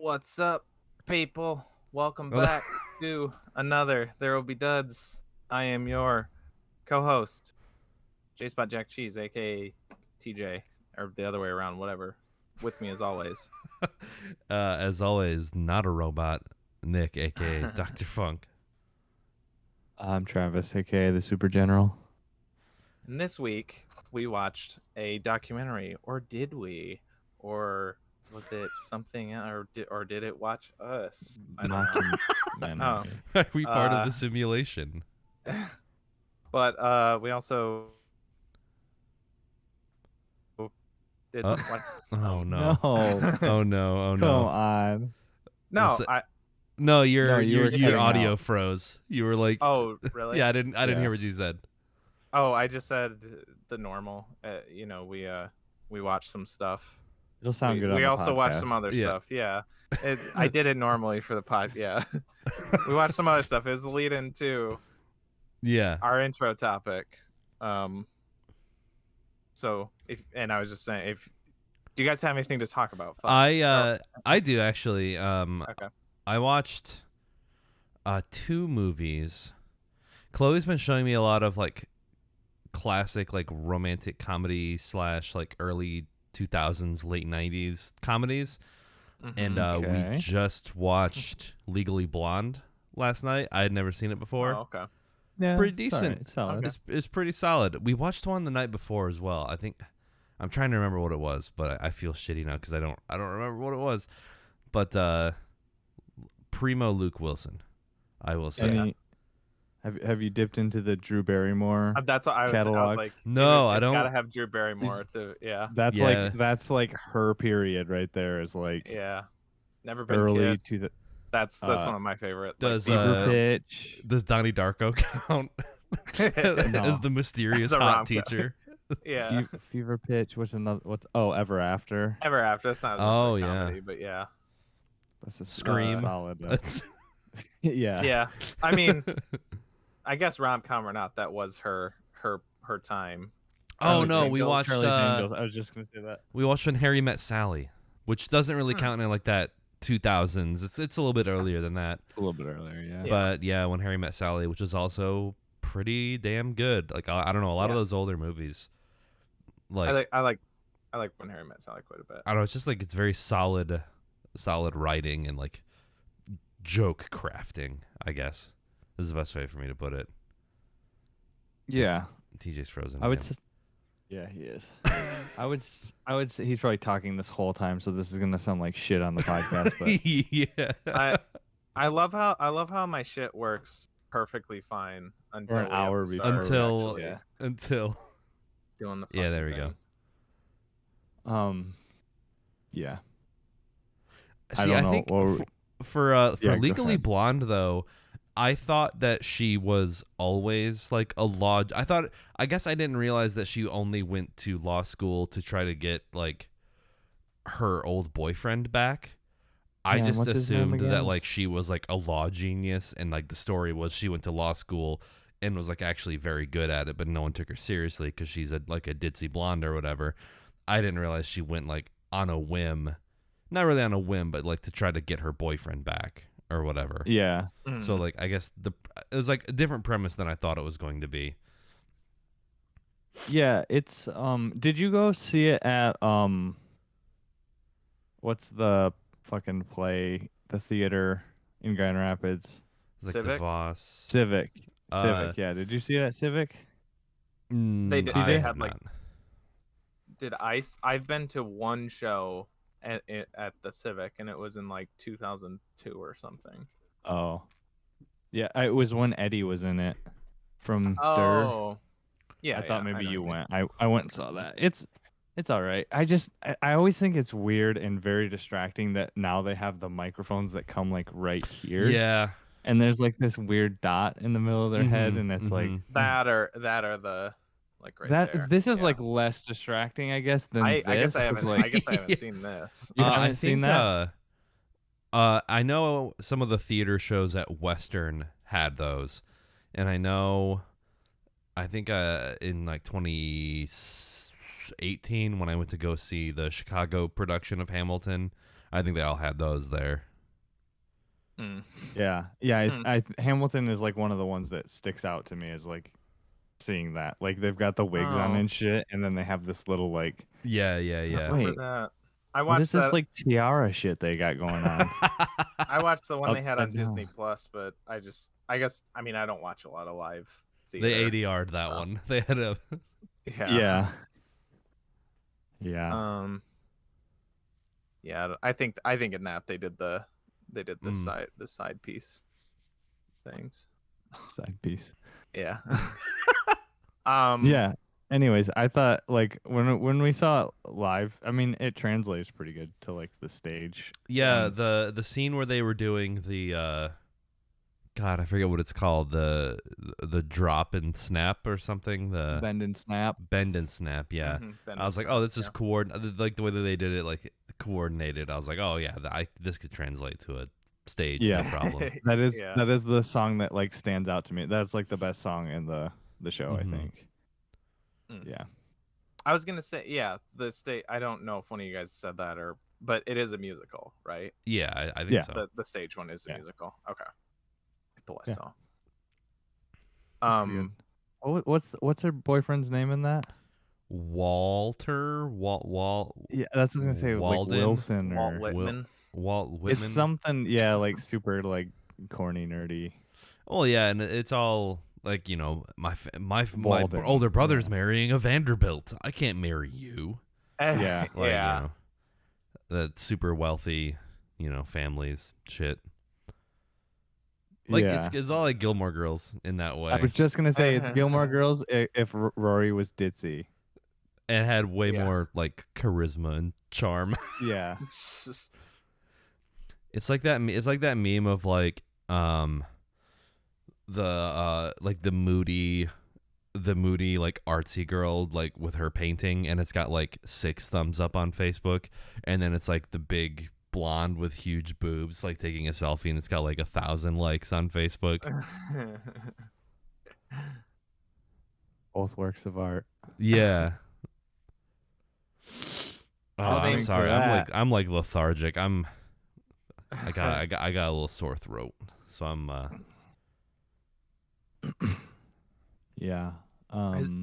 What's up, people? Welcome Hello. back to another There Will Be Duds. I am your co-host, J-Spot Jack Cheese, aka TJ, or the other way around, whatever. With me as always. As always, not a robot, Nick, aka Dr. Funk. I'm Travis, aka the Super General. And this week we watched a documentary, or did we? Or was it something, or did it watch us? I don't know. Are we part of the simulation? But we also did what? Oh no! No. Oh no! Oh Come no! on. No, No, your you were your cutting audio out. froze. You were like, oh really? yeah, I didn't Yeah. hear what you said. Oh, I just said the normal. We watched some stuff. It'll sound good on We the also watched podcast. some other Yeah. stuff. Yeah, I did it normally for the pod. Yeah, we watched some other stuff. It was the lead into Yeah. our intro topic. So I was just saying, do you guys have anything to talk about? I do actually. Okay. I watched 2 movies. Chloe's been showing me a lot of like classic like romantic comedy / like early 2000s, late 90s comedies. And Okay. we just watched Legally Blonde last night. I had never seen it before. Oh, okay. Yeah, pretty it's all decent. right, it's solid. Okay. It's pretty solid. We watched one the night before as well. I think I'm trying to remember what it was, but I feel shitty now because I don't remember what it was. But primo Luke Wilson, I will say. Any- have you dipped into the Drew Barrymore? That's what I was Catalog? like. No, it's I don't. Gotta have Drew Barrymore to. Yeah. That's like her period right there. Is like Yeah. Never been early kissed. to the That's one of my favorite. Does, Fever uh, Pitch. Does Donnie Darko count as the mysterious As a hot rom-com. teacher? Yeah. Fever Pitch. What's another? Ever After? Ever After. That's not Oh, a yeah. comedy, but yeah. That's a Scream. solid. That's Yeah. Yeah. I mean, I guess rom-com or not, that was her time. Oh Charlie's no, we Angels. watched Charlie's Angels. I was just gonna say that. we watched When Harry Met Sally, which doesn't really count in like that 2000s. It's a little bit earlier than that. It's a little bit earlier, yeah. But yeah, When Harry Met Sally, which was also pretty damn good. Like I don't know, a lot of those older movies. Like I like When Harry Met Sally quite a bit. I don't know, it's just like it's very solid writing and like joke crafting, I guess. This is the best way for me to put it. Yeah. TJ's frozen. I would again. Yeah, he is. I would say he's probably talking this whole time, so this is gonna sound like shit on the podcast. But yeah. I love how my shit works perfectly fine until an we have hour to before start Until- actually yeah. Until doing the Yeah, there we fucking go. thing. Yeah. See, I don't know. think Well, for yeah, go Legally ahead. Blonde though, I thought that she was always like a law. I guess I didn't realize that she only went to law school to try to get like her old boyfriend back. I Yeah, just what's his name assumed that again? like she was like a law genius, and like the story was she went to law school and was like actually very good at it, but no one took her seriously because she's like a ditzy blonde or whatever. I didn't realize she went like on a whim, not really on a whim, but like to try to get her boyfriend back or whatever. Yeah. So like I guess it was like a different premise than I thought it was going to be. Yeah, it's did you go see it at what's the fucking play, the theater in Grand Rapids? It's like Civic? DeVos. Civic. Uh, Civic, yeah. Did you see it at Civic? They did- I they have had, like, not. Did I've been to one show at the Civic, and it was in like 2002 or something. Oh. Yeah, it was when Eddie was in it from Durr. Oh, yeah. I thought yeah, maybe know you what went. I went and saw that. It's all right. I always think it's weird and very distracting that now they have the microphones that come like right here. Yeah. And there's like this weird dot in the middle of their head, and it's like That or the like right that. there. This is Yeah. like less distracting, I guess, than I guess this, I 'cause, haven't. like, I guess I haven't seen this. You I haven't seen think that? I know some of the theater shows at Western had those, and I think in like 2018 when I went to go see the Chicago production of Hamilton, I think they all had those there. Mm. Yeah. Hamilton is like one of the ones that sticks out to me as like seeing that. Like they've got the wigs on and shit, and then they have this little like Yeah. wait, that. I what is watched that. this like tiara shit they got going on? I watched the one they had on Upside down. Disney Plus, but I guess I mean I don't watch a lot of live theater. They ADR'd that one. They had a Yeah. Yeah, I think in that they did the side piece things. Side piece. Yeah. Yeah. Anyways, I thought like when we saw it live, I mean it translates pretty good to like the stage. Yeah, the scene where they were doing the God, I forget what it's called, the drop and snap or something, the Bend and snap. Yeah. Mm-hmm, I was like, oh, this is like the way that they did it, like coordinated. I was like, oh yeah, this could translate to a stage, no problem. that is the song that like stands out to me. That's like the best song in the show, I think. Yeah. I was gonna say, the stage. I don't know if one of you guys said that but it is a musical, right? Yeah, I think so. The stage one is a musical. Okay. I thought so. What's her boyfriend's name in that? Walter. Yeah, that's what I was gonna say. Walden? Like Wilson or Walt Whitman. Walt Whitman. It's something, like super like corny, nerdy. Oh yeah, and it's all like my Walden, older brother's marrying a Vanderbilt. I can't marry you. Yeah, like, that super wealthy, families shit. Like it's all like Gilmore Girls in that way. I was just gonna say it's Gilmore Girls if Rory was ditzy. And had way more like charisma and charm. Yeah. It's like that meme of like the moody like artsy girl like with her painting, and it's got like 6 thumbs up on Facebook, and then it's like the big blonde with huge boobs like taking a selfie, and it's got like 1,000 likes on Facebook. Both works of art. Yeah. Oh, I'm sorry. I'm like lethargic. I got a little sore throat, so I'm Yeah.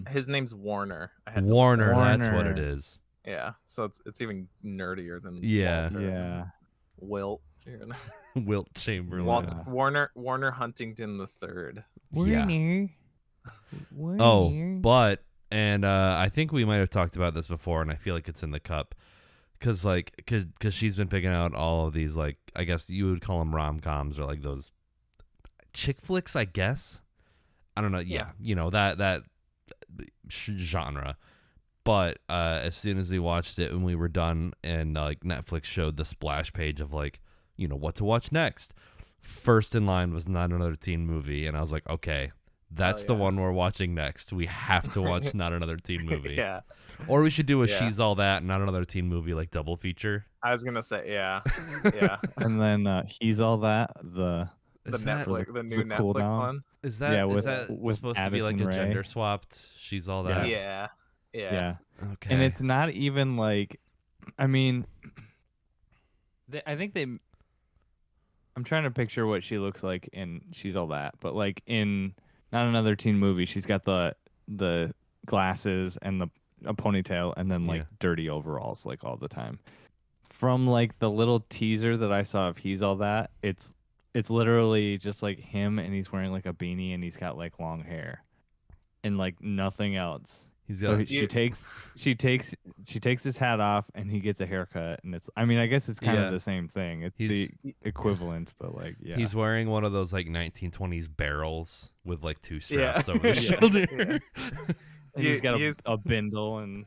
His name's Warner. Warner. That's what it is. Yeah. So it's even nerdier than Walter. Yeah. Wilt. Wilt Chamberlain. Warner Huntington III. Warner. Oh, but I think we might have talked about this before, and I feel like it's in the cup, cause she's been picking out all of these, like, I guess you would call them rom-coms or like those chick flicks, I guess. I don't know. Yeah. That genre. But as soon as we watched it and we were done, and like Netflix showed the splash page of like, what to watch next, first in line was Not Another Teen Movie, and I was like, okay, that's the one we're watching next. We have to watch Not Another Teen Movie. Yeah. Or we should do a She's All That, Not Another Teen Movie, like double feature. I was gonna say, yeah. And then He's All That, the new Netflix one. Is that with supposed Addison to be like Rae? a gender swapped She's All That? Yeah. Okay. And it's not even like, I mean, I think I'm trying to picture what she looks like in She's All That, but like in Not Another Teen Movie, she's got the glasses and a ponytail, and then like dirty overalls like all the time. From like the little teaser that I saw of He's All That, it's literally just like him, and he's wearing like a beanie, and he's got like long hair, and like nothing else. She takes his hat off, and he gets a haircut, and I guess it's kind of the same thing. It's the equivalent, but like he's wearing one of those like 1920s barrels with like 2 straps over his shoulder. And he's got a bindle, and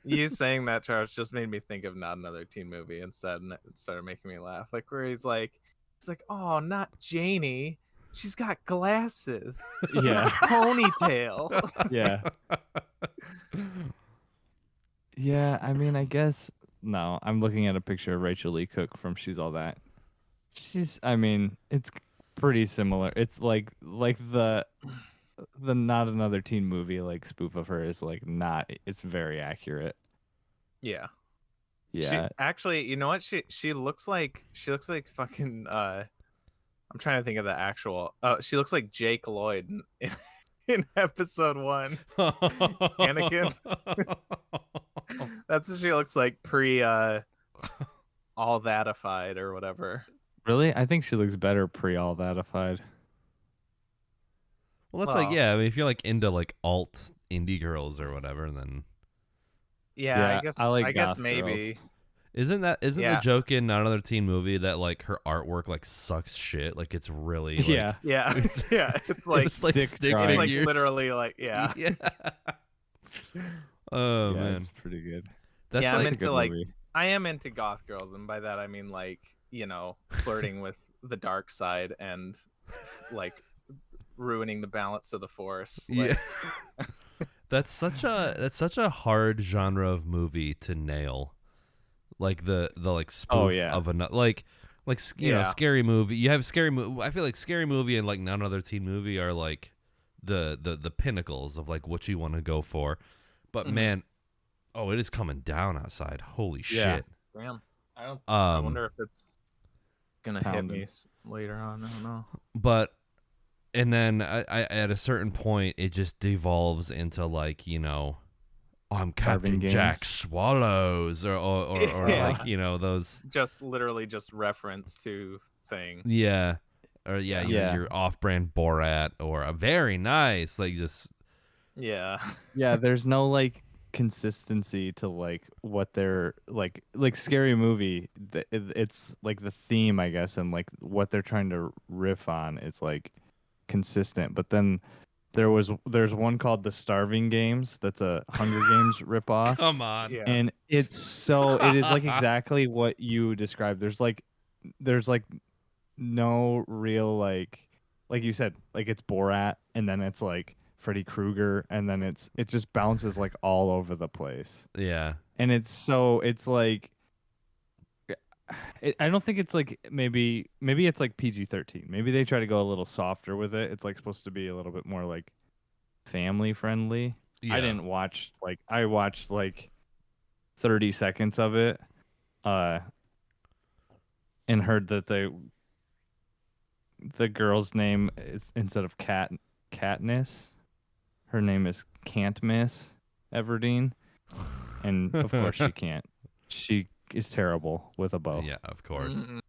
you saying that, Charles, just made me think of Not Another Teen Movie instead, and it started making me laugh. Like where he's like, oh, not Janie. She's got glasses. Yeah. Ponytail. Yeah. Yeah, I guess no. I'm looking at a picture of Rachel Lee Cook from She's All That. It's pretty similar. It's like the Not Another Teen Movie like spoof of her is like not. It's very accurate. Yeah. Yeah. Actually, you know what? She looks like fucking I'm trying to think of the actual. She looks like Jake Lloyd in episode 1. Anakin. That's what she looks like pre all thatified or whatever. Really? I think she looks better pre all thatified. Well, that's Well, like, yeah, I mean, if you're like into like alt indie girls or whatever, then yeah, I like I guess goth maybe. girls. isn't the Yeah. joke in Not Another Teen Movie that like her artwork like sucks shit? Like it's really like Yeah. Yeah. It's, Yeah, it's like it's like stick stick drawings. it's like figures. literally like yeah. Yeah. Oh yeah, man, it's pretty good. that's Yeah, I'm like That's a into good like movie. I am into goth girls, and by that I mean like, you know, flirting with the dark side and like ruining the balance of the force. yeah. Like, That's such a hard genre of movie to nail. Like the like spoof yeah. of a like you know, Yeah. scary movie. You have scary movie. I feel like scary movie and like Not Another Teen Movie are like the pinnacles of like what you want to go for. But Mhm. man, oh, it is coming down outside. Holy Yeah. shit. damn. I Um, wonder if it's gonna hit Pounding. me later on. I don't know. but and then I at a certain point it just devolves into like, you know, oh, I'm Carving Captain Jack games. Swallows or Yeah. like, you know, those Just literally just reference to thing. yeah. Or yeah, you know, Yeah. your off-brand Borat or a very nice like just Yeah. Yeah, there's no like consistency to like what they're like scary movie. It's like the theme, I guess, and like what they're trying to riff on is like consistent. But then there's one called The Starving Games that's a Hunger Games ripoff. come on. Yeah. And it is like exactly what you described. There's like no real like you said, like it's Borat and then it's like Freddy Krueger and then it just bounces like all over the place. Yeah. And it's like I don't think it's like maybe it's like PG-13. Maybe they try to go a little softer with it. It's like supposed to be a little bit more like family friendly. Yeah. I didn't watch I watched like 30 seconds of it and heard that the girl's name is instead of Katniss, her name is Can't Miss Everdeen. And of course she can't. She is terrible with a bow. Yeah, of course. Mm-mm.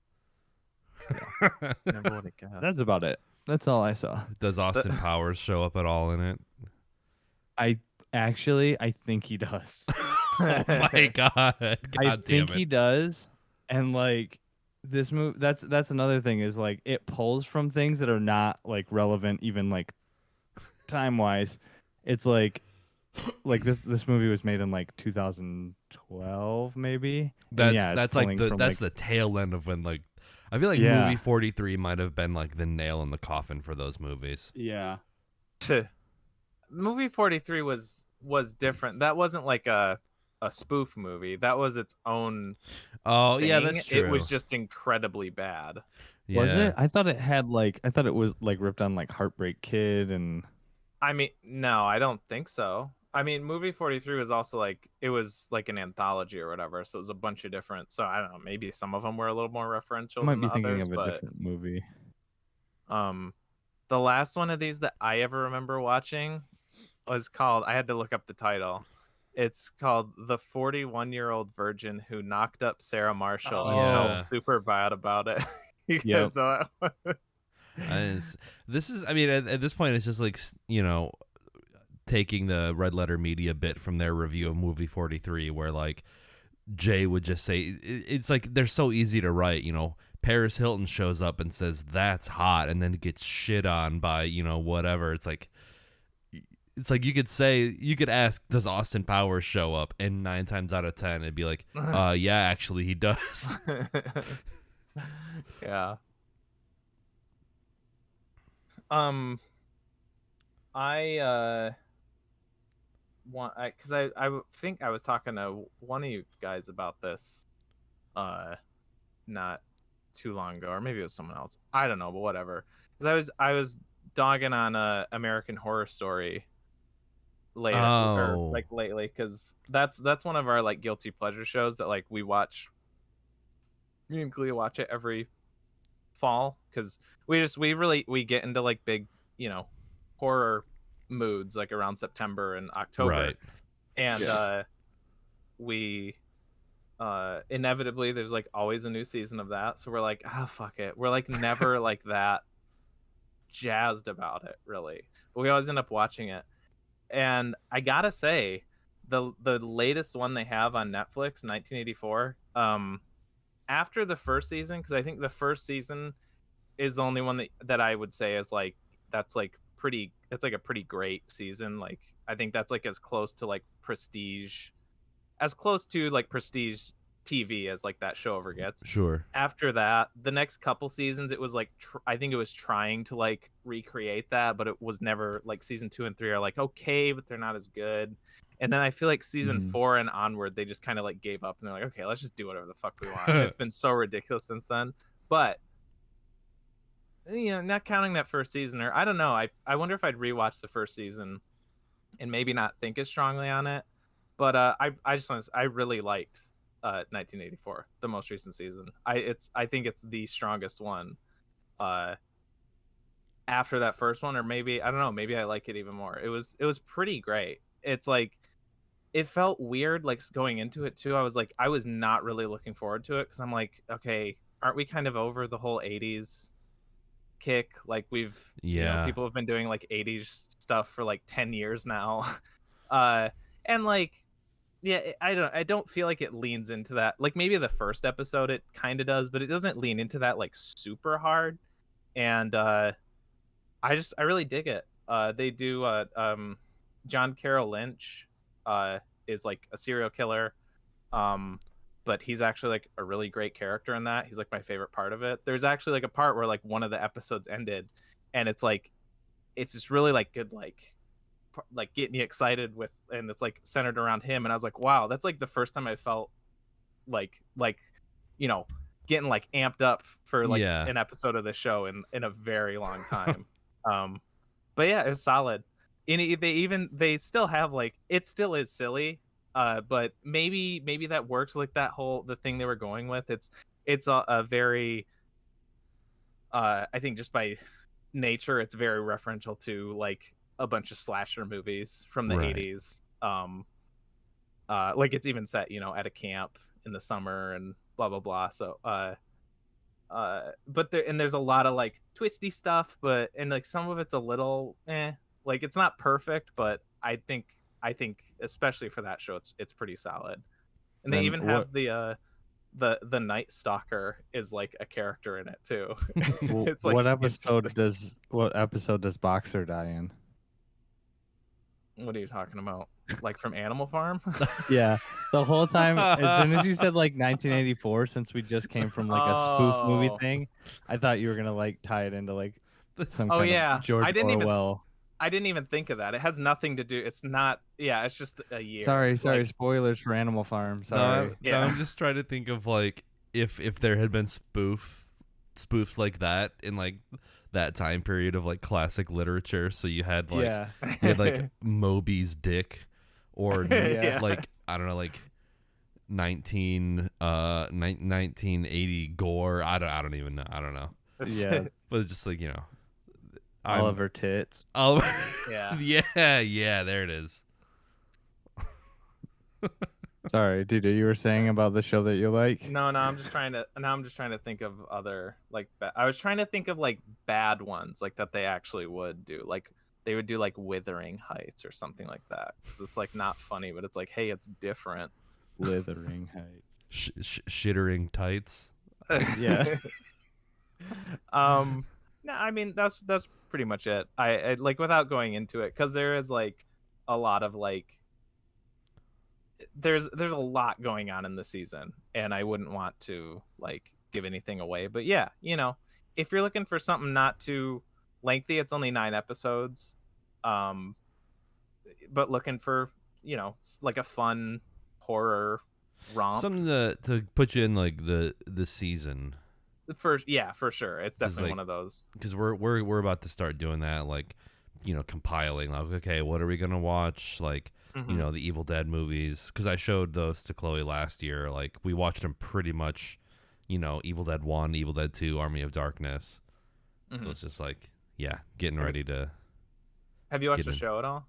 Never would have guessed. That's about it. That's all I saw. Does Austin Powers show up at all in it? I think he does. Oh my god. I God damn think it. he does. And like this movie, that's another thing is like it pulls from things that are not like relevant even like time wise. It's like this movie was made in like 2012 maybe. And That's like pulling from, the tail end of when like I feel like Yeah. movie 43 might have been like the nail in the coffin for those movies. yeah. Movie 43 was different. That wasn't like a spoof movie. That was its own Oh, thing. yeah, that's true. It was just incredibly bad. yeah. Was it? I thought it was like ripped on like Heartbreak Kid and I mean, no, I don't think so. I mean, movie 43 was also like it was like an anthology or whatever, so it was a bunch of different. So I don't know, maybe some of them were a little more referential I might than be the thinking others, of a but different movie. the last one of these that I ever remember watching was called, I had to look up the title. It's called The 41-Year-Old Virgin Who Knocked Up Sarah Marshall and Yeah. felt super bad about it. You Yep. guys know that one? This is, I mean, at this point, it's just like, you know, taking the Red Letter Media bit from their review of movie 43, where like Jay would just say, it's like they're so easy to write, you know. Paris Hilton shows up and says that's hot, and then gets shit on by, you know, whatever. It's like you could ask, does Austin Powers show up? And 9 times out of 10, it'd be like, yeah, actually he does. Yeah. Because I think I was talking to one of you guys about this not too long ago, or maybe it was someone else, I don't know, but whatever, because I was dogging on American Horror Story later or Oh. like lately, because that's one of our like guilty pleasure shows that like we watch. Me and Clea watch it every fall because we get into like big, horror moods like around September and October, Right. and we inevitably there's like always a new season of that, so we're like, fuck it, we're like never like that jazzed about it really, but we always end up watching it. And I gotta say, the latest one they have on Netflix, 1984, after the first season, because I think the first season is the only one that I would say is like that's like pretty it's like a pretty great season. Like I think that's like as close to like prestige TV as like that show ever gets. Sure. After that, the next couple seasons, it was like I think it was trying to like recreate that, but it was never like season 2 and 3 are like okay, but they're not as good. And then I feel like season 4 and onward, they just kind of like gave up and they're like, okay, let's just do whatever the fuck we want. And it's been so ridiculous since then. But not counting that first season, or I don't know. I wonder if I'd rewatch the first season and maybe not think as strongly on it. But I really liked 1984, the most recent season. I think it's the strongest one after that first one, or maybe I don't know, maybe I like it even more. It was pretty great. It's like it felt weird like going into it too. I was not really looking forward to it because I'm like, okay, aren't we kind of over the whole 80s kick? Like we've people have been doing like 80s stuff for like 10 years now. And like I don't feel like it leans into that. Like maybe the first episode it kind of does, but it doesn't lean into that like super hard. And I really dig it. They do John Carroll Lynch is like a serial killer. But he's actually like a really great character in that. He's like my favorite part of it. There's actually like a part where like one of the episodes ended and it's just really like good like getting you excited with, and it's like centered around him, and I was like, wow, that's like the first time I felt like getting like amped up for like an episode of the show in a very long time. But yeah, it's solid. And they still have like, it still is silly, but maybe that works, like the thing they were going with. It's a very I think just by nature it's very referential to like a bunch of slasher movies from the 80s. Like it's even set at a camp in the summer and blah blah blah. So but there's a lot of like twisty stuff, and like some of it's a little like it's not perfect, but I think especially for that show it's pretty solid. And they even have the Night Stalker is like a character in it too. It's like what episode does Boxer die in? What are you talking about? Like from Animal Farm? Yeah, the whole time as soon as you said like 1984, since we just came from like a spoof movie thing, I thought you were gonna like tie it into like some kind of George Orwell. I didn't even think of that. It has nothing to do. It's not. Yeah, it's just a year. Sorry. Spoilers for Animal Farm. Sorry. No, I'm just trying to think of like if there had been spoofs like that in like that time period of like classic literature. So you had like like Moby's Dick, or like I don't know, like 1980 gore. I don't even know. I don't know. Yeah, but it's just like Oliver Tits. Oliver. Yeah. yeah. There it is. Sorry, dude. You were saying about the show that you like? No. I'm just trying to think of other like. I was trying to think of like bad ones like that they actually would do. Like they would do like Wuthering Heights or something like that, because it's like not funny, but it's like, hey, it's different. Wuthering Heights. Shittering tights. Yeah. No, I mean that's pretty much it. I like, without going into it, because there is like a lot of like there's a lot going on in the season, and I wouldn't want to like give anything away. But yeah, if you're looking for something not too lengthy, it's only 9 episodes. But looking for like a fun horror romp, something to put you in like the season. For sure, it's definitely one of those. Because we're about to start doing that, like compiling like, okay, what are we gonna watch, like Mhm. the Evil Dead movies, because I showed those to Chloe last year. Like we watched them pretty much, Evil Dead 1, Evil Dead 2, Army of Darkness. So Mhm. it's just like, yeah, getting Have you- ready to Have you watched get the in. show at all?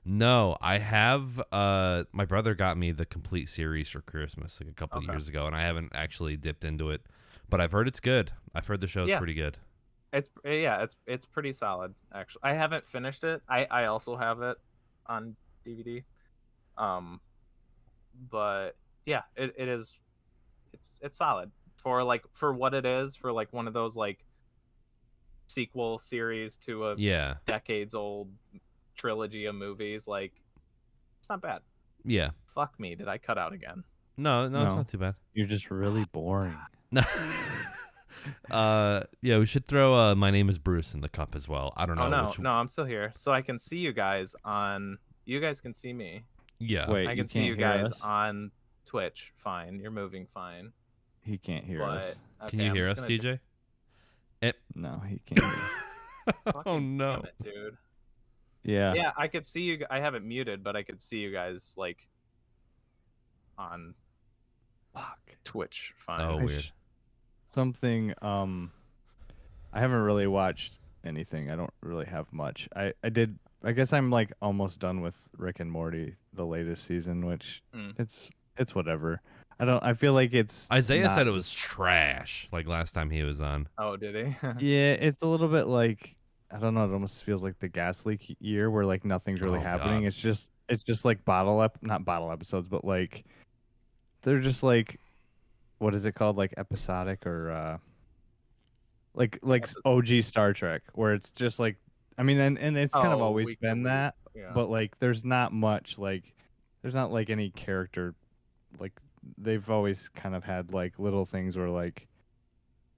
No, I have. My brother got me the complete series for Christmas like a couple of Okay. years ago, and I haven't actually dipped into it, but I've heard it's good. I've heard the show's Yeah. pretty good. It's pretty solid actually. I haven't finished it. I also have it on DVD. Um, but yeah, it is. It's solid for what it is, for like one of those like sequel series to a Yeah, decades old trilogy of movies. Like, it's not bad. yeah. Fuck me, did I cut out again? No, it's No. not too bad. You're just really boring. No. Yeah, we should throw My Name is Bruce in the cup as well. I don't know Oh no, which. no, I'm still here, so I can see you guys on. You guys can see me. Yeah. Wait, I you can see can't you hear guys us? on Twitch. Fine, you're moving fine. He can't hear us. But Can okay, you I'm hear just us, gonna TJ? No, he can't hear us. Oh Fucking no. damn it, dude. Yeah. Yeah, I could see you. I have it muted, but I could see you guys like on Fuck. Twitch. Fine. Oh, I weird. Something. I haven't really watched anything. I don't really have much. I did. I guess I'm like almost done with Rick and Morty, the latest season, which Mm. it's whatever. I feel like it's Isaiah said not it was trash. Like last time he was on. Oh, did he? Yeah, it's a little bit like, I don't know. It almost feels like the gas leak year where like nothing's really Oh, happening. God. It's just like not bottle episodes, but like they're just like, what is it called? Like episodic or like OG Star Trek, where it's just like, I mean, and it's kind of Oh, always week to been week. that, Yeah. but like there's not much like, there's not like any character, like they've always kind of had like little things where like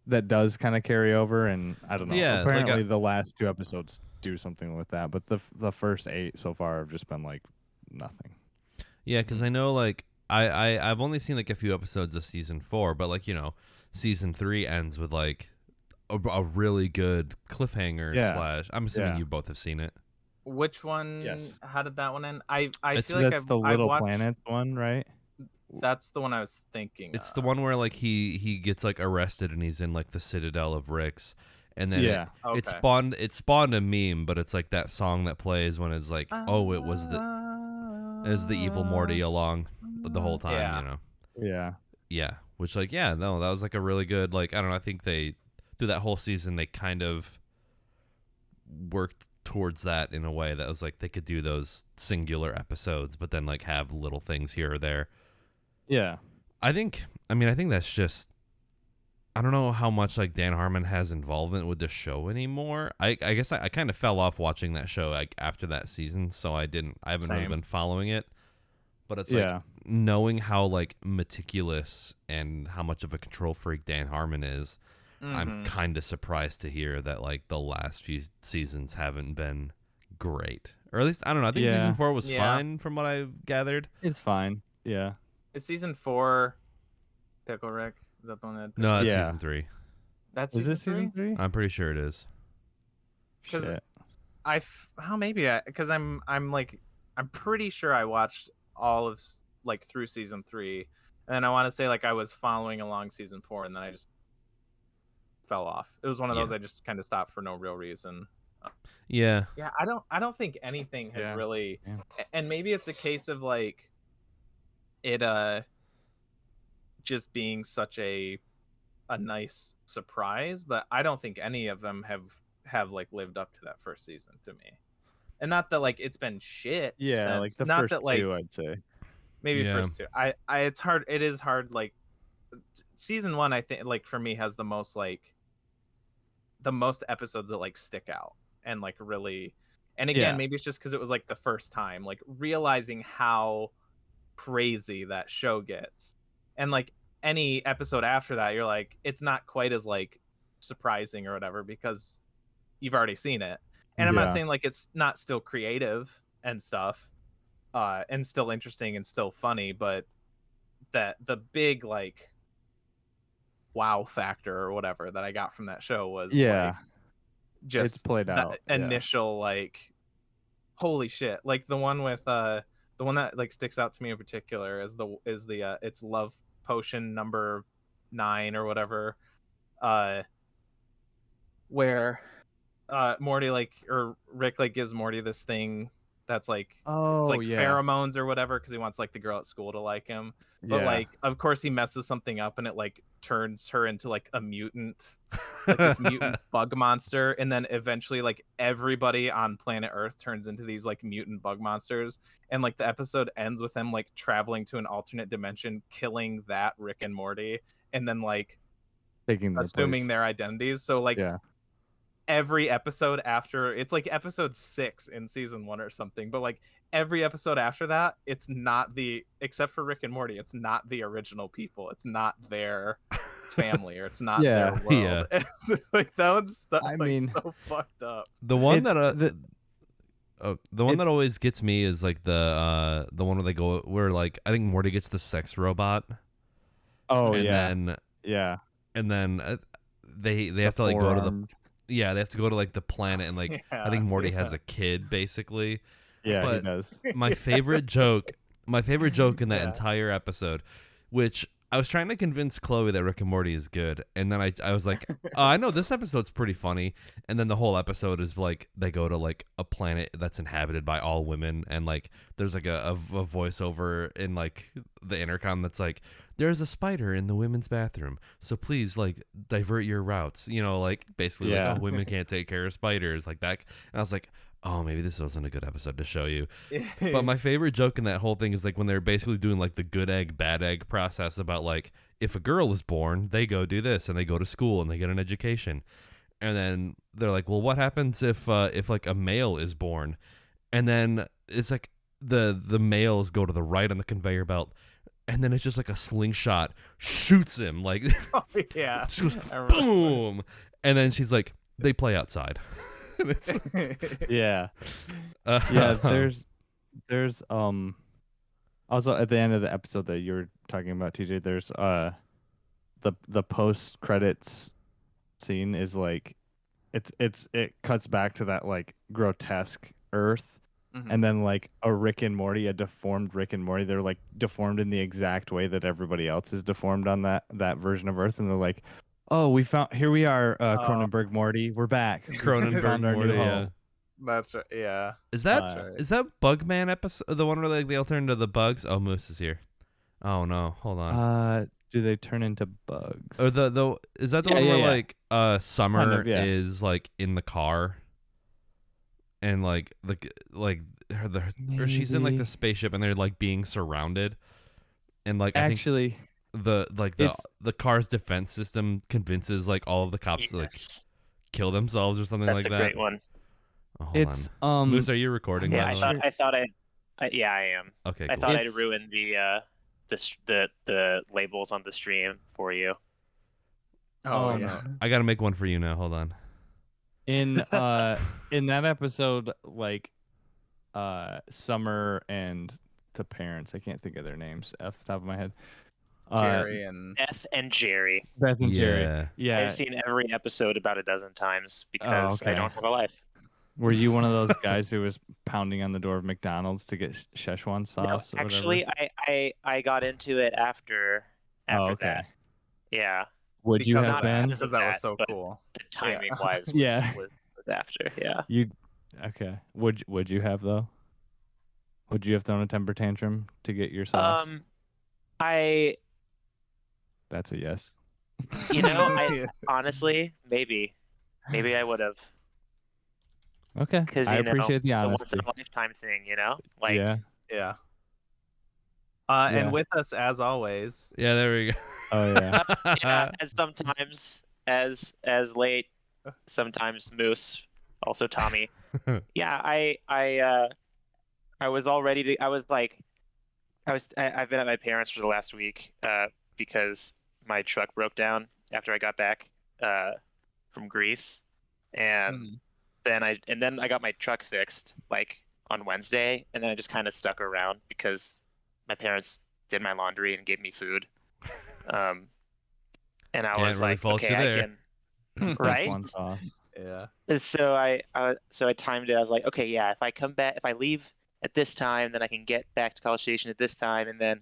that does kind of carry over, and I don't know. Yeah, like Apparently, the last 2 episodes do something with that, but the first 8 so far have just been like nothing. Yeah, because I know like I've only seen like a few episodes of season 4, but like season 3 ends with like a really good cliffhanger Yeah. / I'm assuming Yeah. you both have seen it. Which one? Yes. How did that one end? I It's- feel like That's the I've Little watched. Planets one, right? That's the one I was thinking. It's the one where like he gets like arrested and he's in like the Citadel of Ricks, and then Yeah. it Okay. spawned a meme, but it's like that song that plays when it's like, oh, it was the evil Morty along the whole time, Yeah. Yeah. Yeah, which like that was like a really good, like, I don't know, I think they through that whole season they kind of worked towards that in a way that was like they could do those singular episodes but then like have little things here or there. Yeah. I think that's just, I don't know how much like Dan Harmon has involvement with the show anymore. I guess I kind of fell off watching that show like after that season, so I haven't really Same. been following it. But it's Yeah. like knowing how like meticulous and how much of a control freak Dan Harmon is, I'm Mhm. kind of surprised to hear that like the last few seasons haven't been great. Or at least, I don't know, I think Yeah. season 4 was Yeah. fine from what I gathered. It's fine. Yeah. Is season 4 Pickle Rick? Is that the one that? No, that's Yeah. season 3. That's Is season this season 3? I'm pretty sure it is. 'Cause Shit. Because I'm pretty sure I watched all of like through season 3, and then I want to say like I was following along season 4, and then I just fell off. It was one of those Yeah. I just kind of stopped for no real reason. Yeah. Yeah, I don't think anything has Yeah. really, Yeah. and maybe it's a case of like it just being such a nice surprise, but I don't think any of them have like lived up to that first season to me. And not that like it's been shit. Yeah, like since, the not first that like 2, I'd say. maybe Yeah. first 2. It is hard. Like season 1, I think like for me has the most episodes that like stick out and like really, and again, Yeah. maybe it's just because it was like the first time like realizing how crazy that show gets, and like any episode after that you're like it's not quite as like surprising or whatever because you've already seen it. And I'm not Yeah. saying like it's not still creative and stuff and still interesting and still funny, but that the big like wow factor or whatever that I got from that show was Yeah. like, just It's played the out. Yeah. initial like holy shit. Like the one with the one that like sticks out to me in particular is the it's love potion number 9 or whatever, where Morty like or Rick like gives Morty this thing that's like it's Oh like yeah. pheromones or whatever because he wants like the girl at school to like him. But Yeah. like of course he messes something up and it like turns her into like a mutant, like this mutant bug monster, and then eventually like everybody on planet Earth turns into these like mutant bug monsters, and like the episode ends with them like traveling to an alternate dimension, killing that Rick and Morty, and then like Taking their assuming place. their identities. So like Yeah. every episode after, it's like episode 6 in season 1 or something, but like every episode after that, it's not the, except for Rick and Morty, it's not the original people, it's not their family, or it's not Yeah. their world. Yeah. It's like that one's I like mean, so fucked up. The one It's that the one that it's- always gets me is like the one where they go where like I think Morty gets the sex robot. Oh and yeah. then Yeah. and then they have to like go to the four-armed. they have to go to like the planet and like I think Morty has a kid basically. Yeah, he but- does. My favorite joke in that Yeah. entire episode, which I was trying to convince Chloe that Rick and Morty is good, and then I was like, I know this episode's pretty funny, and then the whole episode is like they go to like a planet that's inhabited by all women, and like there's like a voiceover in like the intercom that's like, there's a spider in the women's bathroom, so please like divert your routes, like basically Yeah. like, oh, women can't take care of spiders like that, and I was like, oh, maybe this wasn't a good episode to show you. But my favorite joke in that whole thing is like when they're basically doing like the good egg, bad egg process about like if a girl is born, they go do this and they go to school and they get an education. And then they're like, well, what happens if like a male is born? And then it's like the males go to the right on the conveyor belt, and then it's just like a slingshot shoots him like Oh, yeah. just goes I remember. boom. And then she's like, they play outside. And it's Yeah. Yeah, there's also at the end of the episode that you were talking about, TJ, there's the post credits scene is like it cuts back to that like grotesque Earth, Mhm. and then like a deformed Rick and Morty, they're like deformed in the exact way that everybody else is deformed on that version of Earth, and they're like, oh, here we are, Cronenberg Morty, we're back. Cronenberg Found our new Morty, yeah. home. That's right. Yeah. Is that Uh, is that Bugman episode the one where like they all turn into the bugs? Oh, Moose is here. Oh no, hold on. Do they turn into bugs? Or the is that the Yeah, one yeah, where yeah. like Summer Kind of, yeah. is like in the car, and like or she's in like the Maybe. spaceship and they're like being surrounded, and like I think Actually, the car's defense system convinces like all of the cops to like Yes, kill themselves or something that's like a that. great one. Oh, hold it's on. Moose, are you recording? Yeah, by the way? I thought yeah, I am. Okay, I cool. thought I'd It's- ruin the labels on the stream for you. Oh, Um, yeah. I gotta make one for you now. Hold on. in that episode, like Summer and the parents, I can't think of their names off the top of my head. Jerry and Beth and Jerry. Beth and Jerry. Yeah. Yeah. I've seen every episode about a dozen times because I okay. don't have a life. Were you one of those guys who was pounding on the door of McDonald's to get Szechuan No, sauce? or actually, I got into it after whatever? Okay. that. Yeah, Would you Because have not been? because because of that was that, so but- cool. the timing Yeah. wise was, Yeah. was after. Yeah. You okay? Would you have though? Would you have thrown a temper tantrum to get your sauce? I That's a yes. honestly maybe I would have, Okay. because I appreciate the it's a honesty. once in a lifetime thing. Like yeah. Yeah. Yeah. And with us as always, Yeah, there we go. Oh yeah. yeah, as sometimes as late, sometimes Moose, also Tommy. Yeah, I was all ready to. I was like, I've been at my parents for the last week because my truck broke down after I got back from Greece, and then I got my truck fixed like on Wednesday, and then I just kind of stuck around because my parents did my laundry and gave me food. And I Can't was really like, fault okay, you I there. can, right? Szechuan sauce. Yeah. And so I timed it. I was like, okay, yeah, if I leave at this time, then I can get back to College Station at this time, and then,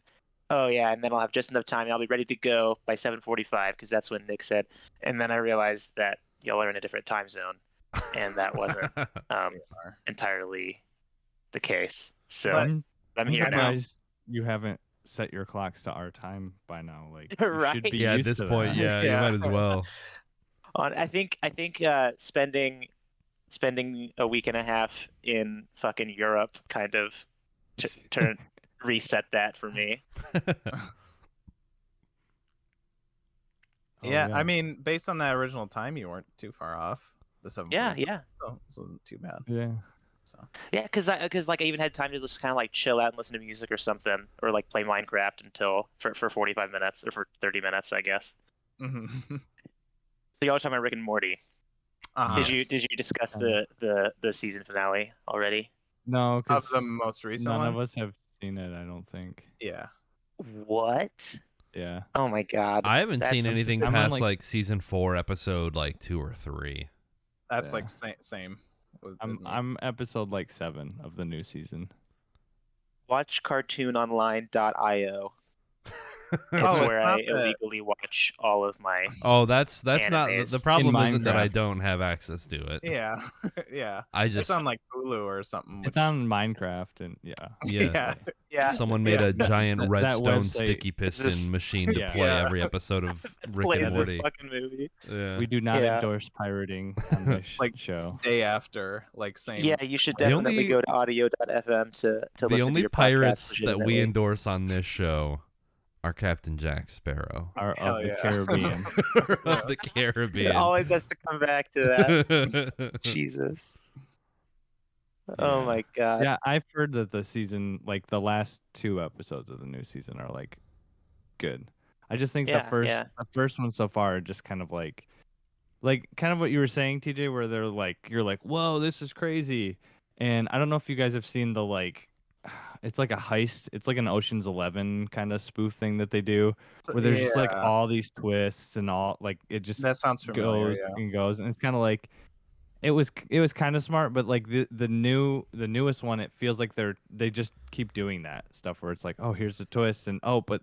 oh yeah, and then I'll have just enough time, and I'll be ready to go by 7:45 because that's when Nick said. And then I realized that y'all are in a different time zone, and that wasn't entirely the case. So I'm here now. surprised you haven't set your clocks to our time by now. Like, Right. you should be Yeah, at used this to point, that. yeah, you Yeah. might as well. I think spending a week and a half in fucking Europe kind of reset that for me. Yeah, yeah. I mean, based on that original time, you weren't too far off. The 7:45. Yeah. So it wasn't too bad. Yeah. So Yeah, because like I even had time to just kind of like chill out and listen to music or something, or like play Minecraft until for 45 minutes or for 30 minutes, I guess. Mhm. So y'all were talking about Rick and Morty. Uh-huh. Did you discuss the season finale already? No, Of because the most recent none one? of us have seen it. I don't think. Yeah. What? Yeah. Oh my God. I haven't seen That's- anything I'm on, past like- season 4, episode 2 or 3. That's Yeah. like same. with me. I'm episode 7 of the new season. Watch cartoononline.io. It's Oh, where it's I not that- illegally watch all of my. Oh, that's not Animes. the problem. Isn't that I Minecraft. don't have access to it. Yeah. Yeah. I It's just on like Hulu or something. It's which- on Minecraft, and yeah. yeah. Yeah. Someone made Yeah. a giant That redstone website sticky piston is- machine to Yeah. play Yeah. every episode of Rick Plays and this Morty. fucking movie. Yeah. We do not Yeah. endorse pirating on this Like, show. day after, like same. Yeah, you should The definitely only- go to audio.fm to The listen to only your pirates podcast that we legitimately. endorse on this show are Captain Jack Sparrow Are Hell of the yeah. Caribbean. of the It Caribbean. always has to come back to that. Jesus. Oh Yeah. my God. Yeah, I've heard that the season, the last 2 episodes of the new season, are good. I just think Yeah, the first one so far are just kind of kind of what you were saying, TJ, where you're like, whoa, this is crazy. And I don't know if you guys have seen it's like a heist. It's like an Ocean's 11 kind of spoof thing that they do, where there's just Yeah. all these twists and all it just That sounds familiar. goes Yeah. and goes, and it's kind of it was kind of smart, but the newest one, it feels like they just keep doing that stuff where it's like, oh, here's a twist, and oh, but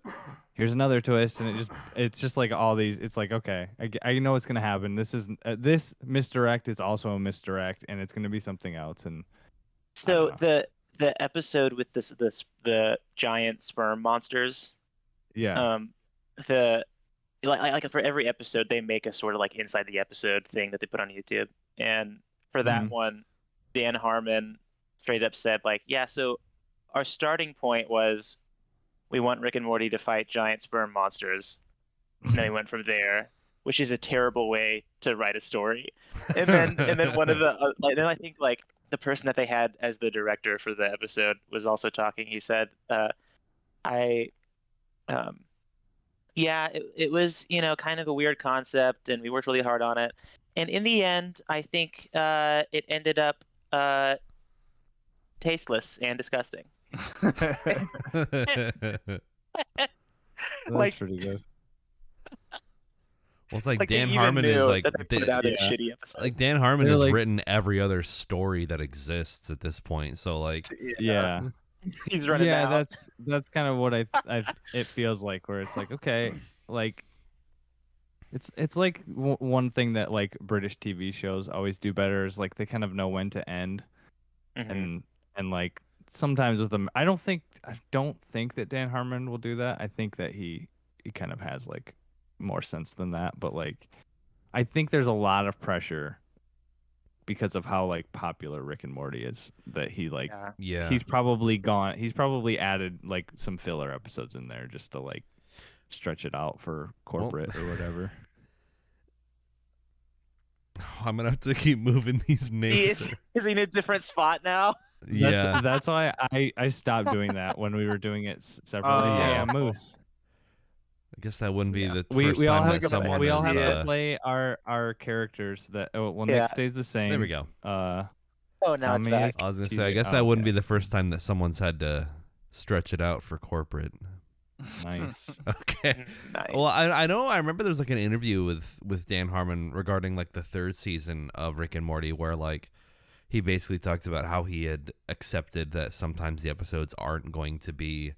here's another twist, and it's just like all these. It's like, okay, I know what's gonna happen. This misdirect is also a misdirect, and it's gonna be something else. And So know. the episode with the giant sperm monsters, yeah, the like for every episode they make a sort of like inside the episode thing that they put on YouTube. And for that Mhm. one, Dan Harmon straight up said yeah, so our starting point was we want Rick and Morty to fight giant sperm monsters. And then we went from there, which is a terrible way to write a story. And then one of the then I think the person that they had as the director for the episode was also talking. He said, yeah, it was, kind of a weird concept, and we worked really hard on it. And in the end, I think it ended up tasteless and disgusting. that's pretty good. Well, it's like they Dan even Harmon is knew that they put out a yeah. shitty episode. like Dan Harmon They're has like- written every other story that exists at this point. So Yeah. He's running Yeah, out. that's kind of what I it feels like, where it's like, okay, it's like one thing that British TV shows always do better is they kind of know when to end. Mhm. And sometimes with them, I don't think that Dan Harmon will do that. I think that he kind of has more sense than that, but I think there's a lot of pressure because of how popular Rick and Morty is, that he yeah, he's probably added some filler episodes in there just to stretch it out for corporate or whatever. I'm gonna have to keep moving these names. Is he in a different spot now? Yeah, That's why I stopped doing that when we were doing it separately. Oh. Yeah, Moose. I guess that wouldn't be the We first all time have that someone we all has, have to play our characters that Yeah. Nick stays the same. There we go. Oh, now it's Tommy back. I was gonna TJ say, I guess oh, that wouldn't yeah. be the first time that someone's had to stretch it out for corporate. Nice. Okay. Nice. Well, I know I remember there was like an interview with Dan Harmon regarding like the third season of Rick and Morty where like he basically talked about how he had accepted that sometimes the episodes aren't going to be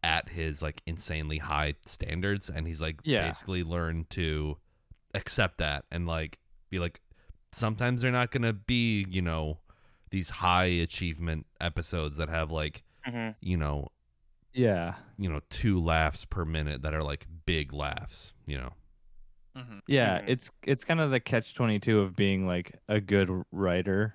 at his like insanely high standards, and he's like basically learned to accept that and like be like sometimes they're not gonna be, you know, these high achievement episodes that have like you know 2 laughs per minute that are like big laughs, you know. Yeah, it's kind of the catch-22 of being like a good writer.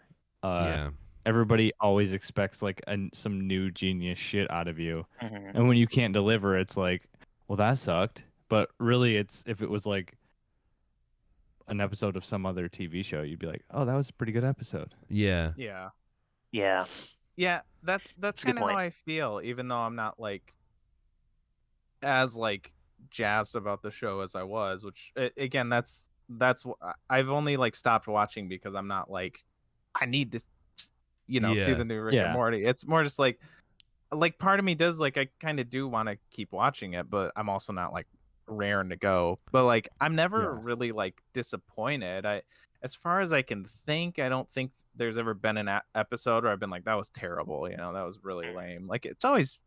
Everybody always expects like some new genius shit out of you, and when you can't deliver, it's like, well, that sucked. But really, it's if it was like an episode of some other TV show, you'd be like, oh, that was a pretty good episode. Yeah. That's kind of how I feel, even though I'm not like as like jazzed about the show as I was, which again, that's I've only like stopped watching because I'm not like I need to see the new Rick and Morty. It's more just like part of me does like I kind of do want to keep watching it, but I'm also not like raring to go. But like I'm never really like disappointed. As far as I can think, I don't think there's ever been an episode where I've been like, that was terrible, that was really lame. Like it's always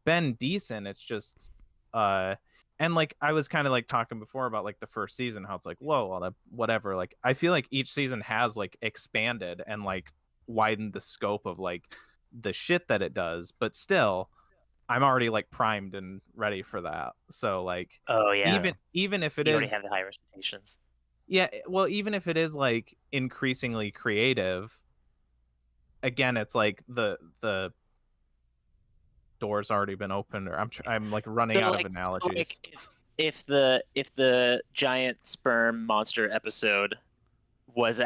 been decent. It's just and like I was kind of like talking before about like the first season, how it's like, whoa, well, whatever. Like I feel like each season has like expanded and like widened the scope of like the shit that it does, but still I'm already like primed and ready for that. So like even if it you is already have the higher expectations. Yeah, well, even if it is like increasingly creative, again, it's like the door's already been opened, or I'm like running out of analogies. Like if the giant sperm monster episode was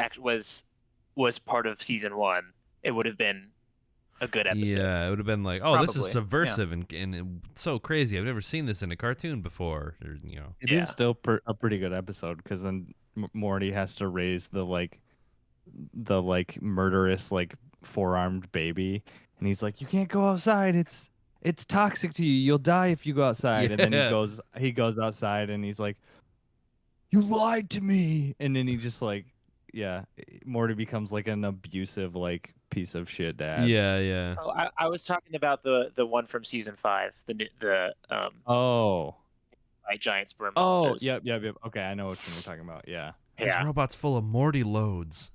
part of season 1, it would have been a good episode. Yeah, it would have been like, oh, probably. This is subversive and so crazy. I've never seen this in a cartoon before. Or, it is still a pretty good episode because then Morty has to raise the murderous like 4-armed baby, and he's like, you can't go outside. It's toxic to you. You'll die if you go outside. And then he goes outside and he's like, you lied to me. And then he just like, Morty becomes like an abusive like piece of shit dad. Yeah. Oh, I was talking about the one from season 5, the giant sperm monsters. Yep. Okay, I know what you're talking about. Yeah. This robot's full of Morty loads.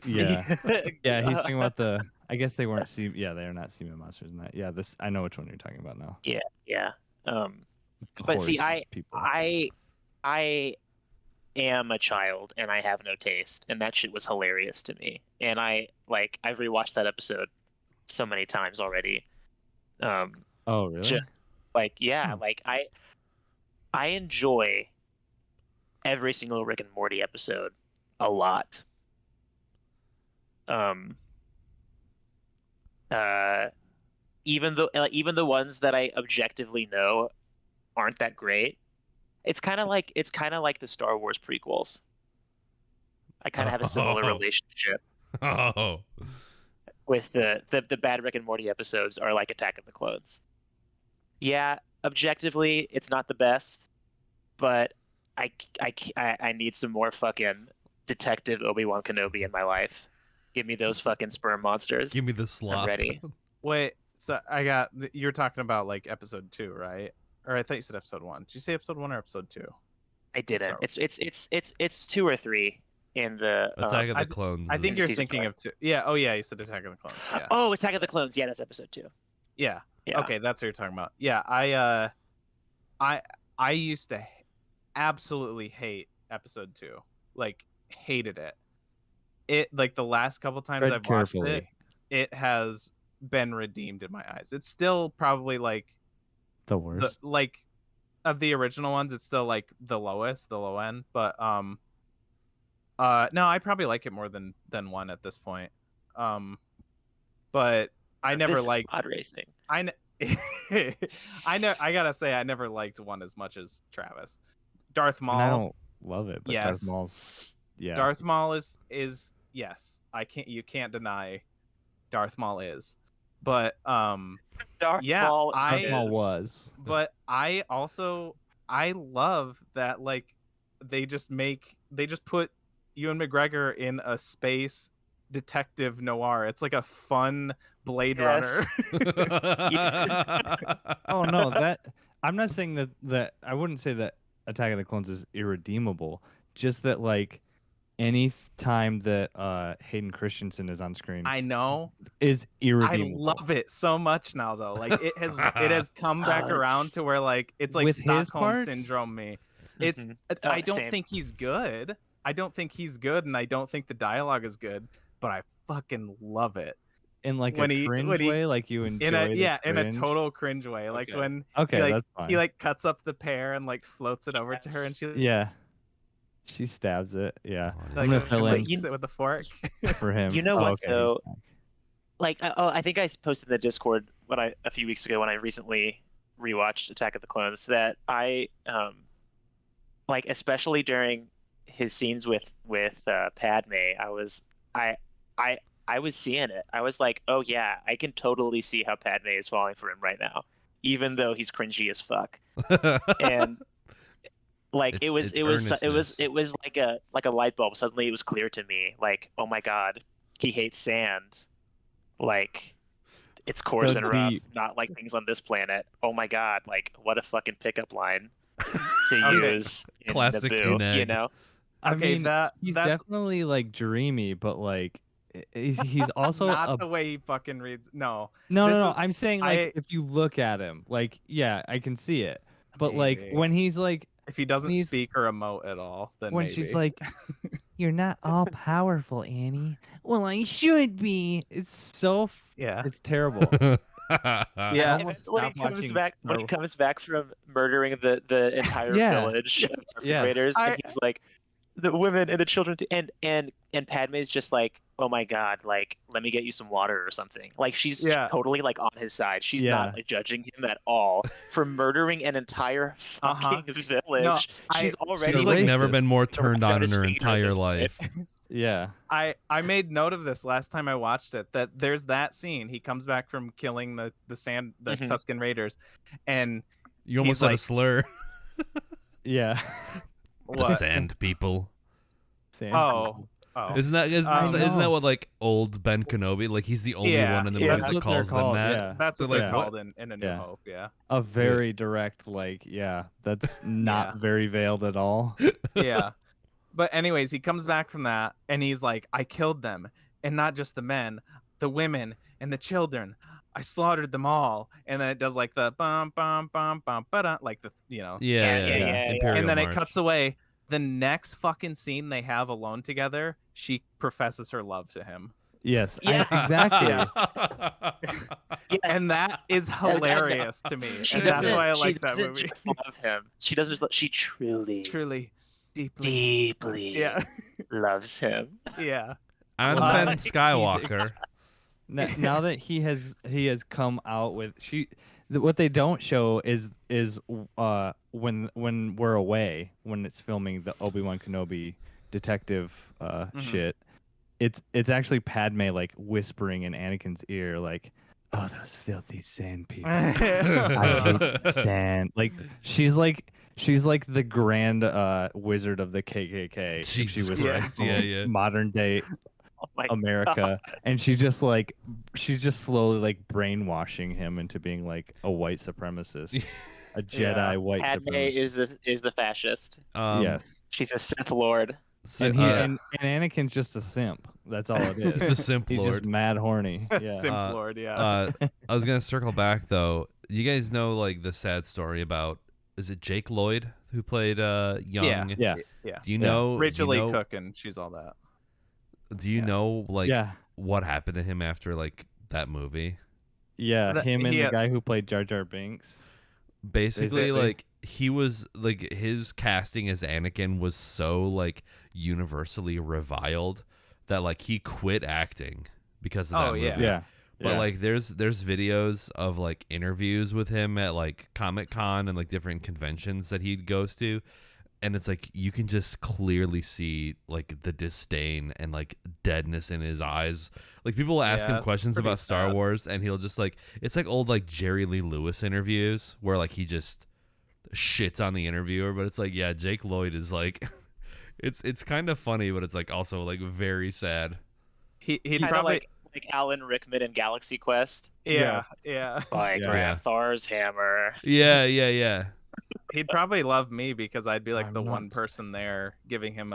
Yeah. He's talking about the. I guess they weren't they're not semen monsters in that. Yeah, I know which one you're talking about now. Yeah. But see, I am a child and I have no taste, and that shit was hilarious to me. And I've rewatched that episode so many times already. Oh really? I enjoy every single Rick and Morty episode a lot. Even the ones that I objectively know aren't that great, it's kind of like the Star Wars prequels. I kind of have a similar relationship. With the bad Rick and Morty episodes are like Attack of the Clones. Yeah, objectively, it's not the best, but I need some more fucking Detective Obi-Wan Kenobi in my life. Give me those fucking sperm monsters. Give me the slop. I'm ready. Wait, so you're talking about like episode 2, right? Or I thought you said episode 1. Did you say episode 1 or episode 2? I didn't. It's 2 or 3 in the Attack of the Clones. I think you're thinking of 2. Yeah. Oh yeah, you said Attack of the Clones. Yeah. Oh, Attack of the Clones. Yeah, that's episode 2. Yeah. Okay, that's what you're talking about. Yeah, I used to absolutely hate episode 2. Like hated it. It like the last couple times I've watched it has been redeemed in my eyes. It's still probably like the worst. Of the original ones, it's still like the low end. But no, I probably like it more than 1 at this point. But I never liked pod racing. I gotta say I never liked 1 as much as Travis. Darth Maul. I don't love it, but yes. Darth Maul's Darth Maul is yes. You can't deny Darth Maul is. But Darth yeah, Maul Darth is. Maul was. but I love that like they just put Ewan McGregor in a space detective noir. It's like a fun Blade Yes. Runner. Oh no, that I'm not saying that I wouldn't say that Attack of the Clones is irredeemable. Just that like any time that Hayden Christensen is on screen I know. is I irredeemable. love it so much now though. Like it has come back around It's- to where like it's like With his Stockholm parts? syndrome me. It's Mhm. I don't Same. think he's good. I don't think he's good and I don't think the dialogue is good, but I fucking love it. In like when a he- cringe when he- way, like you enjoy In a the in a cringe? total cringe way. Like Okay. when Okay, he like that's fine. he like cuts up the pear and like floats it over to her and she Yeah. She stabs it. Yeah. Oh, I'm like gonna fill in licks it with a fork. for him. You know Oh, what, okay, he's though? back. Like, I think I posted in the Discord a few weeks ago when I recently rewatched Attack of the Clones that I like, especially during his scenes with Padme, I was seeing it. I was like, oh yeah, I can totally see how Padme is falling for him right now, even though he's cringy as fuck. And like It's it was earnestness. like a light bulb. Suddenly it was clear to me, like, oh my god, he hates sand. Like, it's coarse So and rough, deep. not like things on this planet. Oh my god, like, what a fucking pickup line to Okay. use in Classic Naboo, Neg. you know? I Okay, mean, he's that's definitely like dreamy, but like he's also not a the way he fucking reads. No. no, this no, no. is- I'm saying like I- if you look at him, like yeah, I can see it. But like Maybe. when he's like If he doesn't he's- speak or emote at all, then when maybe. she's like, "You're not all powerful, Annie." Well, I should be. It's so yeah. it's terrible. Yeah. I And almost when he stopped comes watching back from murdering the entire Yeah. village of Tusken Yes. Raiders, and he's like, the women and the children and Padme's just like, oh my god, like, let me get you some water or something. Like, she's Yeah. totally like on his side. She's Yeah. not like judging him at all for murdering an entire fucking village. She's already She's a like racist. never been more the turned on in Red her Finger at entire this point. life. Yeah. I made note of this last time I watched it, that there's that scene. He comes back from killing the Mhm. Tusken Raiders, and You almost He's said a like- slur. Yeah. The what? sand people. Sand Oh, people. oh. Isn't that I isn't that know. what like old Ben Kenobi? Like he's the only Yeah, one in the yeah. movies That's that what they're calls them called, that. yeah. That's what They're they're like, what? called in A New Yeah. Hope. Yeah. A very direct, like, yeah, that's not Yeah. very veiled at all. Yeah. But anyways, he comes back from that and he's like, I killed them, and not just the men, the women and the children. I slaughtered them all. And then it does like the bum bum bum bum ba like the Yeah, yeah. Imperial and then March. it cuts away. The next fucking scene they have alone together, she professes her love to him. Yes, Yeah. exactly. Yes. And that is hilarious to me. She And that's doesn't, why I she like that doesn't movie. just love him. She doesn't just she truly, Truly, deeply. deeply Yeah. loves him. Yeah. Anakin He's- Skywalker. Now that he has come out with what they don't show is when we're away, when it's filming the Obi-Wan Kenobi detective shit, it's actually Padme like whispering in Anakin's ear like, oh, those filthy sand people. I hate sand. Like she's like the grand wizard of the KKK. If she Jesus was Christ, yeah. modern day Oh my America, and she's just slowly like brainwashing him into being like a white supremacist, a Jedi Yeah. white Padme supremacist. is the fascist. Yes, She's a Sith Lord. So, and and Anakin's just a simp. That's all it is. it's a simp He's lord. just mad horny. Yeah. Simp Lord, yeah. I was gonna circle back though. You guys know like the sad story about, is it Jake Lloyd who played young? Yeah. Yeah. Do you Yeah. know Rachel do you Lee know, Cook, and she's all that. Do you Yeah. know like Yeah. what happened to him after like that movie? Yeah. The- Him and he the had- guy who played Jar Jar Binks. Basically, Basically. like he was like his casting as Anakin was so like universally reviled that like he quit acting because of that Oh, movie. yeah. Yeah. But Yeah. like there's videos of like interviews with him at like Comic-Con and like different conventions that he goes to, and it's like you can just clearly see like the disdain and like deadness in his eyes. Like people will ask him questions pretty about Star sad. Wars, and he'll just like it's like old like Jerry Lee Lewis interviews where like he just shits on the interviewer, but it's like Jake Lloyd is like it's kind of funny, but it's like also like very sad. He'd Kinda probably like Alan Rickman in Galaxy Quest. yeah. Like grab Thor's hammer. Yeah. He'd probably love me because I'd be like I'm the not- one person there having him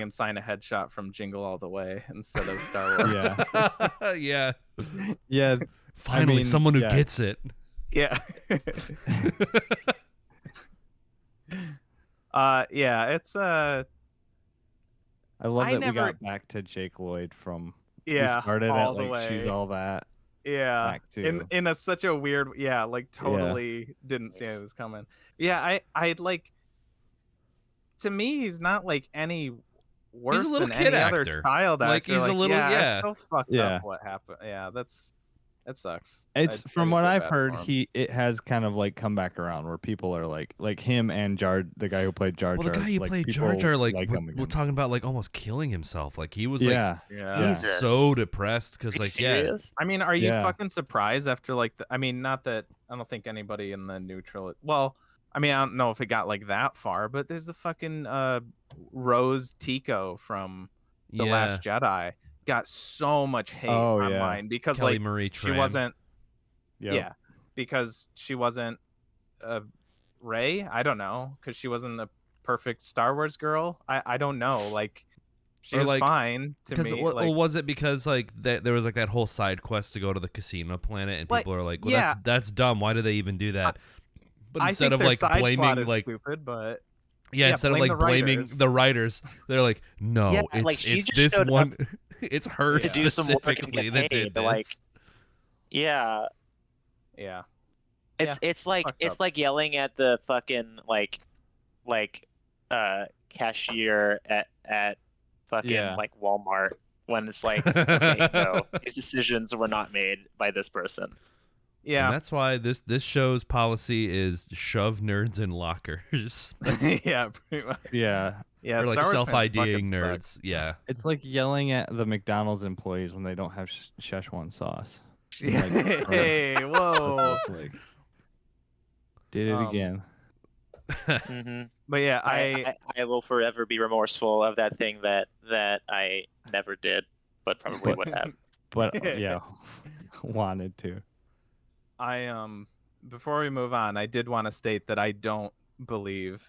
sign a headshot from Jingle All the Way instead of Star Wars. Yeah. Yeah. Yeah. Finally, mean, someone who yeah. gets it. Yeah. It's I love I that we never- got back to Jake Lloyd from yeah, we started all at the like way. she's all that. Yeah, back to in such a weird, like totally didn't see it was coming. Yeah, I like. To me, he's not like any worse little than kid any actor. other child Like, actor. he's a little- it's so fucked Yeah. up what happened. Yeah, that sucks. It's I from just what feel I've bad heard, for him. it has kind of like come back around where people are like him and the guy who played Jar Jar. Well, the guy who like, played Jar people Jar, like, him we're again. talking about, like, almost killing himself. Like, he was, like, Yeah. Yeah. Jesus. so depressed because, Are you like, serious? I mean, are you Yeah. fucking surprised after like? I mean, not that I don't think anybody in the new trilogy. Well, I mean, I don't know if it got like that far, but there's the fucking Rose Tico from The Last Jedi got so much hate online because Kelly like Marie she Tran. wasn't. Yep. Yeah, because she wasn't Rey. I don't know, because she wasn't a perfect Star Wars girl. I don't know. Like she Or, was like, fine to Because me. well, was it because like there was like that whole side quest to go to the casino planet, and Like, people are like, well, yeah. that's dumb. Why do they even do that? But I instead think of their like side plot blaming is like stupid, but instead of blame like the blaming writers. the writers, they're like, no, Yeah, it's like, she it's just this showed one, it's her to do some work and specifically get that paid, did but, like, this. Yeah. yeah. It's like fucked it's up. like yelling at the fucking like cashier at fucking Yeah. like Walmart when it's like, okay, no, these decisions were not made by this person. And Yeah. that's why this show's policy is shove nerds in lockers. That's, Yeah, pretty much. Yeah. Yeah, or like Star Wars fans self-IDing fucking suck. nerds. Yeah. It's like yelling at the McDonald's employees when they don't have Szechuan sauce. Hey, whoa. Like, did it Um, again. Mm-hmm. But yeah, I will forever be remorseful of that thing that I never did, but probably would have. But yeah, wanted to. Before we move on, I did want to state that I don't believe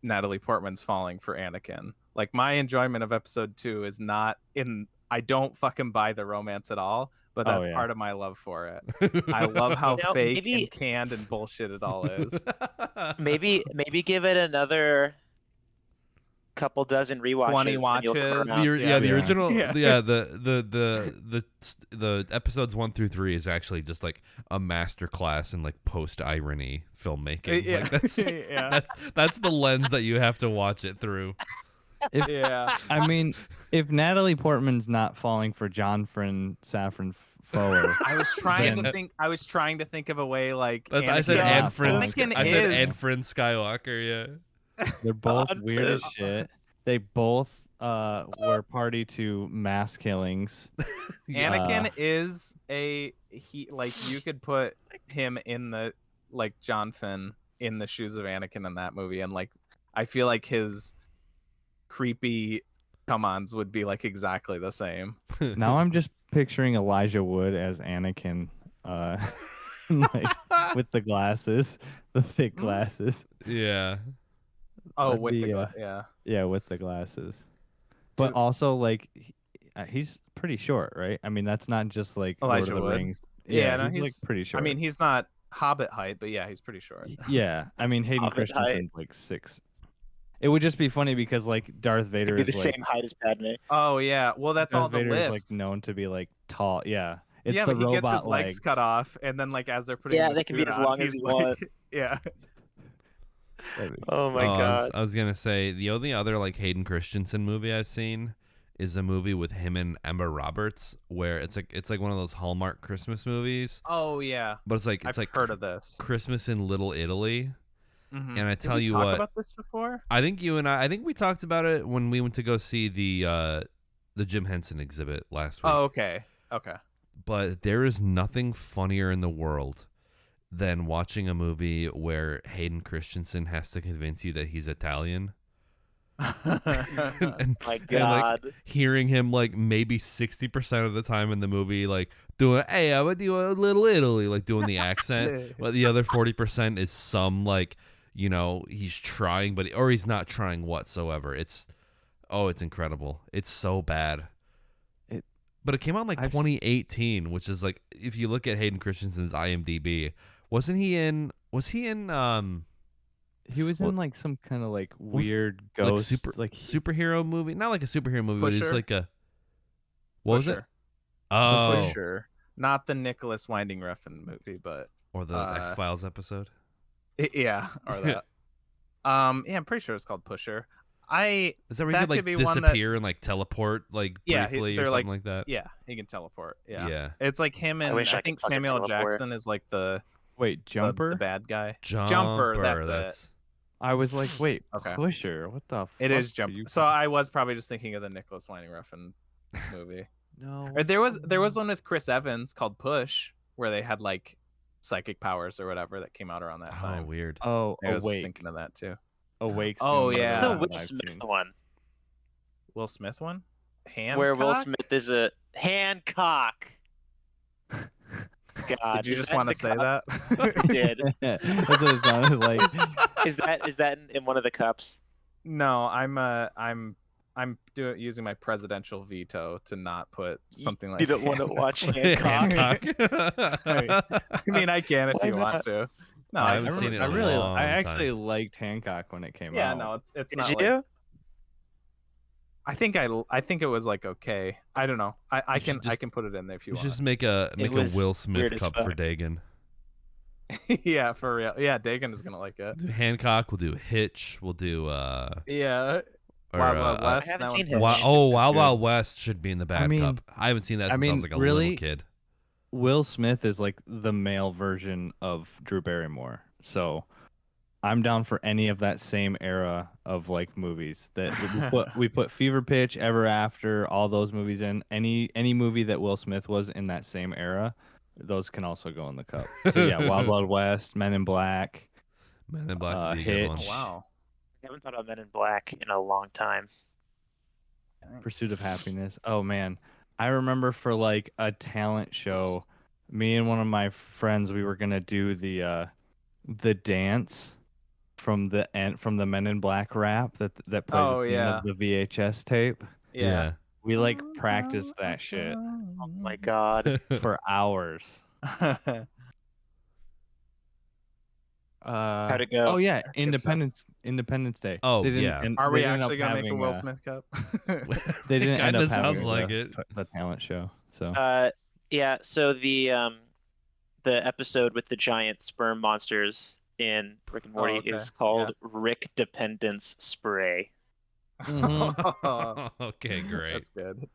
Natalie Portman's falling for Anakin. Like, my enjoyment of episode 2 is not in. I don't fucking buy the romance at all, but Oh, that's yeah. part of my love for it. I love how You know, fake maybe- and canned and bullshit it all is. Maybe give it another couple dozen rewatches. 20 and you'll come watches. around. The Yeah. original, Yeah. the episodes 1 through 3 is actually just like a masterclass in like post irony filmmaking. Yeah. Like that's Yeah. that's the lens that you have to watch it through. Yeah. I mean, if Natalie Portman's not falling for John Saffron Foer, I was trying to Then- think. I was trying to think of a way like. That's, I said Yeah. Anfrin. Anakin I said is- Anfrin Skywalker. Yeah. they're both God, weird as Finn. shit. They both were party to mass killings. Anakin is like you could put him in the like John Finn in the shoes of Anakin in that movie, and like I feel like his creepy come-ons would be like exactly the same. Now I'm just picturing Elijah Wood as Anakin, like with the glasses, the thick glasses. Yeah. Oh, That'd with be, the yeah. Yeah, with the glasses. But also, like, he's pretty short, right? I mean, that's not just like Elijah Lord of the Wood. Rings. Yeah, no, he's like he's- pretty short. I mean, he's not Hobbit height, but yeah, he's pretty short. yeah. I mean, Hayden Hobbit height. Christensen's like 6. It would just be funny because like Darth Vader Be the is like same height as Padme. Oh yeah, well that's Darth all the Vader is lifts. like known to be like tall. Yeah, it's yeah, the but he robot gets his legs cut off, and then like as they're putting Yeah, his they can be suit as on, long as he's you like- want. Yeah. Oh my Oh, god. I was gonna say the only other like Hayden Christensen movie I've seen is a movie with him and Emma Roberts, where it's like one of those Hallmark Christmas movies, Oh yeah, but it's like I've heard of this. Christmas in Little Italy. Mhm. And I Did tell we you talk what, about this before? I think we talked about it when we went to go see the the Jim Henson exhibit last week. Oh, okay. Okay. But there is nothing funnier in the world than watching a movie where Hayden Christensen has to convince you that he's Italian. and, My and, God. like, hearing him like maybe 60% of the time in the movie like doing, hey, I would do a little Italy, like doing the accent, but the other 40% is some like, you know, he's trying or he's not trying whatsoever. It's incredible. It's so bad. But it came out in like 2018, which is like, if you look at Hayden Christensen's IMDb, he was in like some kind of like weird ghost superhero movie, not like a superhero movie, but it's like a was it? Oh, Oh, Pusher, not the Nicholas Winding Refn movie, but or the X-Files episode. Yeah, or that. Yeah, I'm pretty sure it's called Pusher. Is that where he could like disappear and like teleport like briefly or something like that? Yeah, he can teleport. Yeah. It's like him and I think Samuel L. Jackson is like the Jumper, the bad guy. Jumper, that's it. I was like, wait, Pusher, what the? It is Jumper. So I was probably just thinking of the Nicholas Winding Refn movie. No, Or there was one with Chris Evans called Push where they had like psychic powers or whatever that came out around that time. Oh, weird. Oh, I was thinking of that too. Awake. Oh, yeah. What's the Will Smith one? Will Smith one? Hancock? Where Will Smith is a Hancock. God, did you just want to say that? I did. That's what it sounded like. Is that in one of the cups? No, I'm using my presidential veto to not put something like. You don't want to watch Hancock. I mean, I can if you want to. No, I haven't seen it. I actually liked Hancock when it came out. Yeah, no, it's not. Did you? I think it was like okay. I don't know. I can put it in there if you want. Just make a Will Smith cup for Dagan. Yeah, for real. Yeah, Dagan is gonna like it. Hancock. We'll do Hitch. We'll do yeah. Or, Wild West. I haven't seen Hitch. Wild West should be in the bad cup. I haven't seen that since I was like a little kid. Will Smith is like the male version of Drew Barrymore, so I'm down for any of that same era of like movies that we put Fever Pitch, Ever After, all those movies in. Any movie that Will Smith was in that same era, those can also go in the cup. So yeah, Wild West, Men in Black, Men in Black, Hitch. Oh, wow. I haven't thought about Men in Black in a long time. Pursuit of Happiness. Oh man, I remember for like a talent show, me and one of my friends, we were gonna do the dance from the Men in Black rap that plays at the end of the VHS tape. Yeah. We like practiced that shit. Oh my God. For hours. How'd it go? Oh yeah, Independence Day. Oh yeah. Are we actually gonna make a Will Smith cup? They didn't end up sounds having like it. The talent show. So yeah. So the episode with the giant sperm monsters in Rick and Morty is called Rick Dependence Spray. Mm-hmm. Okay, great. That's good.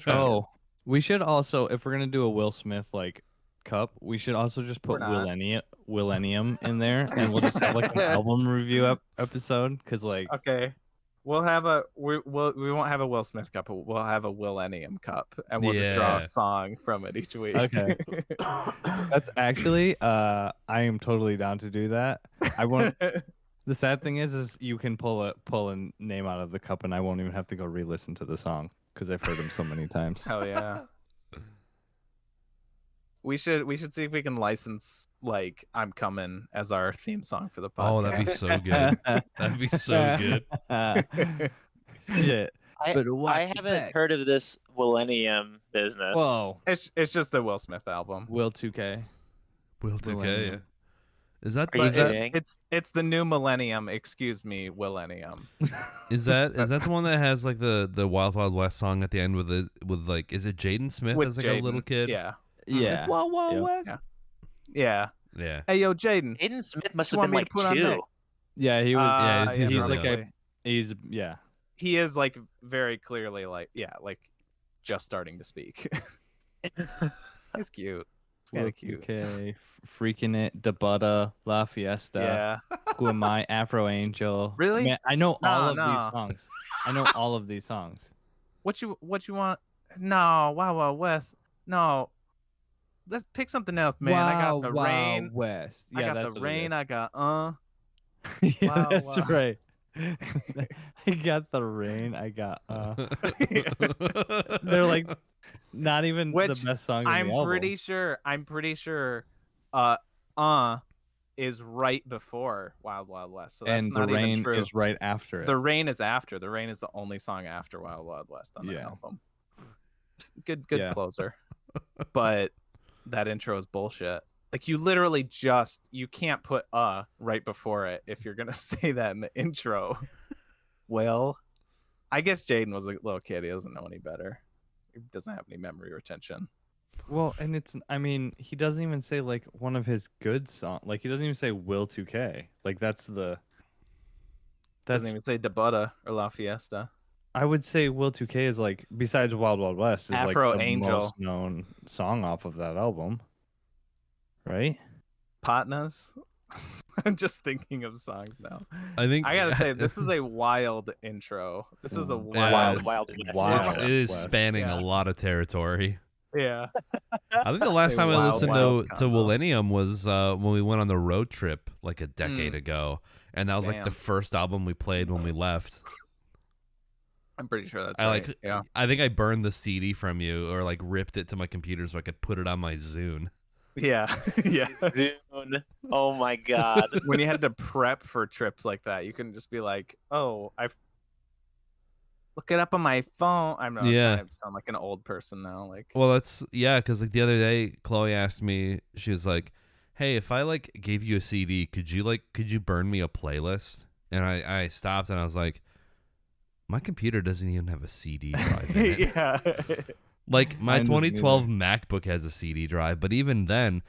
Oh, we should also, if we're gonna do a Will Smith like cup, we should also just put Millennium in there, and we'll just have like an album review episode. Cause like, okay, we won't have a Will Smith cup. We'll have a Millennium cup, and we'll just draw a song from it each week. Okay, that's actually, I am totally down to do that. I won't. The sad thing is you can pull a name out of the cup, and I won't even have to go re-listen to the song because I've heard them so many times. Hell yeah. We should see if we can license like "I'm Coming" as our theme song for the podcast. Oh, that'd be so good. That'd be so good. Shit. I haven't heard of this Millennium business. Whoa. It's just a Will Smith album. Will 2K. Will 2K. Yeah. Is that it's the new millennium? Excuse me, Millennium. Is that the one that has like the Wild Wild West song at the end with like is it Jaden Smith as like a little kid? Yeah. Yeah. Like, Wild Wild West. Yeah. Hey yo, Jaden. Jaden Smith must have been like 2. Yeah, he was. He's like He is like very clearly like just starting to speak. He's cute. It's kind of cute. Okay, Freaking It, Da Butta, La Fiesta. Yeah. Who Am I, Afro Angel. Really? Man, I know all of these songs. I know all of these songs. What you want? No, Wild Wild West. No, let's pick something else, man. I got the rain. West. I Yeah, got that's the what it rain. is. I got Yeah, Wow, that's wow. right. I got the rain. I got They're like not even Which the best song in I'm the album. pretty sure is right before Wild Wild West. So that's And not the rain even true. is right after it. The rain is after. The rain is the only song after Wild Wild West on the album. Good closer. But that intro is bullshit. Like you literally you can't put right before it if you're gonna say that in the intro. Well, I guess Jaden was a little kid. He doesn't know any better. He doesn't have any memory retention. Well, and he doesn't even say like one of his good songs. Like he doesn't even say Will 2K. Like doesn't even say Da Butter or La Fiesta. I would say Will 2K is like, besides Wild Wild West, is Afro like the Angel. most known song off of that album. Right? Partners. I'm just thinking of songs now. I gotta say, this is a wild intro. This is a Wild Wild. It is West. spanning a lot of territory. Yeah. I think the last time I wild, listened wild to combo. Millennium was when we went on the road trip like a decade ago, and that was like the Damn. first album we played when we left. I'm pretty sure that's I right. Yeah. I think I burned the CD from you, or like ripped it to my computer so I could put it on my Zune. Yeah. Yeah. Dune. Oh my god. When you had to prep for trips like that, you couldn't just be like, "Oh, I've look it up on my phone." I'm trying to sound like an old person now. Like, Well, that's because like the other day, Chloe asked me. She was like, "Hey, if I like gave you a CD, could you burn me a playlist?" And I stopped and I was like, "My computer doesn't even have a CD drive in it." yeah. Like my Mine doesn't 2012 MacBook has a CD drive, but even then,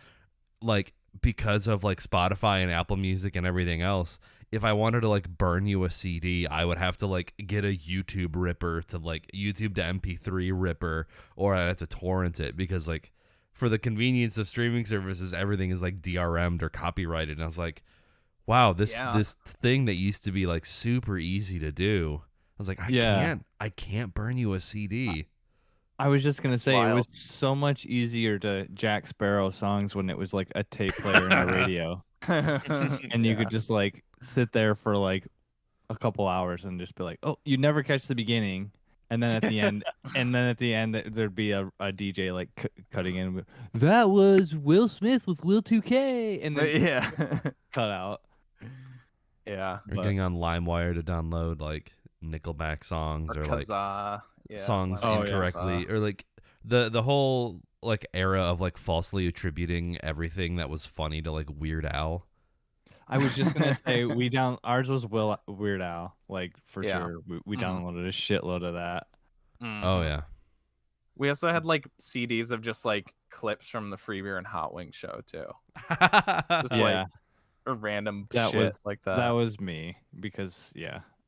like because of like Spotify and Apple Music and everything else, if I wanted to like burn you a CD, I would have to like get a YouTube ripper to like YouTube to MP3 ripper, or I'd have to torrent it because like for the convenience of streaming services, everything is like DRM'd or copyrighted. And I was like, wow, this thing that used to be like super easy to do. I was like, I can't burn you a CD. I was just gonna say wild. it was so much easier to Jack Sparrow songs when it was like a tape player and a radio, and you could just like sit there for like a couple hours and just be like, oh, you never catch the beginning, and then at the end, there'd be a DJ like cutting in with, that was Will Smith with Will 2K, and then yeah. cut out. Yeah. Or getting on LimeWire to download like Nickelback songs or like songs incorrectly, or like the whole like era of like falsely attributing everything that was funny to like Weird Al. I was just gonna say ours was Weird Al, like for sure. We downloaded a shitload of that. Oh yeah. We also had like CDs of just like clips from the Free Beer and Hot Wing show too. Just like a random shit like that. That was me because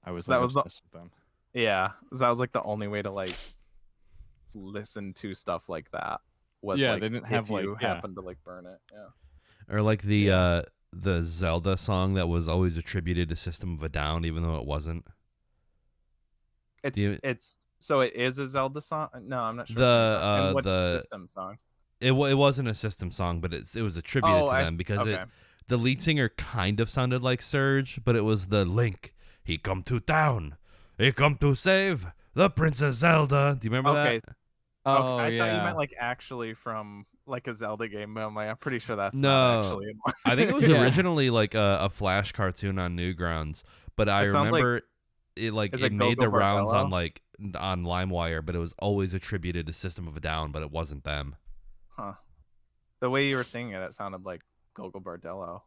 I was that was obsessed with them. Yeah, that was like the only way to like listen to stuff like that. Was like, they didn't have if you happen to like burn it. Yeah. Or like the Zelda song that was always attributed to System of a Down, even though it wasn't. It's so it is a Zelda song. No, I'm not sure. The what the system song? It wasn't a System song, but it was attributed to them because the lead singer kind of sounded like Surge, but it was the Link. He come to town. He come to save the Princess Zelda. Do you remember that? Oh, I thought you meant like actually from like a Zelda game. But I'm pretty sure that's no. not actually in one. I think it was originally like a Flash cartoon on Newgrounds, but I remember it made the rounds on on LimeWire, but it was always attributed to System of a Down, but it wasn't them. Huh. The way you were singing it sounded like Gogol Bordello.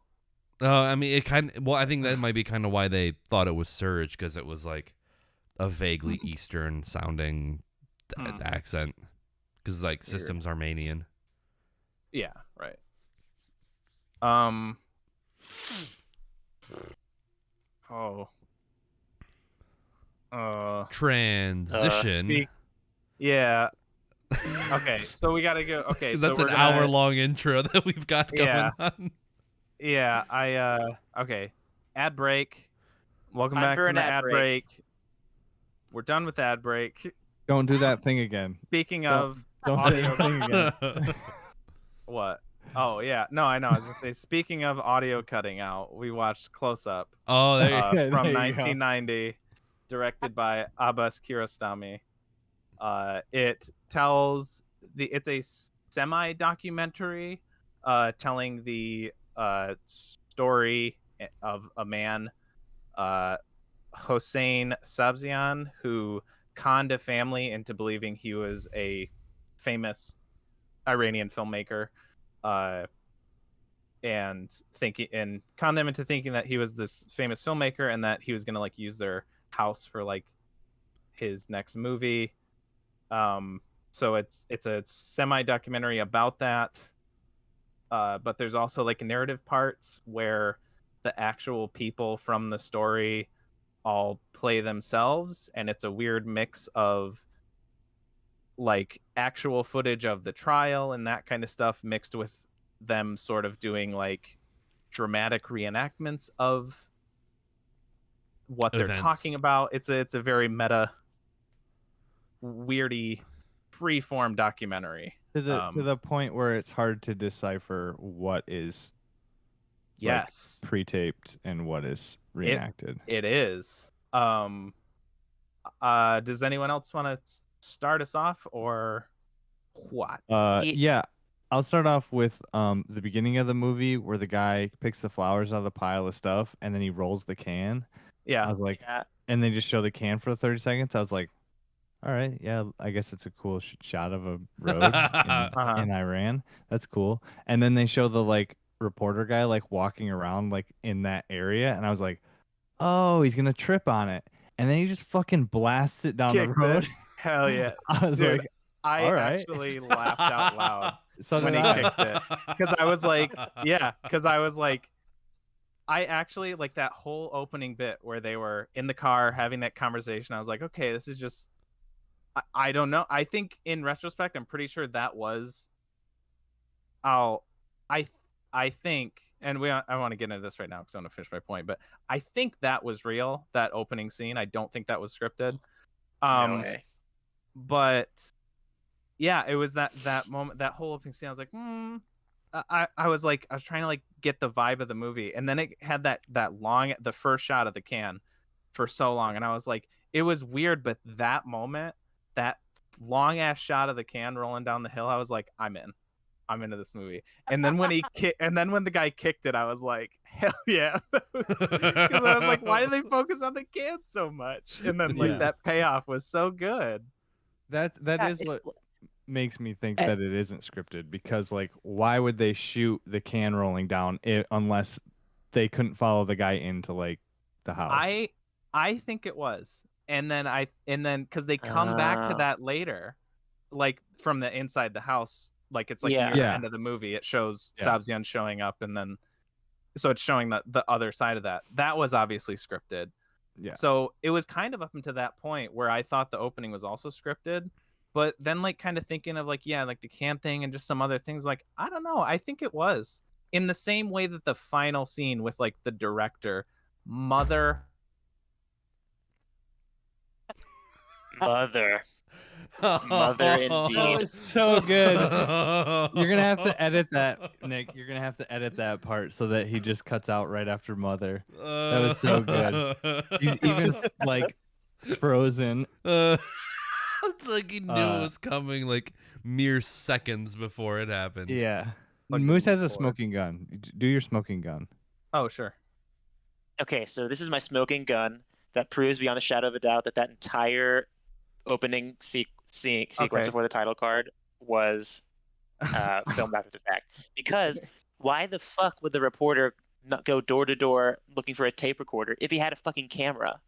I mean, I think that might be kind of why they thought it was Surge, because it was like a vaguely Eastern sounding accent, because like System's Armenian. Yeah, right. Transition. Yeah. Okay, so we gotta go. Okay, so that's an hour-long intro that we've got going on. Yeah, okay. Ad break. Welcome back from the ad break. We're done with ad break. Don't do that thing again. Speaking Don't- of Don't say audio, that thing again. what? Oh yeah, no, I know. I was gonna say. Speaking of audio cutting out, we watched Close Up Oh, there you There from you go. 1990, directed by Abbas Kiarostami. It tells it's a semi-documentary, telling the story of a man, Hossein Sabzian, who conned a family into believing he was a famous Iranian filmmaker, and conned them into thinking that he was this famous filmmaker and that he was gonna like use their house for like his next movie. So it's a semi-documentary about that, but there's also like narrative parts where the actual people from the story all play themselves, and it's a weird mix of like actual footage of the trial and that kind of stuff mixed with them sort of doing like dramatic reenactments of what they're Events. talking about. It's a very meta, weirdy, free-form documentary. To the point where it's hard to decipher what is Yes, pre-taped and what is reenacted. it is. Does anyone else want to start us off, or what? Yeah, I'll start off with the beginning of the movie where the guy picks the flowers out of the pile of stuff and then he rolls the can. Yeah, I was like, Yeah. and they just show the can for 30 seconds. I was like, all right, yeah, I guess it's a cool shot of a road in Iran. That's cool. And then they show the like reporter guy like walking around like in that area, and I was like, oh, he's gonna trip on it. And then he just fucking blasts it down Kicks the road. it. Hell yeah. I was Dude, like, I all right. actually laughed out loud so when did he I. kicked it, because I was like, I actually like that whole opening bit where they were in the car having that conversation. I was like, okay, this is just, I don't know. I think in retrospect, I'm pretty sure that was, I think, and I want to get into this right now because I want to finish my point, but I think that was real, that opening scene. I don't think that was scripted. No way. But yeah, it was that moment, that whole opening scene. I was like, I was trying to like get the vibe of the movie, and then it had that the first shot of the can for so long, and I was like, it was weird, but that moment, that long ass shot of the can rolling down the hill, I was like, I'm into this movie. And then when when the guy kicked it, I was like, hell yeah. Because I was like, why do they focus on the can so much? And then like that payoff was so good. That is what makes me think that it isn't scripted, because like why would they shoot the can rolling down unless they couldn't follow the guy into like the house? I think it was. And then because they come back to that later, like from the inside the house, like it's like near the end of the movie, it shows Sabzian showing up, and then so it's showing the other side of that. That was obviously scripted. Yeah. So it was kind of up until that point where I thought the opening was also scripted, but then like kind of thinking of like, yeah, like the can thing and just some other things, like, I don't know. I think it was in the same way that the final scene with like the director, Mother. Mother indeed. That was so good. You're gonna have to edit that, Nick. You're gonna have to edit that part so that he just cuts out right after Mother. That was so good. He's even like frozen. It's like he knew it was coming like mere seconds before it happened. Yeah. Like Moose has a before. smoking gun. Do your smoking gun. Oh, sure. Okay, so this is my smoking gun that proves beyond the shadow of a doubt that entire opening sequence before the title card was filmed after the fact. Because why the fuck would the reporter not go door to door looking for a tape recorder if he had a fucking camera?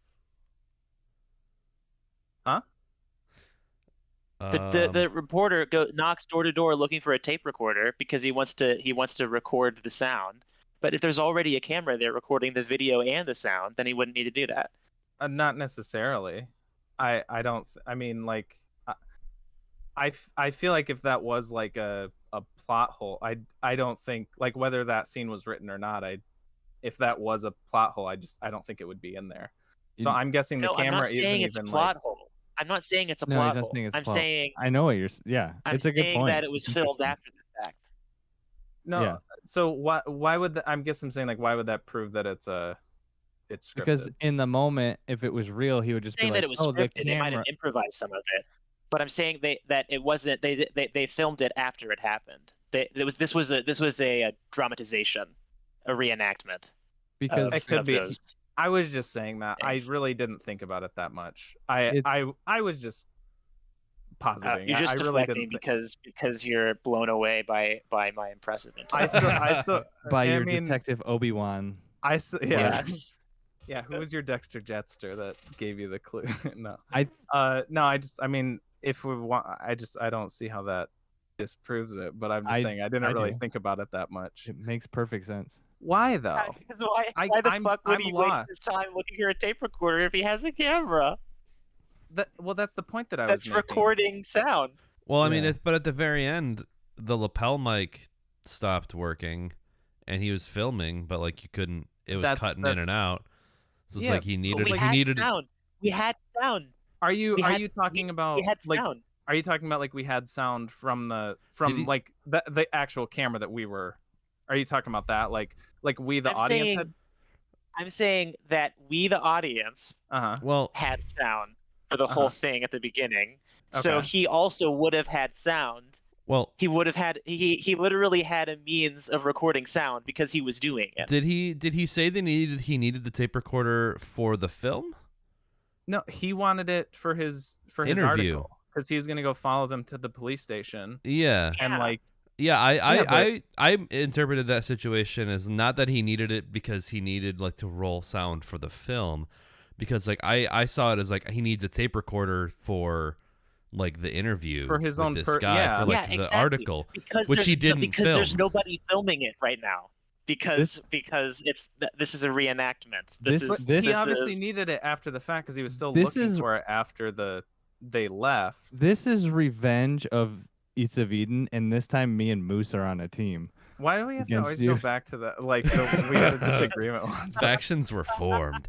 Huh? The reporter knocks door to door looking for a tape recorder because he wants to record the sound. But if there's already a camera there recording the video and the sound, then he wouldn't need to do that. Not necessarily. I don't. I mean, like, I feel like if that was like a plot hole, I don't think, like, whether that scene was written or not, if that was a plot hole, I don't think it would be in there. So I'm guessing the camera I'm not saying isn't it's a even plot like, hole. I'm not saying it's a No, plot he's not hole. saying it's a I'm plot. saying I know what you're. Yeah, I'm it's a good saying point. that it was It's filmed interesting. after the fact. No. Yeah. So why would I'm saying like why would that prove that it's scripted? Because in the moment, if it was real, he would just be Saying like, that it was "Oh, the scripted, they might have camera." improvised some of it, but I'm saying that it wasn't. They filmed it after it happened. This was a dramatization, a reenactment. Because It could of be. those I was just saying that. things. I really didn't think about it that much. I was just positing. You're just I really deflecting didn't because you're blown away by my impressive I intellect. still by I your mean, Detective Obi-Wan. yeah. Yes. Yeah, who was your Dexter Jetster that gave you the clue? No. I I mean, if we want, I don't see how that disproves it, but I'm just saying I didn't really do. think about it that much. It makes perfect sense. Why though? Because why I'm fuck would he waste lost. his time looking for a tape recorder if he has a camera That's the point that I was that's making. recording sound? Well, I mean, Yeah. but at the very end, the lapel mic stopped working, and he was filming, but like you couldn't. It was cutting in and out. So it's Yeah, like he But needed. sound. We had sound. Are you We talking about We had like? sound. Are you talking about like we had sound from like the actual camera that we were? Are you talking about that like we the audience had? I'm saying that we the audience Well, had sound for the whole thing at the beginning. So Okay. he also would have had sound. well, He would have had he literally had a means of recording sound because he was doing it. did he say he needed the tape recorder for the film? No, he wanted it for his Interview. article because he was gonna go follow them to the police station Yeah. and like Yeah, but- I interpreted that situation as not that he needed it because he needed like to roll sound for the film, because like I saw it as like he needs a tape recorder for like the interview For his with own this guy for like the exactly. article, Because which he didn't because film. there's nobody filming it right now. Because this is a reenactment. he obviously needed it after the fact because he was still This looking is- for it after they left. This is Revenge of East of Eden, and this time me and Moose are on a team. Why do we have to Against always you. go back to that? Like we had a disagreement once. Factions were formed.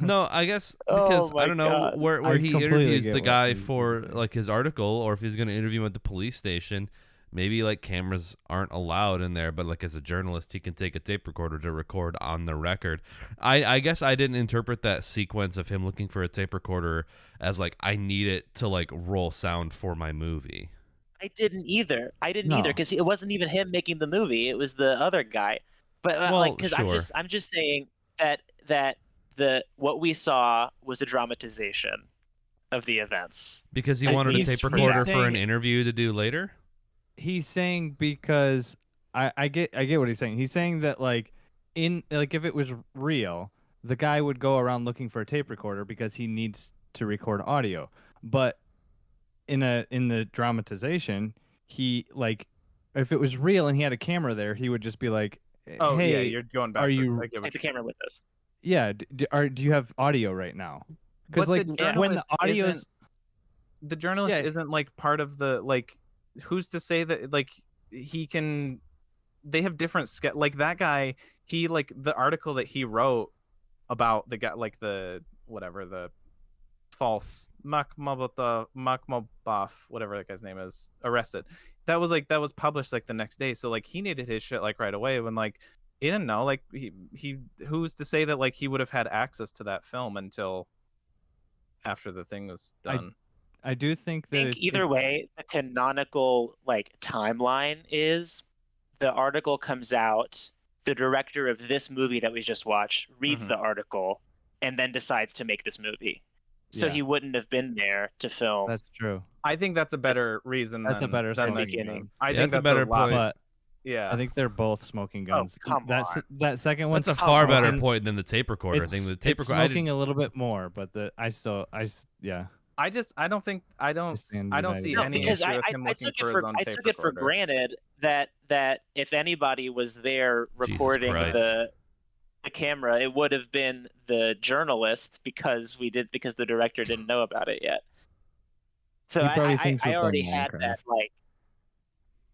No, I guess Oh because my I don't know God. where I he completely interviews get the what guy he's for saying. like his article, or if he's going to interview him at the police station. Maybe like cameras aren't allowed in there, but like as a journalist, he can take a tape recorder to record on the record. I guess I didn't interpret that sequence of him looking for a tape recorder as like I need it to like roll sound for my movie. I didn't either. No. Because it wasn't even him making the movie. It was the other guy. But Well, like, because sure. I'm just saying that what we saw was a dramatization of the events. Because he I- wanted a he's- tape he's recorder for an saying- interview to do later. He's saying because I get what he's saying. He's saying that like if it was real, the guy would go around looking for a tape recorder because he needs to record audio. But in the dramatization, he like if it was real and he had a camera there, he would just be like, Oh "Hey, yeah, you're going back. are you- I get what Take the camera with us. yeah, do you have audio right now?" Because But like the when the journalist audio isn't- the journalist Yeah. isn't like part of the like. Who's to say that like he can? They have different like that guy. He like the article that he wrote about the guy like the whatever the false Makmobov, whatever that guy's name is, arrested. That was published like the next day. So like he needed his shit like right away when like he didn't know like he who's to say that like he would have had access to that film until after the thing was done. I do think that I think either way, the canonical like timeline is the article comes out, the director of this movie that we just watched reads the article, and then decides to make this movie. So Yeah. he wouldn't have been there to film. that's true. I think that's a better reason. That's a better than smoking beginning. gun. I Yeah, think that's a that's better lot- point. But Yeah, I think they're both smoking guns. come on. That second one. That's a far better point than the tape recorder thing. The tape it's recorder. smoking a little bit more, but yeah. I don't stand see No, any because issue with him looking for his own I tape took it for recorder. granted that if anybody was there recording Christ. the camera, it would have been the journalist because the director didn't know about it yet. So He probably I thinks we're already playing had Minecraft. that like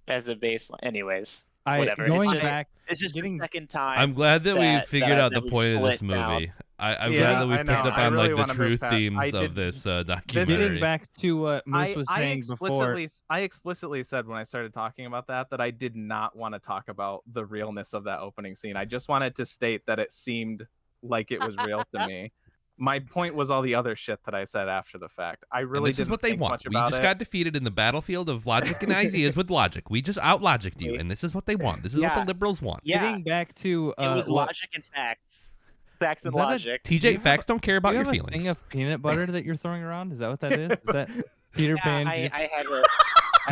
as a baseline. Anyways, whatever. Going It's back, just getting- the second time. I'm glad that we that figured out that the we point of this split down. movie. I'm Yeah, glad that we've I picked know. up I on really like the wanna move truth past- I themes of did- this Getting documentary. back to what Moose was saying before. I explicitly said when I started talking about that I did not want to talk about the realness of that opening scene. I just wanted to state that it seemed like it was real to me. My point was all the other shit that I said after the fact. I And really this didn't is what they think want. much We about just it. got defeated in the battlefield of logic and ideas with logic. We just out-logicked you, and this is what they want. This is what the Yeah. liberals want. Yeah, Getting back to it was what, logic and facts. Facts and Is that a- logic. Do you TJ, have facts don't care about do you your have a feelings. thing of peanut butter that you're throwing around? Is that what that is? Is that Peter Yeah, Pan? I had a,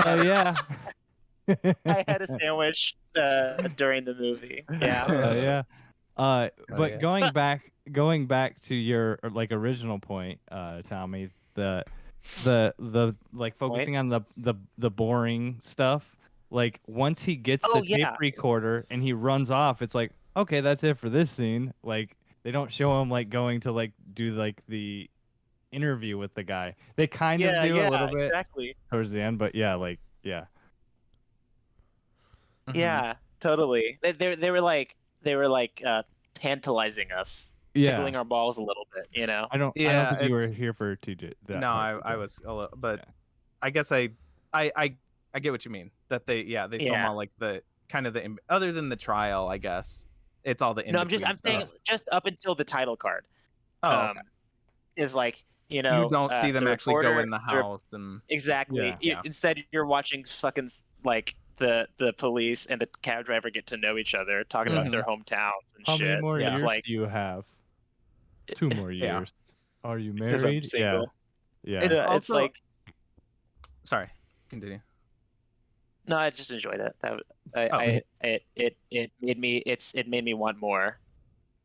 Oh yeah. I had a sandwich during the movie. Yeah. Oh yeah. But yeah. going back to your like original point, Tommy, the like focusing on the boring stuff. Like once he gets Oh, the tape yeah. recorder and he runs off, it's like, okay, that's it for this scene. Like they don't show him like going to like do like the interview with the guy. They kind of do a little bit exactly. towards the end, but yeah, like yeah. Mhm. Yeah, totally. They were like tantalizing us, Yeah. tickling our balls a little bit, you know. I don't Yeah, think you were it's- here for TJ. That No, part, I TJ. was a little, but Yeah. I guess I get what you mean. That they film Yeah. all like the kind of the other than the trial, I guess. It's all the No, I'm in-between saying stuff. just up until the title card. Oh, okay. Is like, you know, You don't see them the actually go reporter- in the house and Exactly. Yeah. Yeah. Instead, you're watching fucking like the police and the cab driver get to know each other, talking about their hometowns and How shit. many more Yeah. years It's like do you have? 2 more Yeah. years. Are you because I'm married? Yeah. single. Yeah. It's It's also- like sorry, continue. no, I just enjoyed it. That it made me want more.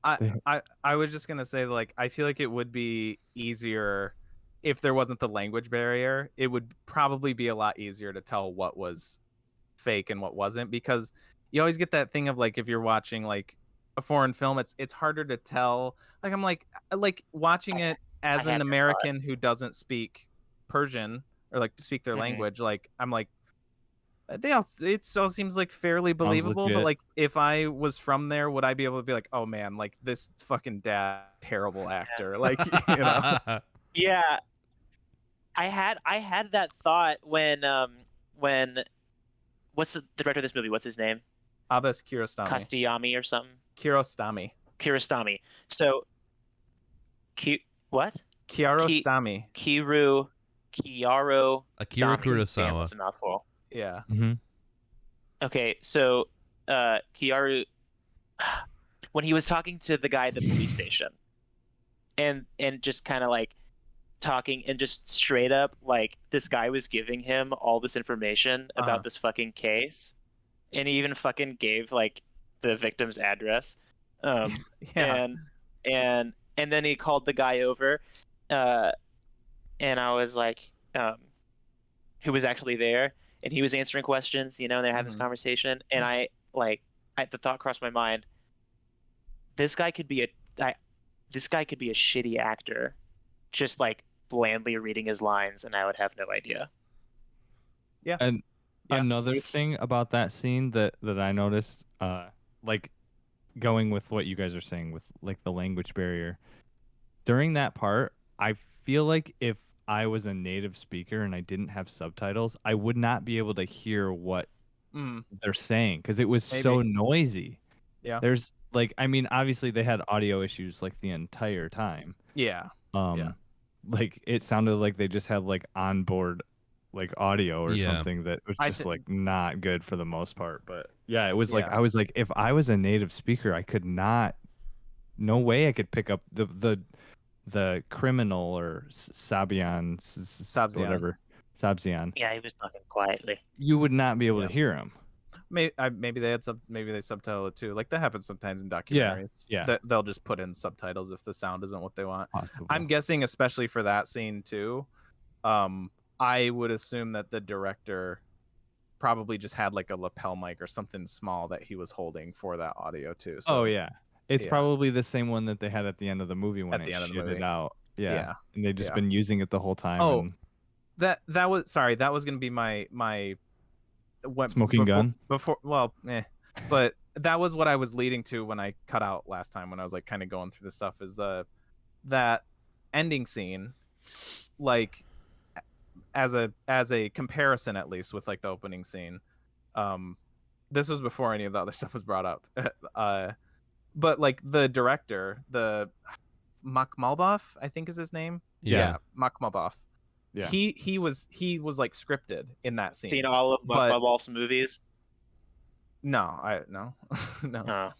I was just gonna say, like, I feel like it would be easier if there wasn't the language barrier. It would probably be a lot easier to tell what was fake and what wasn't, because you always get that thing of like if you're watching like a foreign film, it's harder to tell. Like I'm like watching it as I an had that American who doesn't speak Persian or like speak their Mhm. language. Like I'm like it all seems like fairly believable, but legit. like if I was from there, would I be able to be like, oh man, like this fucking dad, terrible actor, like you know? Yeah, I had that thought when what's the director of this movie? What's his name? Abbas Kiarostami. Kostiyami or something? Kiarostami. Kiarostami. So, what? Kiarostami. Kiaro. Akira Damn, Kurosawa. that's a mouthful. Yeah. Mm-hmm. Okay, so Kiaru, when he was talking to the guy at the police station, and just kind of like talking and just straight up like this guy was giving him all this information about this fucking case, and he even fucking gave like the victim's address, Yeah. and then he called the guy over, and I was like, who was actually there. And he was answering questions, you know, and they're having this conversation. And the thought crossed my mind. This guy could be a shitty actor, just like blandly reading his lines, and I would have no idea. Yeah. And Yeah. another thing about that scene that I noticed, like going with what you guys are saying with like the language barrier, during that part, I feel like if I was a native speaker and I didn't have subtitles, I would not be able to hear what they're saying because it was so noisy. Yeah. There's like, I mean, obviously they had audio issues like the entire time. Yeah. Like it sounded like they just had like onboard like audio or something that was just like not good for the most part. But yeah, it was like I was like, if I was a native speaker, I could not. No way I could pick up the criminal or Sabzian, whatever, Sabzian. Yeah, he was talking quietly. You would not be able to hear him. Maybe they had maybe they subtitle it too. Like that happens sometimes in documentaries. Yeah. They'll just put in subtitles if the sound isn't what they want. Possible. I'm guessing, especially for that scene too. I would assume that the director probably just had like a lapel mic or something small that he was holding for that audio too. So, oh yeah. It's probably the same one that they had at the end of the movie when At the end of the shit movie. it out. Yeah. And they've just Yeah. been using it the whole time. Oh, and... that was sorry. That was gonna be my what Smoking gun? before. Well, but that was what I was leading to when I cut out last time when I was like kind of going through the stuff is that ending scene, like as a comparison at least with like the opening scene. This was before any of the other stuff was brought up. But like the director, the Makhmalbaf, I think is his name. Yeah. Makhmalbaf. Yeah. He was like scripted in that scene. Seen all of but- Makhmalbaf's movies? No. Oh.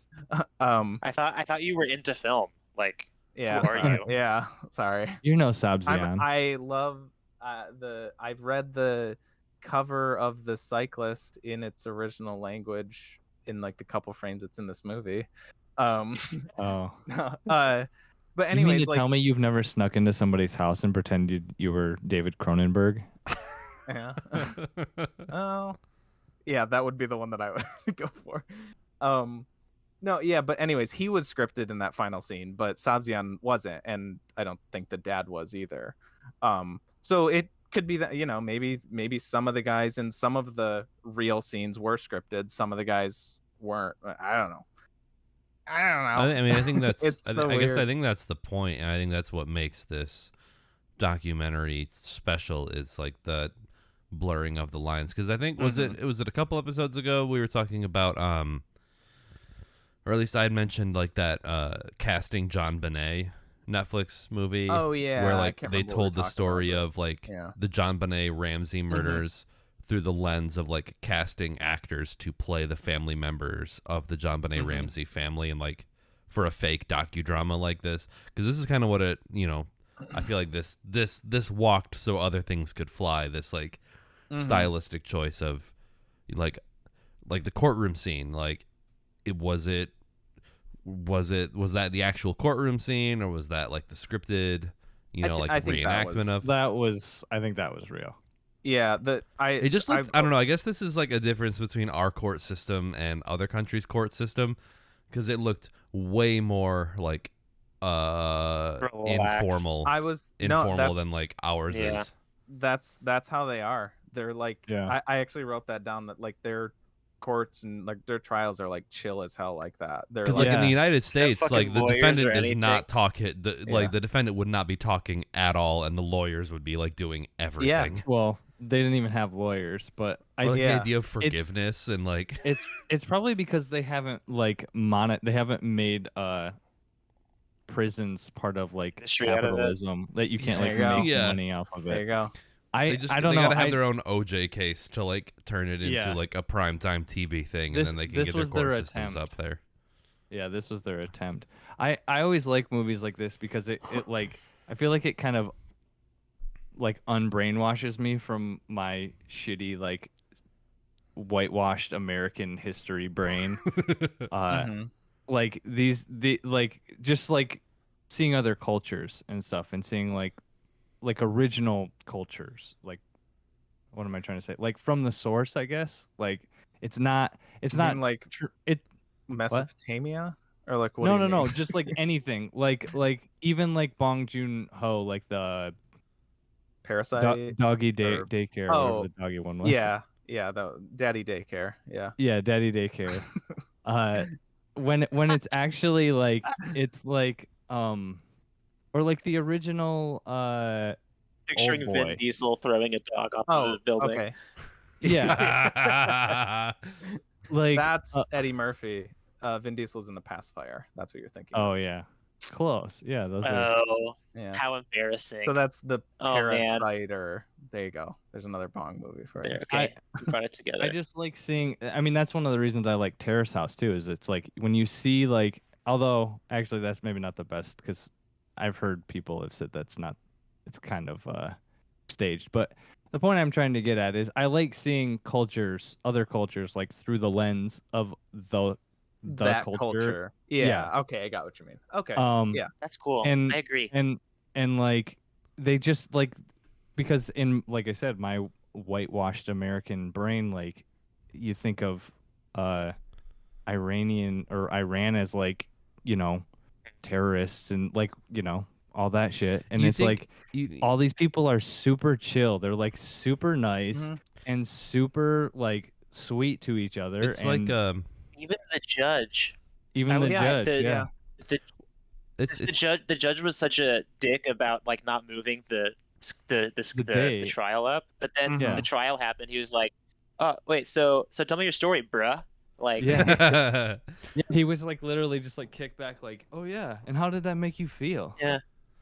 Um. I thought you were into film. Like, Yeah. Who are sorry. you? Yeah. Sorry. You know Sabzian. I love I've read the cover of The Cyclist in its original language in like the couple frames it's in this movie. Oh. But You mean anyways, to like tell me you've never snuck into somebody's house and pretended you were David Cronenberg? yeah. Oh. Yeah, that would be the one that I would go for. No, yeah, but anyways, he was scripted in that final scene, but Sabzian wasn't, and I don't think the dad was either. So it could be that, you know, maybe some of the guys in some of the real scenes were scripted, some of the guys weren't. I don't know. I mean, I think that's. It's so I guess I weird. think that's the point, and I think that's what makes this documentary special. Is like the blurring of the lines, because I think was it a couple episodes ago we were talking about or at least I had mentioned like that casting John Bonet Netflix movie. Oh yeah, where I like can't they remember what we told the talked story about, of like yeah. the John Bonet Ramsey murders through the lens of like casting actors to play the family members of the John Bonet Ramsey family, and like for a fake docudrama like this, because this is kind of what it, you know, I feel like this walked so other things could fly. This like stylistic choice of like the courtroom scene, like was that the actual courtroom scene, or was that like the scripted, you know, like I think reenactment of I think that was real. Yeah, it just looked, I don't know, I guess this is like a difference between our court system and other countries' court system, because it looked way more like informal than like ours Yeah. is. That's how they are. They're like, Yeah. I actually wrote that down, that like their courts and like their trials are like chill as hell like that. They're Because like, like in the United States, like fucking the lawyers defendant or does not talk it. Yeah. The defendant would not be talking at all, and the lawyers would be like doing everything. Well, they didn't even have lawyers, but I Like the yeah. idea of forgiveness and like it's probably because they haven't like they haven't made prisons part of like History out of it. capitalism that you can't There like you go. make Yeah. money off of there you it. go. they I don't know. gotta have their own OJ case to like turn it into Yeah. like a primetime TV thing, and then they can this get their was court their systems attempt. up there. Yeah, this was their attempt. I always like movies like this because it like I feel like it kind of like unbrainwashes me from my shitty like whitewashed American history brain. Like like just like seeing other cultures and stuff, and seeing like original cultures, like what am I trying to say, like from the source, I guess. Like it's not You mean like it Mesopotamia or like what? no do you no mean? just like anything, like even like Bong Joon-ho, like the Parasite. doggy or- daycare, Oh, whatever the doggy one was. Yeah, the daddy daycare. Yeah. Yeah, daddy daycare. When it's actually like it's like or like the original Picturing Old Vin Boy. Diesel throwing a dog off Oh, the building. okay. yeah, like That's Eddie Murphy. Vin Diesel's in The Pacifier. That's what you're thinking. oh of. yeah, close. Yeah, those are Oh, Yeah. how embarrassing. So that's the Oh, man. Parasite, or there you go. There's another Bong movie for There, it. okay, we brought it together. I just like seeing. I mean, that's one of the reasons I like Terrace House too. Is it's like when you see like, although actually that's maybe not the best, because I've heard people have said that's not. It's kind of staged, but the point I'm trying to get at is I like seeing cultures, other cultures, like through the lens of the That culture. Yeah. Yeah. Okay, I got what you mean. Okay. yeah. That's cool. and- I agree. and like they just like, because in, like I said, my whitewashed American brain, like you think of Iran as like, you know, terrorists and like, you know, all that shit, and You it's think- like all these people are super chill, they're like super nice Mhm. and super like sweet to each other. It's and like even the judge. Even the judge, yeah. The judge was such a dick about like not moving the trial up, but then Yeah. the trial happened. He was like, "Oh wait, so tell me your story, bruh." Like, Yeah, he was like literally just like kick back, like, "Oh yeah, and how did that make you feel?" yeah.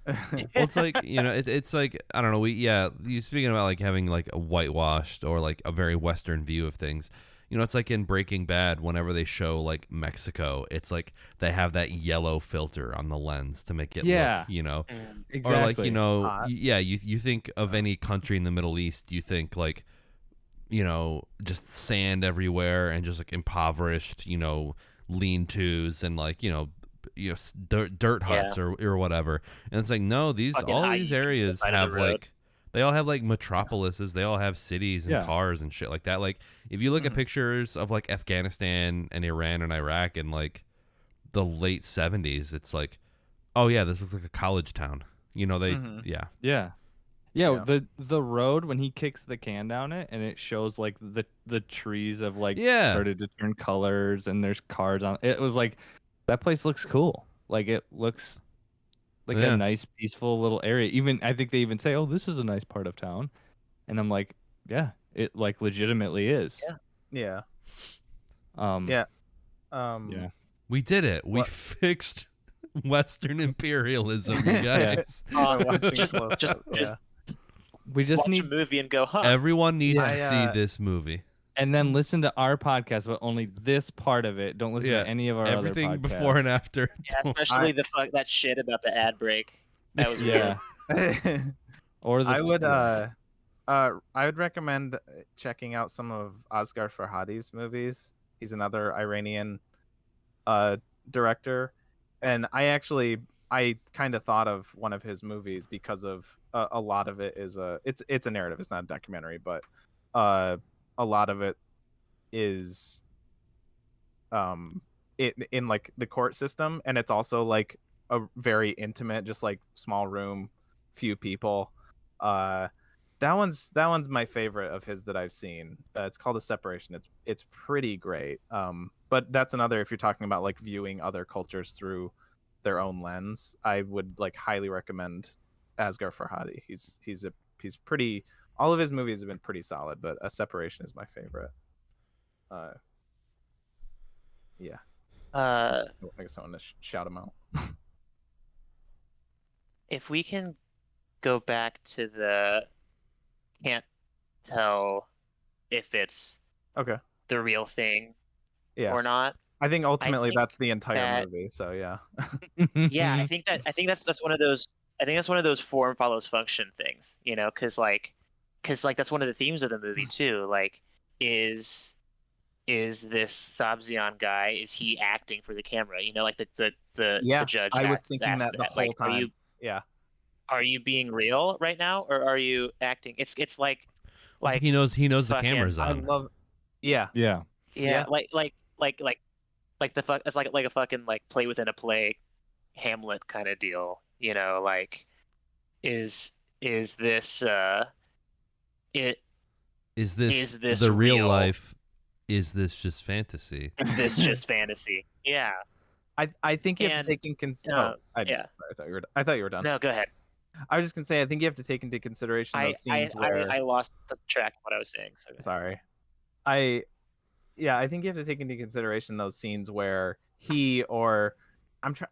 Well, it's like, it's like, I don't know. You speaking about like having like a whitewashed or like a very Western view of things. It's like in Breaking Bad, whenever they show like Mexico, it's like they have that yellow filter on the lens to make it look, Exactly. Or like, you think of any country in the Middle East, you think like, just sand everywhere and just like impoverished, lean-tos and like, dirt huts or whatever. And it's like, no, all these areas have like, they all have like metropolises, they all have cities and cars and shit like that. Like if you look at pictures of like Afghanistan and Iran and Iraq in like the late 70s, it's like, oh yeah, this looks like a college town. Yeah, the road when he kicks the can down it and it shows like the trees have like started to turn colors and there's cars on it. Was like, that place looks cool. Like it looks like a nice peaceful little area. Even I think they even say, "Oh, this is a nice part of town," and I'm like, yeah, it like legitimately is. Yeah. Yeah. We did it. We fixed Western imperialism, you guys. We just watch need a movie and go, huh? Everyone needs to see this movie. And then listen to our podcast, but only this part of it. Don't listen to any of our everything other podcasts. Before and after. Yeah, especially that shit about the ad break. That was weird. Or I would recommend checking out some of Asghar Farhadi's movies. He's another Iranian director, and I kind of thought of one of his movies because of a lot of it is it's a narrative. It's not a documentary, but a lot of it is in like the court system, and it's also like a very intimate, just like small room, few people. That one's my favorite of his that I've seen. It's called A Separation. It's pretty great. But that's another, if you're talking about like viewing other cultures through their own lens, I would like highly recommend Asghar Farhadi. He's pretty. All of his movies have been pretty solid, but A Separation is my favorite. Yeah. I guess I want to shout him out. If we can go back to the can't tell if it's the real thing or not. I think ultimately that's the entire movie. So yeah. Yeah, I think that's one of those. I think that's one of those form follows function things, because that's one of the themes of the movie too. Like, is this Sabzian guy? Is he acting for the camera? Like the judge. I was thinking that the whole time. Are you being real right now, or are you acting? It's like he knows the camera's on. I love. Yeah. Like the fuck. It's like a fucking like play within a play, Hamlet kind of deal. Like, is this Is this the real life? Is this just fantasy? Is this just fantasy? Yeah. I think you have to take in consideration. I thought you were done. No, go ahead. I was just gonna say I think you have to take into consideration those scenes where I lost the track of what I was saying. So sorry. I think you have to take into consideration those scenes where he or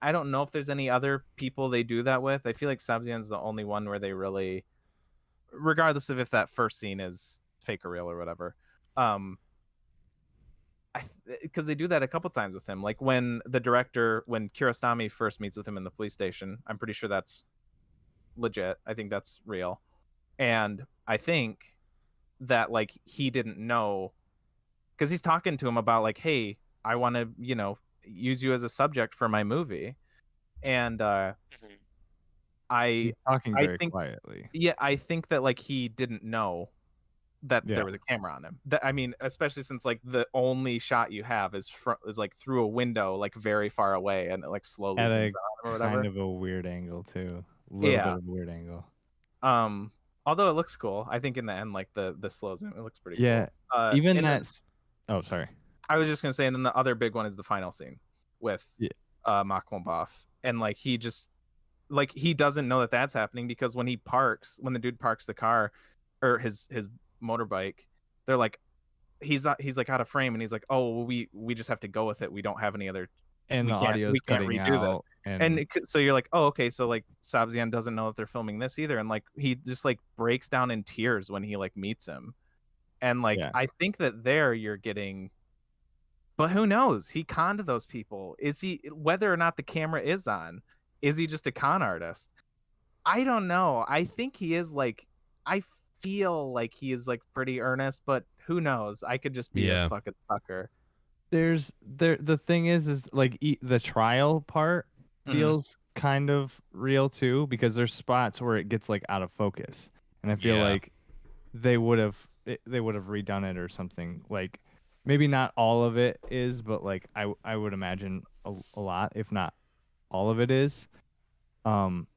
I don't know if there's any other people they do that with. I feel like Sabzian's the only one where they really, regardless of if that first scene is fake or real or whatever, because they do that a couple times with him. Like when Kiarostami first meets with him in the police station, I'm pretty sure that's legit. I think that's real, and I think that like he didn't know because he's talking to him about like, hey, I want to use you as a subject for my movie, and he's talking very quietly. Yeah, I think that like he didn't know that there was a camera on him. I mean, especially since like the only shot you have is like through a window, like very far away, and it like slowly zooms out or whatever. Kind of a weird angle too. A little bit of a weird angle. Although it looks cool, I think in the end, like the slow zoom, it looks pretty cool. Even that's. Oh, sorry. I was just gonna say, and then the other big one is the final scene with Mark Wamboff, and like he just like he doesn't know that that's happening because when the dude parks the car or his motorbike, they're like he's like out of frame, and he's like, oh well, we just have to go with it. We don't have any other. And the audio we is can't cutting redo this. out. And so you're like, oh, okay, so like Sabzian doesn't know that they're filming this either, and like he just like breaks down in tears when he like meets him, and like I think that there you're getting, but who knows? He conned those people. Is he, whether or not the camera is on, is he just a con artist? I don't know. I think he is like, I feel like he is like pretty earnest, but who knows? I could just be a fucking sucker. The thing is like the trial part feels kind of real too, because there's spots where it gets like out of focus, and I feel like they would have redone it or something. Like maybe not all of it is, but like I would imagine a lot, if not all of it is. And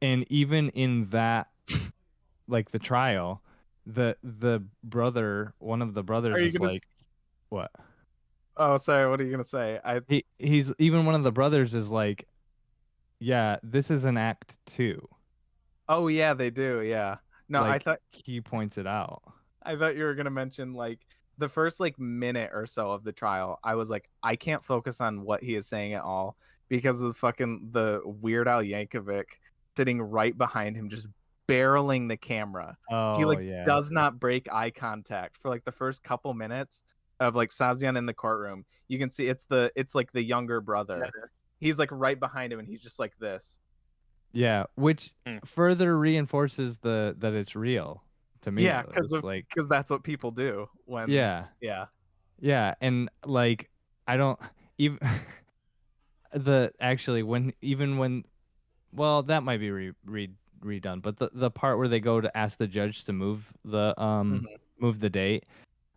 even in that, like the trial, the brother, one of the brothers is like, what? Oh, sorry. What are you gonna say? He's even one of the brothers is like, yeah, this is an act 2. Oh yeah, they do. Yeah. No, like, I thought he points it out. I thought you were gonna mention like the first like minute or so of the trial. I was like, I can't focus on what he is saying at all because of the Weird Al Yankovic sitting right behind him, just barreling the camera. Oh, he like does not break eye contact for like the first couple minutes of like Sabzian in the courtroom. You can see it's like the younger brother. He's like right behind him, and he's just like this. Yeah, which further reinforces that it's real to me. Yeah, because that's what people do when. Yeah, and like I don't even when well, that might be redone, but the part where they go to ask the judge to move the date,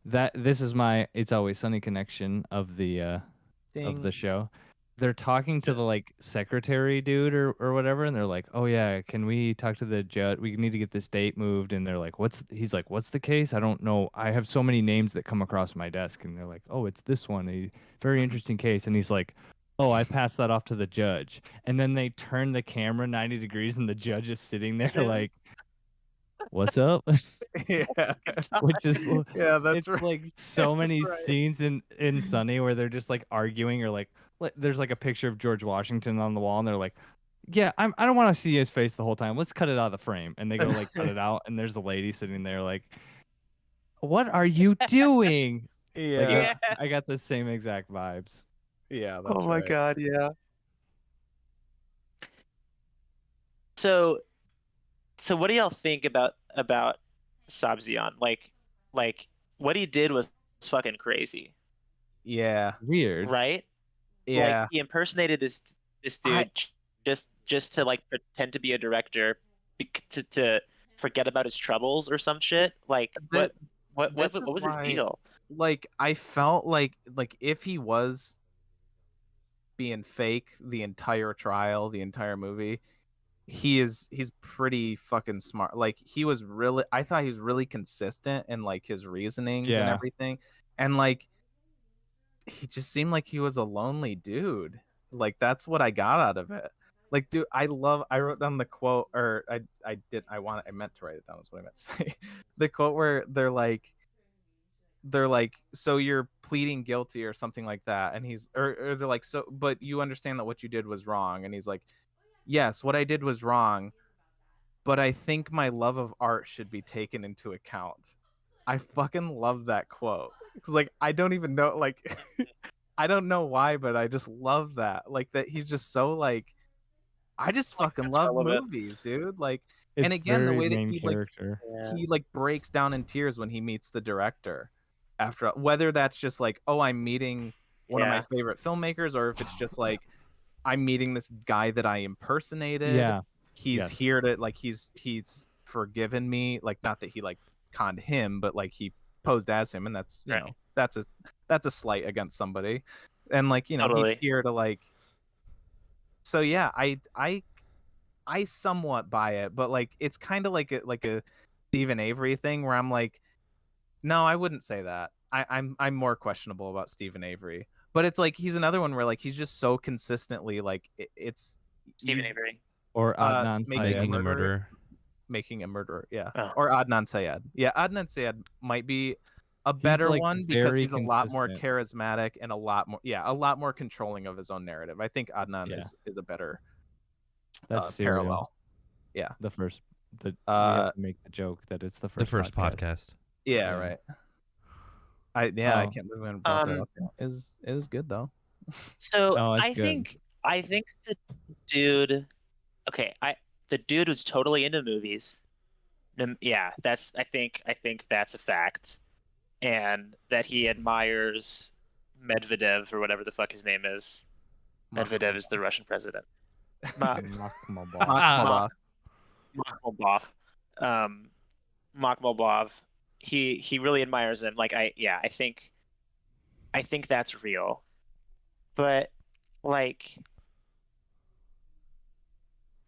that this is my It's Always Sunny connection of the show. They're talking to the like secretary dude or whatever, and they're like, oh yeah, can we talk to the judge? We need to get this date moved. And they're like, he's like, what's the case? I don't know. I have so many names that come across my desk. And they're like, oh, it's this one, a very interesting case. And he's like, oh, I passed that off to the judge. And then they turn the camera 90 degrees, and the judge is sitting there like, what's up? Yeah. Which is that's right. Like so many scenes in Sunny where they're just like arguing, or like there's like a picture of George Washington on the wall, and they're like, yeah, I don't want to see his face the whole time. Let's cut it out of the frame. And they go like cut it out, and there's a lady sitting there like, what are you doing? Yeah. Like, I got the same exact vibes. Yeah, that's oh my god, yeah. So what do y'all think about Sabzian? Like what he did was fucking crazy. Yeah. Weird. Right? Yeah. Like he impersonated this dude just to like pretend to be a director, to forget about his troubles or some shit. Like what was his deal? Like I felt like if he was being fake the entire trial, the entire movie, he's pretty fucking smart. Like I thought he was really consistent in like his reasonings and everything, and like he just seemed like he was a lonely dude. Like that's what I got out of it. Like, dude, I wrote down the quote, or I meant to write it down, is what I meant to say. The quote where they're like, so you're pleading guilty or something like that, and he's or they're like, so but you understand that what you did was wrong, and he's like, yes, what I did was wrong, but I think my love of art should be taken into account. I fucking love that quote. Because like I don't even know, like I don't know why, but I just love that. Like that he's just so like, I just fucking love movies, dude. Like, it's, and again, the way that he like breaks down in tears when he meets the director after, whether that's just like, oh, I'm meeting one of my favorite filmmakers, or if it's just like, I'm meeting this guy that I impersonated. Yeah. He's here to like, he's forgiven me. Like, not that he like conned him, but like he posed as him, and that's you know, that's a slight against somebody. And like, you know, he's here to like, so yeah, I somewhat buy it, but like it's kind of like a Stephen Avery thing where I'm like, no, I wouldn't say that. I'm more questionable about Stephen Avery, but it's like he's another one where like he's just so consistently like it's Stephen Avery. Or Adnan making Syed. Making a murderer. making a murderer, yeah. Oh. Or Adnan Syed. Yeah, Adnan Syed might be a He's, better like, one because very he's a lot more consistent. charismatic and a lot more controlling of his own narrative. I think Adnan Yeah. is a better That's parallel. The first. We Uh, have to make the joke that it's the first. The first podcast. yeah, Yeah. right. I Oh. can't believe we haven't brought that up. It is good though. So Oh, it's I good. think the dude. Okay, the dude was totally into movies. Yeah, I think that's a fact, and that he admires Medvedev or whatever the fuck his name is. Medvedev is the Russian president. Makhmalbaf. Makhmalbaf. Makhmalbaf. He really admires him. Like I think that's real. But like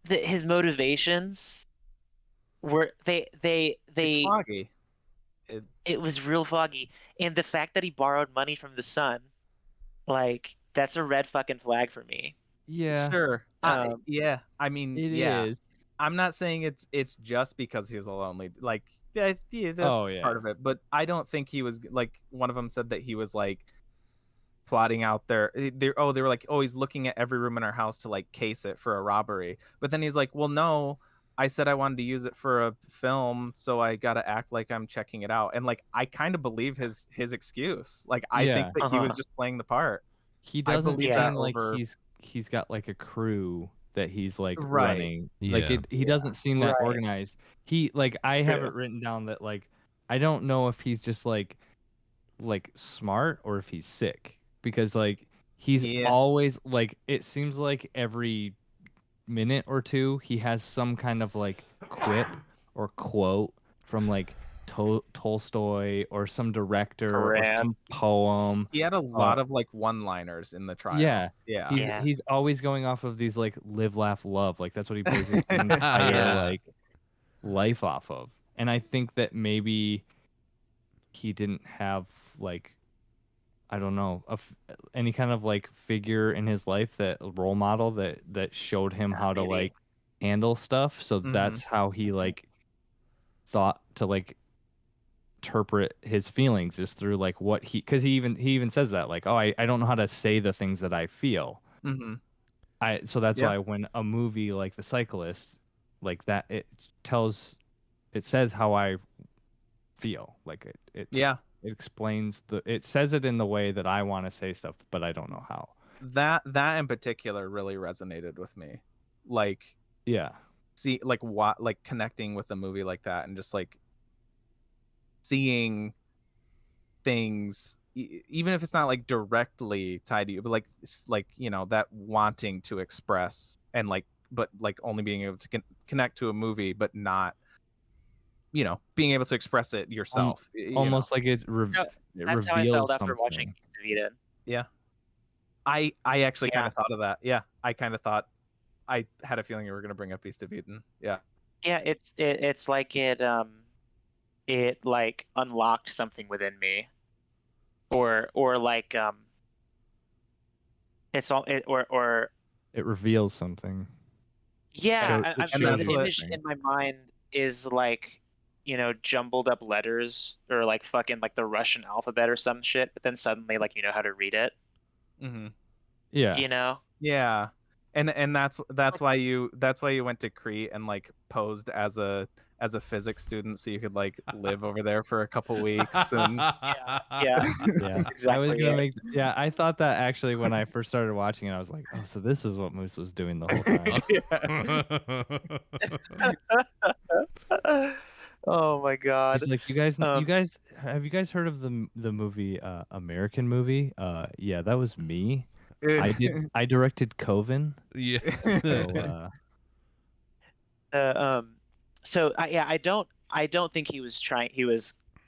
his motivations were It's foggy. it was real foggy. And the fact that he borrowed money from the sun, like that's a red fucking flag for me. Yeah. Sure. Yeah. I mean, It yeah. is. I'm not saying it's just because he was a lonely, like, yeah, that's part of it. But I don't think he was, like, one of them said that he was, like, plotting out they were like, oh, he's looking at every room in our house to, like, case it for a robbery. But then he's like, well, no, I said I wanted to use it for a film, so I got to act like I'm checking it out. And, like, I kind of believe his excuse. Like, I think that he was just playing the part. He doesn't believe seem that like over- he's got like a crew that he's like Right. running. Yeah. Like he doesn't seem that Right. organized. He like I have True. it written down that like I don't know if he's just like smart or if he's sick because like he's Yeah. always like it seems like every minute or two he has some kind of like quip or quote from like Tolstoy or some director or some poem. He had a lot of like one-liners in the trial. Yeah. He's always going off of these like live, laugh, love. Like that's what he bases his entire like life off of. And I think that maybe he didn't have like I don't know any kind of like figure in his life that role model that showed him how to like handle stuff. So that's how he like thought to like interpret his feelings is through like what because he even says that like I don't know how to say the things that I feel. So that's why when a movie like The Cyclist like that it says how I feel like it explains it says it in the way that I want to say stuff but I don't know how. That in particular really resonated with me. Like see like what like connecting with a movie like that and just like seeing things even if it's not like directly tied to you but like you know that wanting to express and like but like only being able to connect to a movie but not you know being able to express it yourself almost like it that's how I felt after something. watching Beast of I actually kind of thought of that. I kind of thought I had a feeling you were going to bring up Beast of Eden. Yeah it's like it like unlocked something within me or like it's all it or it reveals something. Yeah, the image something. in my mind is like, you know, jumbled up letters or like fucking like the Russian alphabet or some shit, but then suddenly like you know how to read it. Yeah. You know? Yeah. And that's why you went to Crete and like posed as a physics student so you could like live over there for a couple weeks and yeah exactly. I was gonna I thought that actually when I first started watching it I was like, oh, so this is what Moose was doing the whole time. Oh my god. He's like, you guys have you guys heard of the movie American Movie? Yeah, that was me. I directed Coven. Yeah. So I don't think he was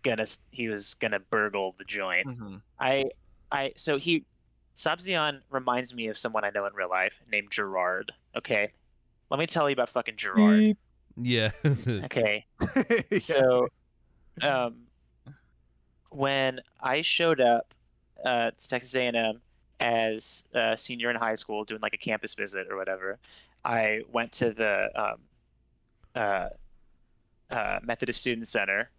gonna burgle the joint. Sabzian reminds me of someone I know in real life named Gerard. Okay, let me tell you about fucking Gerard. Yeah. Okay. So when I showed up to Texas A&M as a senior in high school doing like a campus visit or whatever, I went to the uh, Methodist Student Center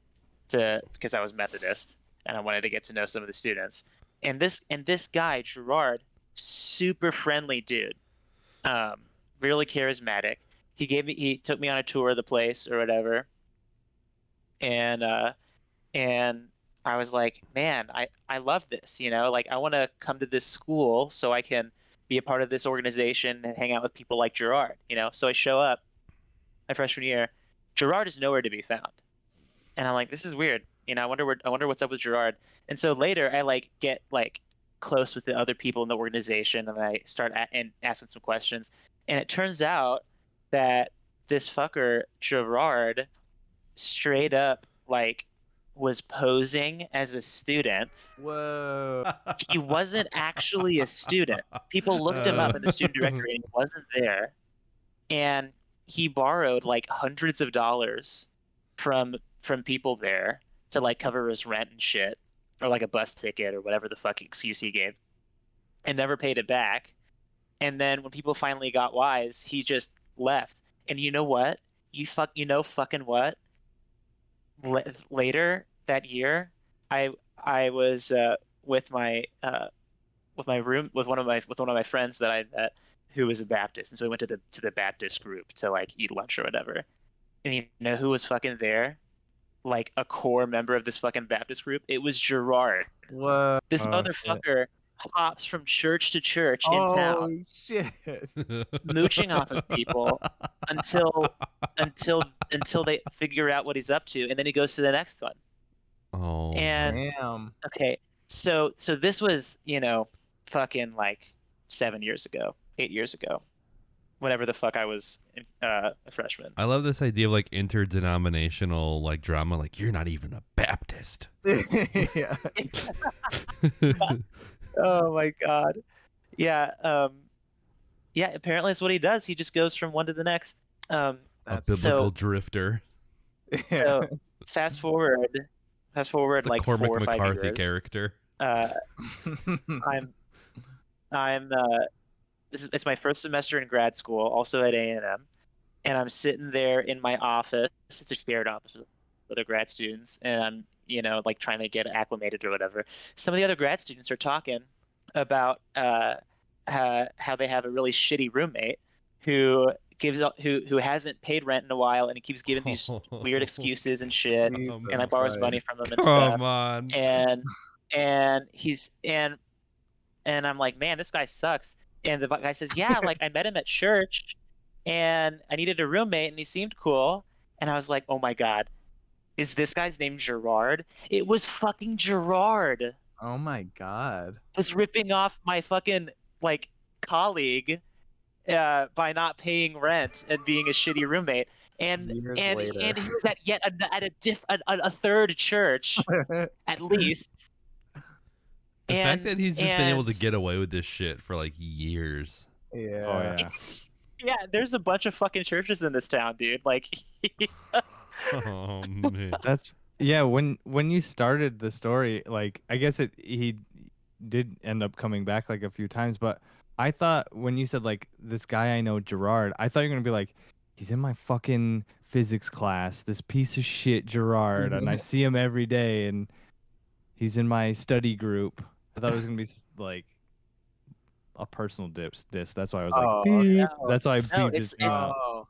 because I was Methodist and I wanted to get to know some of the students. And this guy, Gerard, super friendly dude, um, really charismatic. He took me on a tour of the place or whatever, and and I was like, man, I love this, like I want to come to this school so I can be a part of this organization and hang out with people like Gerard. So I show up my freshman year, Gerard is nowhere to be found. And I'm like, this is weird. I wonder what's up with Gerard. And so later I like get like close with the other people in the organization and I start and asking some questions. And it turns out that this fucker, Gerard, straight up like was posing as a student. Whoa. He wasn't actually a student. People looked him up in the student directory and he wasn't there. And he borrowed like hundreds of dollars from people there to like cover his rent and shit, or like a bus ticket or whatever the fuck excuse he gave, and never paid it back. And then when people finally got wise, he just left. And you know what? Fucking what? Later that year, I was with my with one of my friends that I met who was a Baptist, and so we went to the Baptist group to like eat lunch or whatever. And you know who was fucking there? Like a core member of this fucking Baptist group. It was Gerard. Whoa. This motherfucker hops from church to church in town, shit. mooching off of people until they figure out what he's up to, and then he goes to the next one. Oh, And Damn. okay, so this was, fucking like 7 years ago, 8 years ago, whenever the fuck I was a freshman. I love this idea of like interdenominational like drama. Like, you're not even a Baptist. Yeah. Oh my God. Yeah. Yeah. Apparently, that's what he does. He just goes from one to the next. A That's biblical drifter. So fast forward It's a like Cormac 4 or 5 McCarthy years. character. I'm it's my first semester in grad school, also at A&M, and I'm sitting there in my office. It's a shared office with other grad students, and I'm like trying to get acclimated or whatever. Some of the other grad students are talking about how they have a really shitty roommate who who hasn't paid rent in a while, and he keeps giving these weird excuses and shit, Jesus and I borrows Christ. money from him and stuff. Come on. And he's and I'm like, man, this guy sucks. And the guy says, yeah, like I met him at church and I needed a roommate and he seemed cool. And I was like, oh my God, is this guy's name Gerard? It was fucking Gerard. Oh my God. Was ripping off my fucking like colleague by not paying rent and being a shitty roommate. And Years and later. and he was at yet a third church at least. The fact that he's just been able to and- get away with this shit for like years. Yeah. Oh yeah. Yeah, there's a bunch of fucking churches in this town, dude. Like, Oh man. That's when you started the story, like I guess he did end up coming back like a few times, but I thought when you said like this guy I know, Gerard, I thought you were gonna be like, he's in my fucking physics class, this piece of shit Gerard, and I see him every day, and he's in my study group. I thought it was gonna be like a personal diss. That's why I was like, Oh, beep. no, That's why I no, beeped his it's- name out. Oh.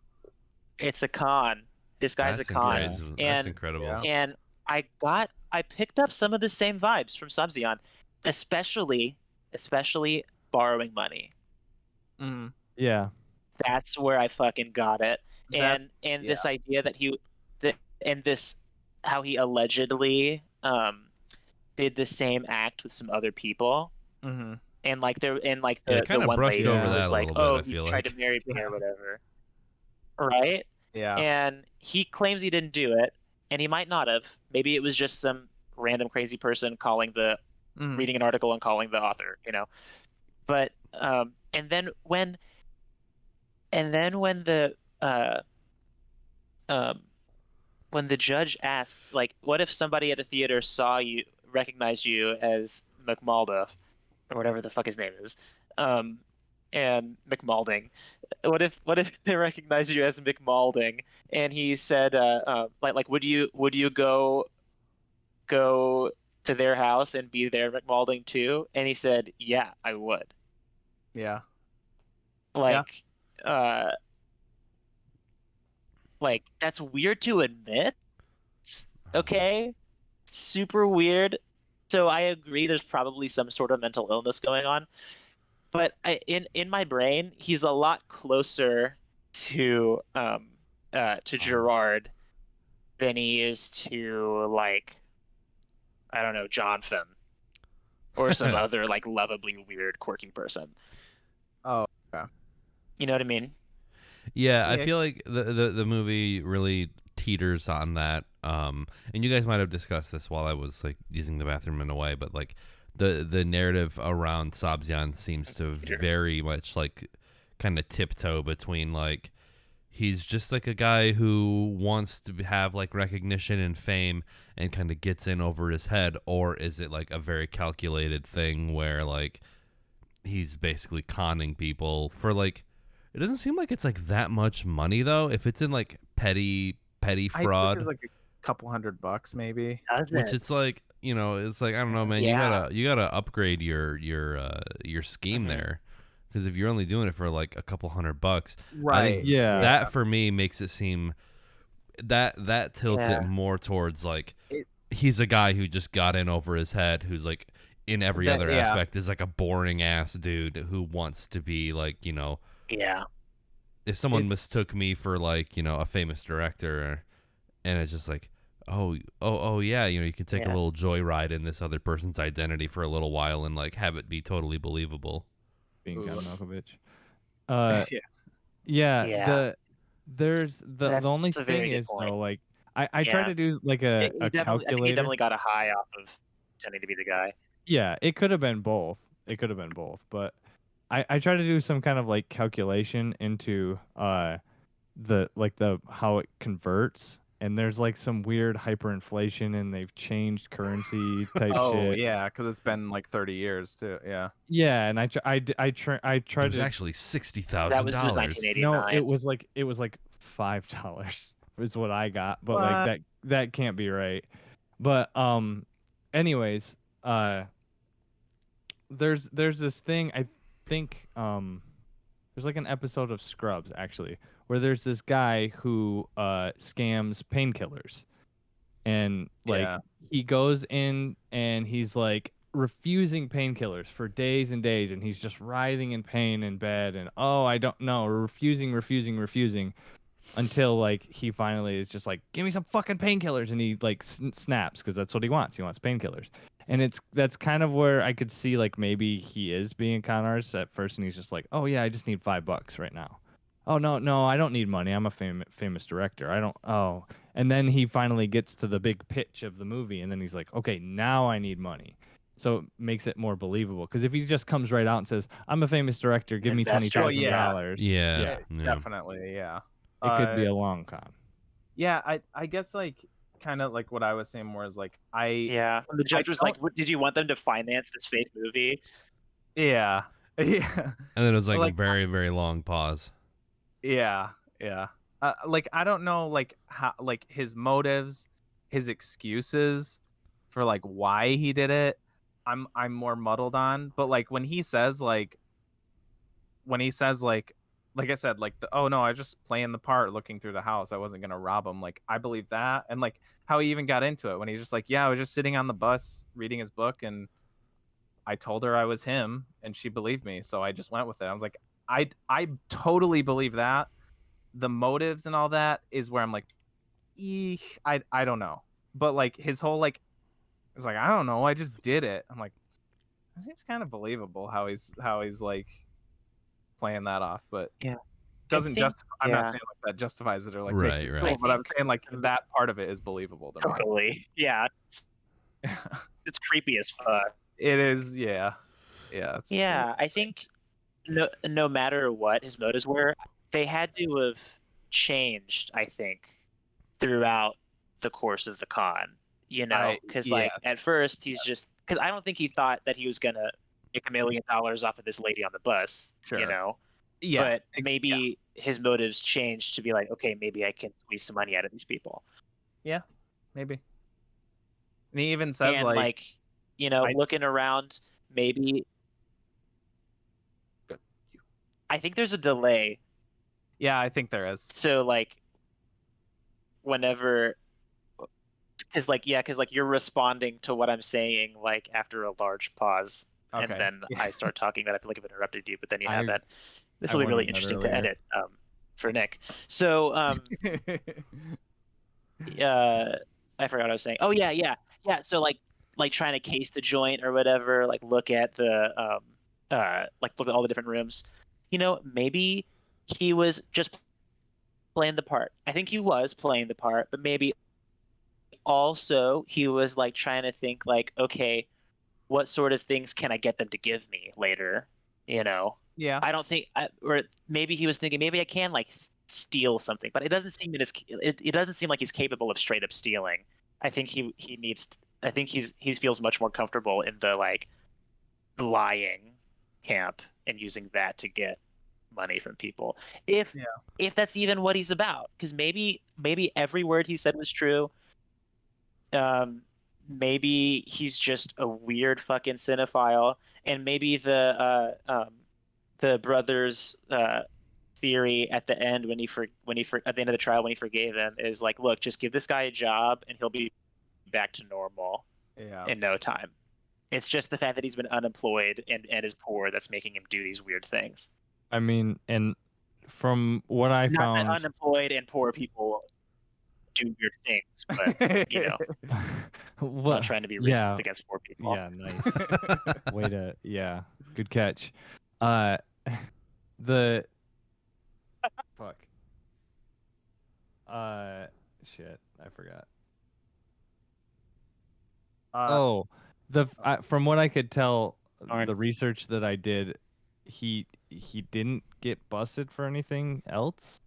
it's a con. This guy's That's a con. incredible. That's And- incredible. Yeah. And I picked up some of the same vibes from Subzion, especially borrowing money. Mhm. Yeah. That's where I fucking got it. That- And this idea that how he allegedly did the same act with some other people. Mhm. And like the kinda one brushed lady over was that a like, little bit, oh, I he feel tried like. to marry me Yeah. or whatever. Right? Yeah. And he claims he didn't do it, and he might not have. Maybe it was just some random crazy person Mhm. reading an article and calling the author, But and then when the judge asked, like, what if somebody at the theater saw you recognize you as McMalduff or whatever the fuck his name is, and McMalding. What if they recognize you as McMalding and he said, like would you go to their house and be their McMalding too? And he said, yeah, I would. Yeah. Like, like that's weird to admit. Okay, super weird. So I agree. There's probably some sort of mental illness going on, but in my brain, he's a lot closer to Gerard than he is to, like, I don't know, Jonathan or some other like lovably weird, quirky person. Oh, yeah. You know what I mean? Yeah, I Yeah. feel like the movie really teeters on that. And you guys might have discussed this while I was like using the bathroom in a way, but like the narrative around Sabzian seems to very much like kind of tiptoe between like he's just like a guy who wants to have like recognition and fame and kind of gets in over his head, or is it like a very calculated thing where like he's basically conning people for like, it doesn't seem like it's like that much money though. If it's in like petty I think fraud, it's like a couple $100 maybe. which it's like, you know, it's like, I don't know, man. Yeah. You gotta upgrade your scheme there, because if you're only doing it for like a couple $100, I think Yeah. that for me makes it seem that tilts Yeah. it more towards like he's a guy who just got in over his head, who's like in every That- other yeah. aspect is like a boring ass dude who wants to be like, you know, Yeah. if someone It's- mistook me for like, you know, a famous director, and it's just like, oh yeah, you know, you can take a Yeah. little joyride in this other person's identity for a little while and like have it be totally believable. Being John Ooh. Malkovich. Yeah. Yeah. Yeah. The only That's a very thing good is point. though, like I try Yeah. to do like He a definitely, I think he calculator. definitely got a high off of pretending to be the guy. Yeah, it could have been both. It could have been both, but I try to do some kind of like calculation into the how it converts, and there's like some weird hyperinflation, and they've changed currency type Oh shit. yeah, because it's been like 30 years too. Yeah. Yeah, and I It tried was to actually That was $60,000. 1989. no, it was like $5 is what I got, but What? like that can't be right. But anyways, there's this thing, I think there's like an episode of Scrubs actually where there's this guy who scams painkillers, and like Yeah. he goes in and he's like refusing painkillers for days and days, and he's just writhing in pain in bed, and oh, I don't know, refusing until like he finally is just like, give me some fucking painkillers, and he like snaps because that's what he wants painkillers. And that's kind of where I could see like maybe he is being a con artist at first, and he's just like, oh yeah, I just need $5 right now. Oh no, I don't need money, I'm a famous director, I don't. Oh, and then he finally gets to the big pitch of the movie, and then he's like, okay, now I need money. So it makes it more believable, because if he just comes right out and says, I'm a famous director, give me Investor. $20,000, Yeah. Definitely. Yeah. it could be a long con. Yeah. I guess like kind of like what I was saying more is like Yeah. When the judge was like, did you want them to finance this fake movie? Yeah. Yeah. And then it was like, Like- a very, very long pause. Yeah, yeah. Like I don't know, like how, like his motives, his excuses for like why he did it. I'm more muddled on. But like when he says like I said, like oh no, I just playing the part, looking through the house. I wasn't gonna rob him. Like I believe that, and like how he even got into it when he's just like, yeah, I was just sitting on the bus reading his book, and I told her I was him, and she believed me, so I just went with it. I was like, I totally believe that. The motives and all that is where I'm like, eek, I don't know. But like his whole like, it's like I don't know, I just did it. I'm like, it seems kind of believable how he's like playing that off, but Yeah. doesn't think- justify. I'm not yeah. saying like that justifies it or like Right, makes it right. cool, I but I'm think- saying like that part of it is believable to me. Totally. Yeah. It's creepy as fuck. It is, yeah, yeah, it's, Yeah, I think no matter what his motives were, they had to have changed, I think, throughout the course of the con. you know, because like yes. at first he's just because I don't think he thought that he was gonna make $1 million off of this lady on the bus, you Sure. know. Yeah. But maybe his motives changed to be like, okay, maybe I can squeeze some money out of these people. Yeah, maybe. And he even says And like, you know, looking around, maybe Good. I think there's a delay. Yeah, I think there is. So like whenever because like you're responding to what I'm saying like after a large pause, and Okay. then I start talking, but I feel like I've interrupted you, but then you I- haven't. This I will be really went on that interesting to earlier. edit for Nick. So I forgot what I was saying. Oh yeah. So like trying to case the joint or whatever, like look at the like look at all the different rooms. You know, maybe he was just playing the part. I think he was playing the part, but maybe also he was like trying to think like, okay, what sort of things can I get them to give me later? You know, Yeah. I don't think, or maybe he was thinking maybe I can like steal something, but it doesn't seem that it doesn't seem like he's capable of straight up stealing. I think he needs. I think he feels much more comfortable in the like lying camp and using that to get money from people. If that's even what he's about, because maybe every word he said was true. Maybe he's just a weird fucking cinephile, and maybe the brother's theory at the end when he at the end of the trial when he forgave him is like, look, just give this guy a job and he'll be back to normal in no time. It's just the fact that he's been unemployed and is poor that's making him do these weird things. I mean, and from what I Not found, that unemployed and poor people do weird things, but you know, what, not trying to be racist against poor people. Yeah, nice. Way to, yeah, good catch. The fuck. Shit, I forgot. From what I could tell, Darn. the research that I did, he didn't get busted for anything else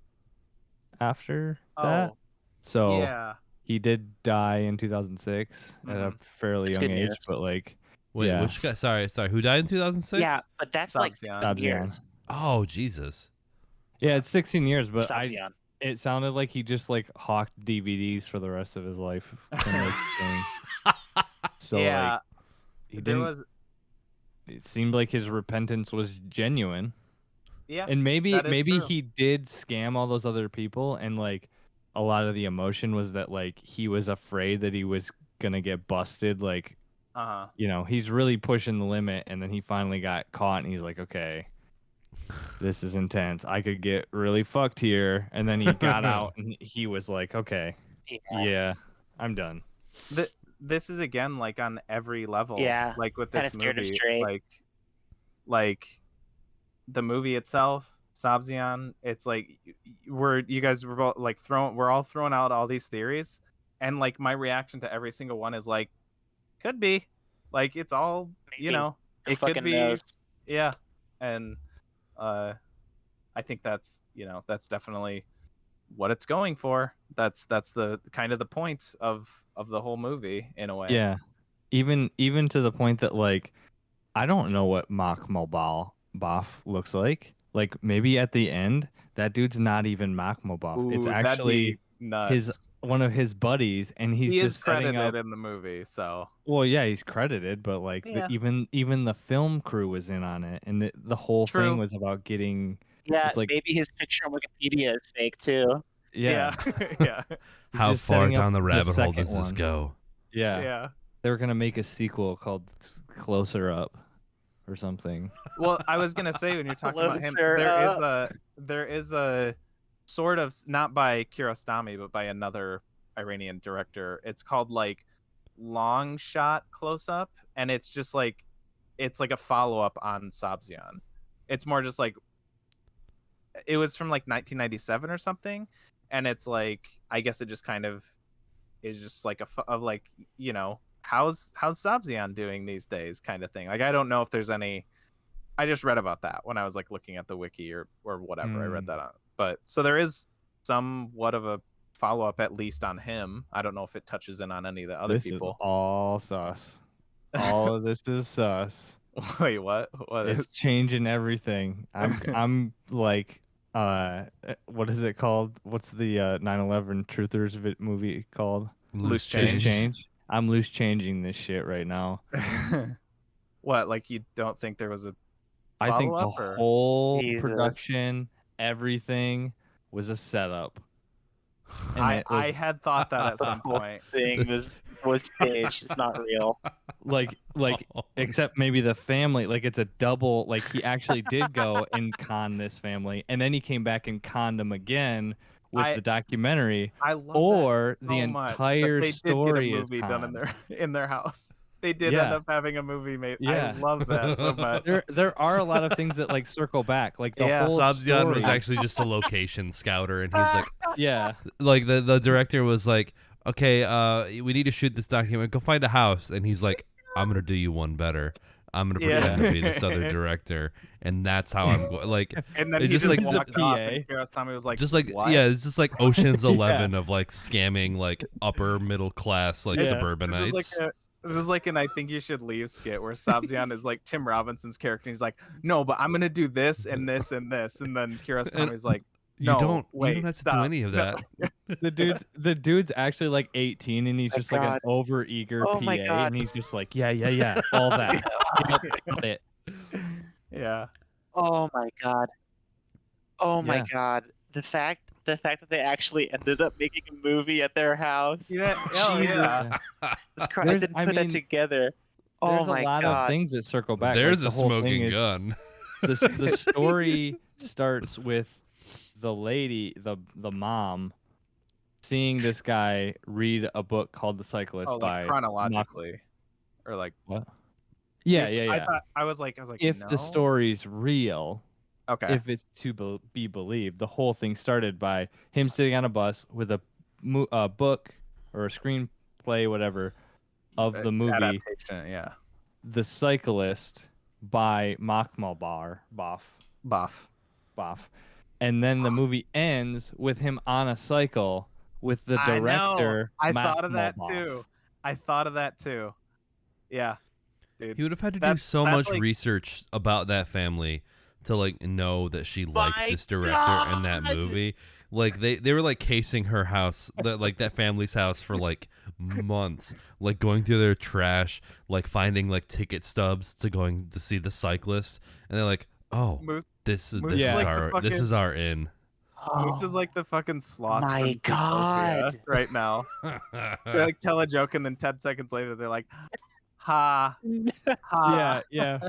after that. So yeah. he did die in 2006 at a fairly That's young good age, news. but like, Wait, yeah. which guy? Sorry. Who died in 2006? Yeah, but that's like Sabzian. 16 years. Oh, Jesus. Yeah, it's 16 years, but Sabzian. it sounded like he just like hawked DVDs for the rest of his life. So yeah, like, he there didn't. was. It seemed like his repentance was genuine. Yeah, And maybe that is true. he did scam all those other people, and like a lot of the emotion was that like he was afraid that he was gonna get busted. Like, you know, he's really pushing the limit, and then he finally got caught, and he's like, okay, this is intense. I could get really fucked here. And then he got out, and he was like, okay, yeah, I'm done. This is again like on every level. Yeah, like with kinda this steered him movie, straight. like the movie itself, Sabzian. It's like you guys were both like we're all throwing out all these theories, and like my reaction to every single one is like, could be, like it's all Maybe. you know, Who it could fucking be, knows? yeah, and I think that's that's definitely what it's going for. That's the kind of the point of the whole movie in a way. Yeah, even to the point that like I don't know what Mark Moboff looks like. Like maybe at the end that dude's not even Mark Moboff. It's Ooh, that'd actually be nuts. one of his buddies, and he's He just is setting credited up. in the movie, so Well, yeah, he's credited, but like Yeah. even the film crew was in on it, and the whole True. thing was about getting. Yeah, It's like, maybe his picture on Wikipedia is fake too. yeah. yeah. How just far setting up down the the rabbit hole second does this one. go? Yeah. Yeah. They were gonna make a sequel called Closer Up or something. Well, I was gonna say when you're talking about him, there is a sort of, not by Kiarostami, but by another Iranian director. It's called like Long Shot Close Up, and it's just like it's like a follow up on Sabzian. It's more just like it was from like 1997 or something, and it's like I guess it just kind of is just like of like, you know, how's Sabzian doing these days kind of thing. Like I don't know if there's any. I just read about that when I was like looking at the wiki or whatever. I read that on. But so there is somewhat of a follow up at least on him. I don't know if it touches in on any of the other This people. is all sus. All of this is sus. Wait, what? What It's is? changing everything. I'm like, what is it called? What's the 9/11 truthers movie called? Loose change. I'm loose changing this shit right now. What? Like you don't think there was a I think the follow-up, or? whole Jesus. production, everything was a setup. And I had thought that at some whole point. thing was staged. It's not real. like except maybe the family, like it's a double, like he actually did go and con this family, and then he came back and conned them again with the documentary. I love Or that the so much that entire they story did get a is movie done conned. in their house. They did end up having a movie made. Yeah. I love that so much. There are a lot of things that like circle back, like the whole Sabzian story. was actually just a location scouter, and he was like, yeah, like the director was like, okay, we need to shoot this document. Go find a house, and he's like, I'm gonna do you one better. I'm gonna pretend to be this other director, and that's how I'm going. Like, And then it he just, just like, walked the off, PA. and Kiarostami was like, just like what? yeah, it's just like Ocean's 11 of like scamming like upper middle class like Yeah. suburbanites. This is like an I think you should leave skit where Sabzian is like Tim Robinson's character. And he's like, no, but I'm gonna do this and this and this, and then Kiarostami's like, no, you don't wait, have to stop. do any of that. the dude's actually like 18, and he's My just like an God. over eager Oh PA, my God. and he's just like, yeah, all that. Yep, got it. Yeah. Oh my God. Oh my Yeah. God. The fact that they actually ended up making a movie at their house. Yeah. Oh, Jesus yeah. Christ, I There's- didn't I put mean, that together. Oh There's my a lot God. of things that circle back. There's like, a the whole thing smoking is- gun. the story starts with the lady, the mom, seeing this guy read a book called The Cyclist Oh, by like chronologically, or like what? Yeah. I was like, If no? the story's real, Okay. if it's to be believed, the whole thing started by him sitting on a bus with a book or a screenplay, whatever, of the movie adaptation, yeah. The Cyclist by Buff. Boff. And then the movie ends with him on a cycle with the director. I thought of that Makhmalbaf. too. I thought of that too. Yeah, dude. He would have had to do That's- so that's much like- research about that family to like know that she liked My this director and that God! movie. Like they were like casing her house, like that family's house for like months, like going through their trash, like finding like ticket stubs to going to see The Cyclist, and they're like, oh, Moose, this is Moose is like this is our in. Moose is like the fucking sloth. My from Zootopia God. Right now, they like tell a joke, and then 10 seconds later, they're like, ha, ha. Yeah.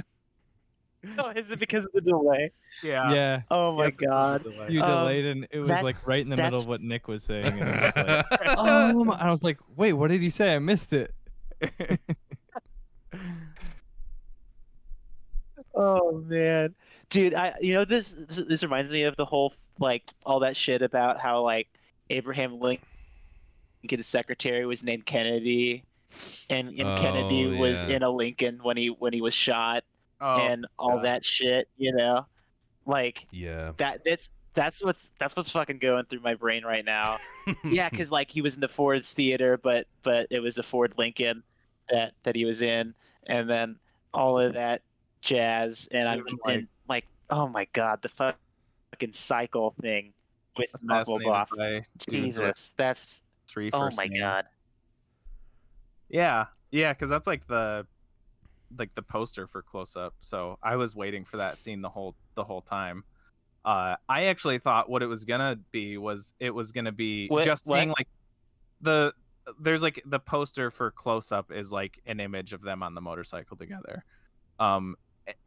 Oh, is it because of the delay? Yeah. Oh my Yes, it's a God. delay. You Um, delayed, and it was that- like right in the middle that's- of what Nick was saying. And it was like, oh, my. I was like, wait, what did he say? I missed it. Oh man, dude, this reminds me of the whole like all that shit about how like Abraham Lincoln's secretary was named Kennedy, and Kennedy Oh, was yeah. in a Lincoln when he was shot, Oh, and all God. that shit, like Yeah. that's what's fucking going through my brain right now. Yeah, because like he was in the Ford's theater, but it was a Ford Lincoln that he was in, and then all of that jazz, and I'm Should've been, and like, oh my God, the fucking cycle thing with assassinated Makhmalbaf. by dudes with Jesus, that's 3 oh first my names. God. Yeah, because that's like the poster for Close Up. So I was waiting for that scene the whole time. I actually thought what it was gonna be was What- just what? being like there's like the poster for Close Up is like an image of them on the motorcycle together.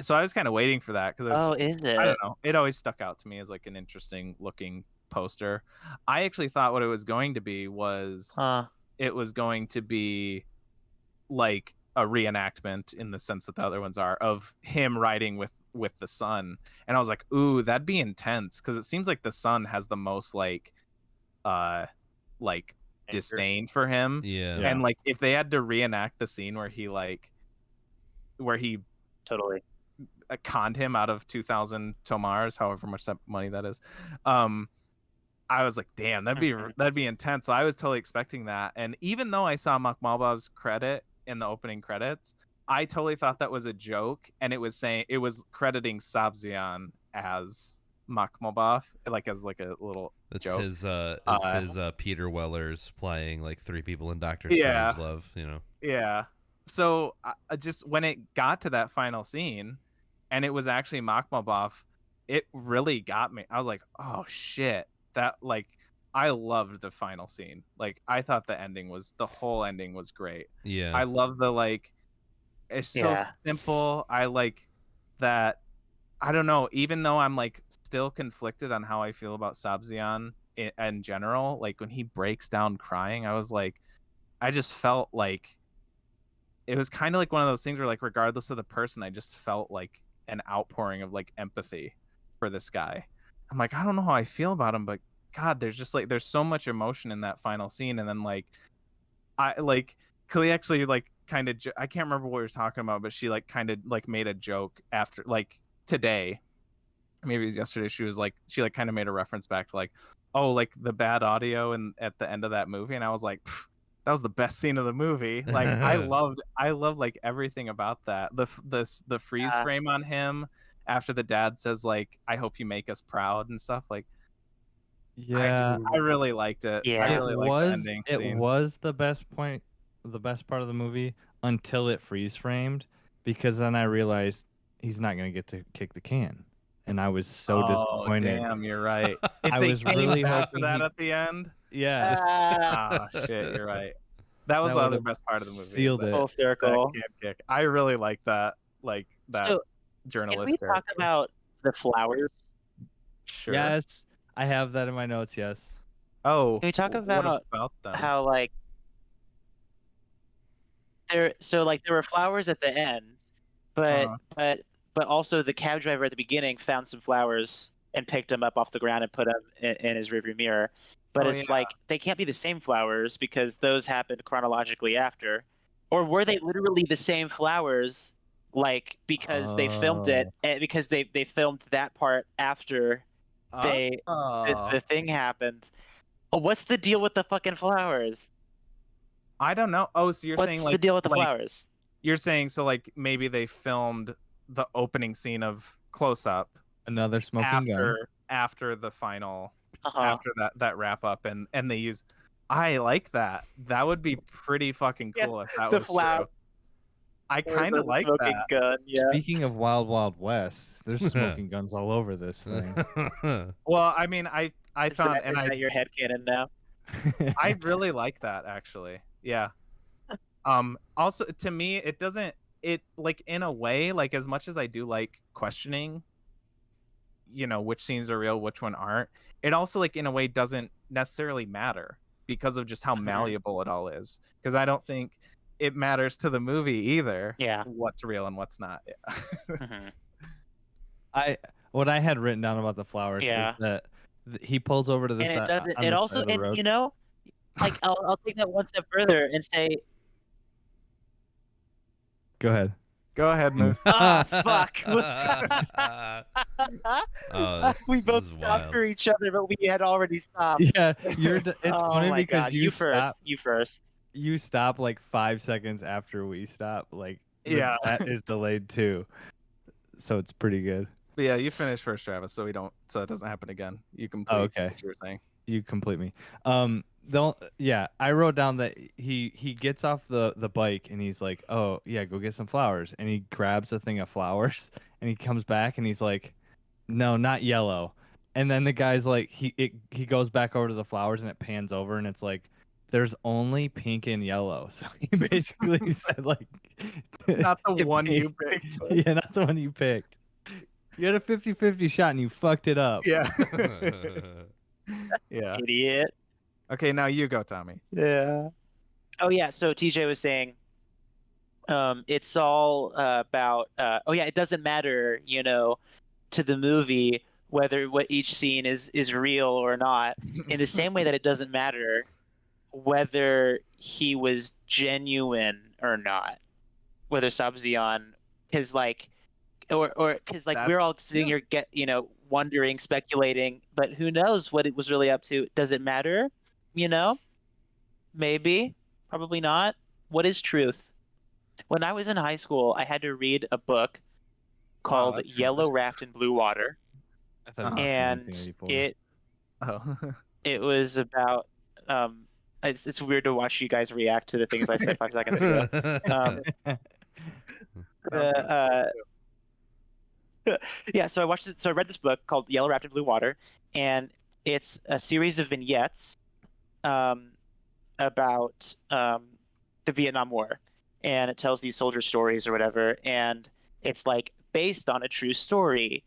So I was kind of waiting for that because Oh, is it? I don't know. It always stuck out to me as like an interesting looking poster. I actually thought what it was going to be was it was going to be like a reenactment in the sense that the other ones are of him riding with the son, and I was like, ooh, that'd be intense because it seems like the son has the most like disdain for him. Yeah. Yeah. And like if they had to reenact the scene where he Totally. conned him out of 2,000 tomars, however much that money that is, I was like, damn, that'd be intense. So I was totally expecting that. And even though I saw Makhmalbaf's credit in the opening credits, I totally thought that was a joke, and it was crediting Sabzian as Makhmalbaf, like as like a little It's joke. his Peter Weller's playing like three people in Doctor Yeah. Strangelove, you know. Yeah. So I just when it got to that final scene, and it was actually Makhmalbaf, it really got me. I was like, oh shit, that like. I loved the final scene. Like I thought the whole ending was great. Yeah. I love the like it's so Yeah. simple. I like that. I don't know. Even though I'm like still conflicted on how I feel about Sabzian in general, like when he breaks down crying, I was like, I just felt like it was kind of like one of those things where like regardless of the person, I just felt like an outpouring of like empathy for this guy. I'm like, I don't know how I feel about him, but God, there's just like there's so much emotion in that final scene, and then like I like Kali actually like kind of I can't remember what we were talking about, but she like kind of like made a joke after like today, maybe it was yesterday. She was like she like kind of made a reference back to like, oh, like the bad audio and at the end of that movie, and I was like, that was the best scene of the movie. Like I loved like everything about that. The freeze frame on him after the dad says like, I hope you make us proud and stuff like. Yeah, I really liked it. Yeah. I really liked the ending it scene. was the best part of the movie until it freeze framed, because then I realized he's not gonna get to kick the can, and I was so disappointed. Damn, you're right. If I they was came really back to hoping that he- at the end, Yeah, ah, shit, you're right. That was That the other would've best part of the movie. sealed that, it. Full circle. That can kick. I really like that. Like that So, journalist. can we talk character. about the flowers? Sure. Yes, I have that in my notes. Yes. Oh, Can we talk what about them? how like there were flowers at the end, but also the cab driver at the beginning found some flowers and picked them up off the ground and put them in his rearview mirror. But it's like they can't be the same flowers because those happened chronologically after. Or were they literally the same flowers? Like because they filmed it and because they filmed that part after the thing happened. Oh, what's the deal with the fucking flowers? I don't know. Oh, so you're saying What's like the deal with the flowers? You're saying so like maybe they filmed the opening scene of Close Up Another smoking gun. after the final Uh-huh. after that wrap up and they use. I like that. That would be pretty fucking cool if that the was flower. true. I kind of like smoking that. gun. Yeah. Speaking of Wild Wild West, there's smoking guns all over this thing. Well, I mean, I found Is that your headcanon now? I really like that actually. Yeah. Also to me it doesn't it like in a way like as much as I do like questioning which scenes are real, which one aren't, it also like in a way doesn't necessarily matter because of just how malleable it all is, because I don't think it matters to the movie either. Yeah. What's real and what's not. Yeah. What I had written down about the flowers is that he pulls over to the side. And it also, and like I'll take that one step further and say, Go ahead. Go ahead, Moose. ah, fuck. We both this is stopped wild. for each other, but we had already stopped. Yeah, it's Oh funny my because God. you first. stop, You first. you stop like 5 seconds after we stop. Like Yeah. that is delayed too, so it's pretty good. But yeah, you finish first, Travis, so it doesn't happen again. You complete okay. what you were saying. You complete me. I wrote down that he gets off the bike and he's like, oh yeah, go get some flowers, and he grabs a thing of flowers and he comes back and he's like, no, not yellow. And then the guy's like, he goes back over to the flowers and it pans over and it's like, there's only pink and yellow. So he basically said like, Not the one you picked. Yeah, not the one you picked. You had a 50-50 shot and you fucked it up. Yeah. Yeah. Idiot. Okay, now you go, Tommy. Yeah. Oh yeah. So TJ was saying, it's all about. It doesn't matter, to the movie whether what each scene is real or not. In the same way that it doesn't matter whether he was genuine or not, whether Sabzian, because like, or because like we're all sitting here wondering, speculating, but who knows what it was really up to? Does it matter? You know, maybe, probably not. What is truth? When I was in high school, I had to read a book called that's Yellow Raft in Blue Water, I thought it was and 1984. Oh. it was about it's weird to watch you guys react to the things I said 5 seconds ago. The, yeah, so I watched it. So I read this book called Yellow Raft in Blue Water, and it's a series of vignettes about the Vietnam War, and it tells these soldier stories or whatever, and it's like based on a true story,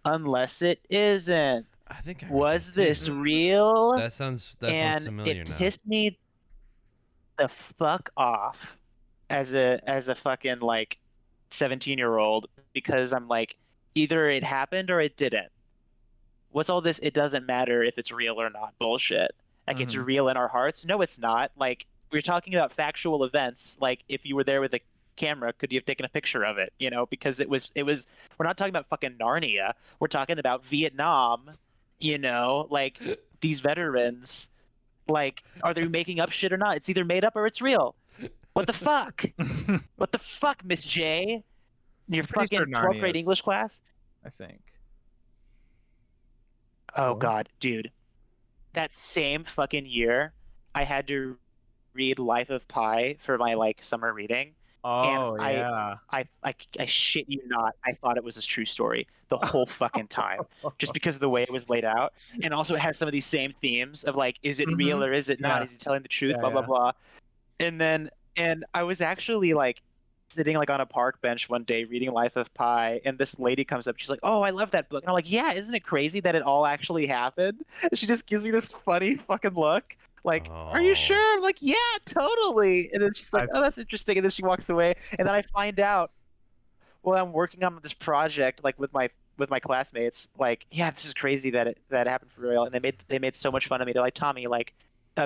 unless it isn't. I think I read Was that too. this real? That sounds And familiar it now. pissed me the fuck off as a fucking like 17-year-old, because I'm like, either it happened or it didn't. What's all this it doesn't matter if it's real or not bullshit? Like, it's real in our hearts? No, it's not. Like, we're talking about factual events. Like, if you were there with a camera, could you have taken a picture of it? You know, because it was we're not talking about fucking Narnia. We're talking about Vietnam, you know, like these veterans. Like, are they making up shit or not? It's either made up or it's real. What the fuck? What the fuck, Miss J? In your Pretty fucking sure 12th Narnia grade is- English class? I think. Oh What? God, dude. That same fucking year, I had to read Life of Pi for my like summer reading. Oh I- yeah. I shit you not, I thought it was a true story the whole fucking time, just because of the way it was laid out. And also it has some of these same themes of like, is it real or is it not? Yeah. Is he telling the truth? Yeah, Blah, blah, yeah. blah. And I was actually like sitting like on a park bench one day reading Life of Pi, and this lady comes up. She's like, "Oh, I love that book." And I'm like, "Yeah, isn't it crazy that it all actually happened?" And she just gives me this funny fucking look. Like, "Are you Oh. sure?" I'm like, "Yeah, totally." And then she's like, I- "Oh, that's interesting." And then she walks away. And then I find out while I'm working on this project, like with my classmates, like, "Yeah, this is crazy that happened for real." And they made so much fun of me. They're like, "Tommy, like,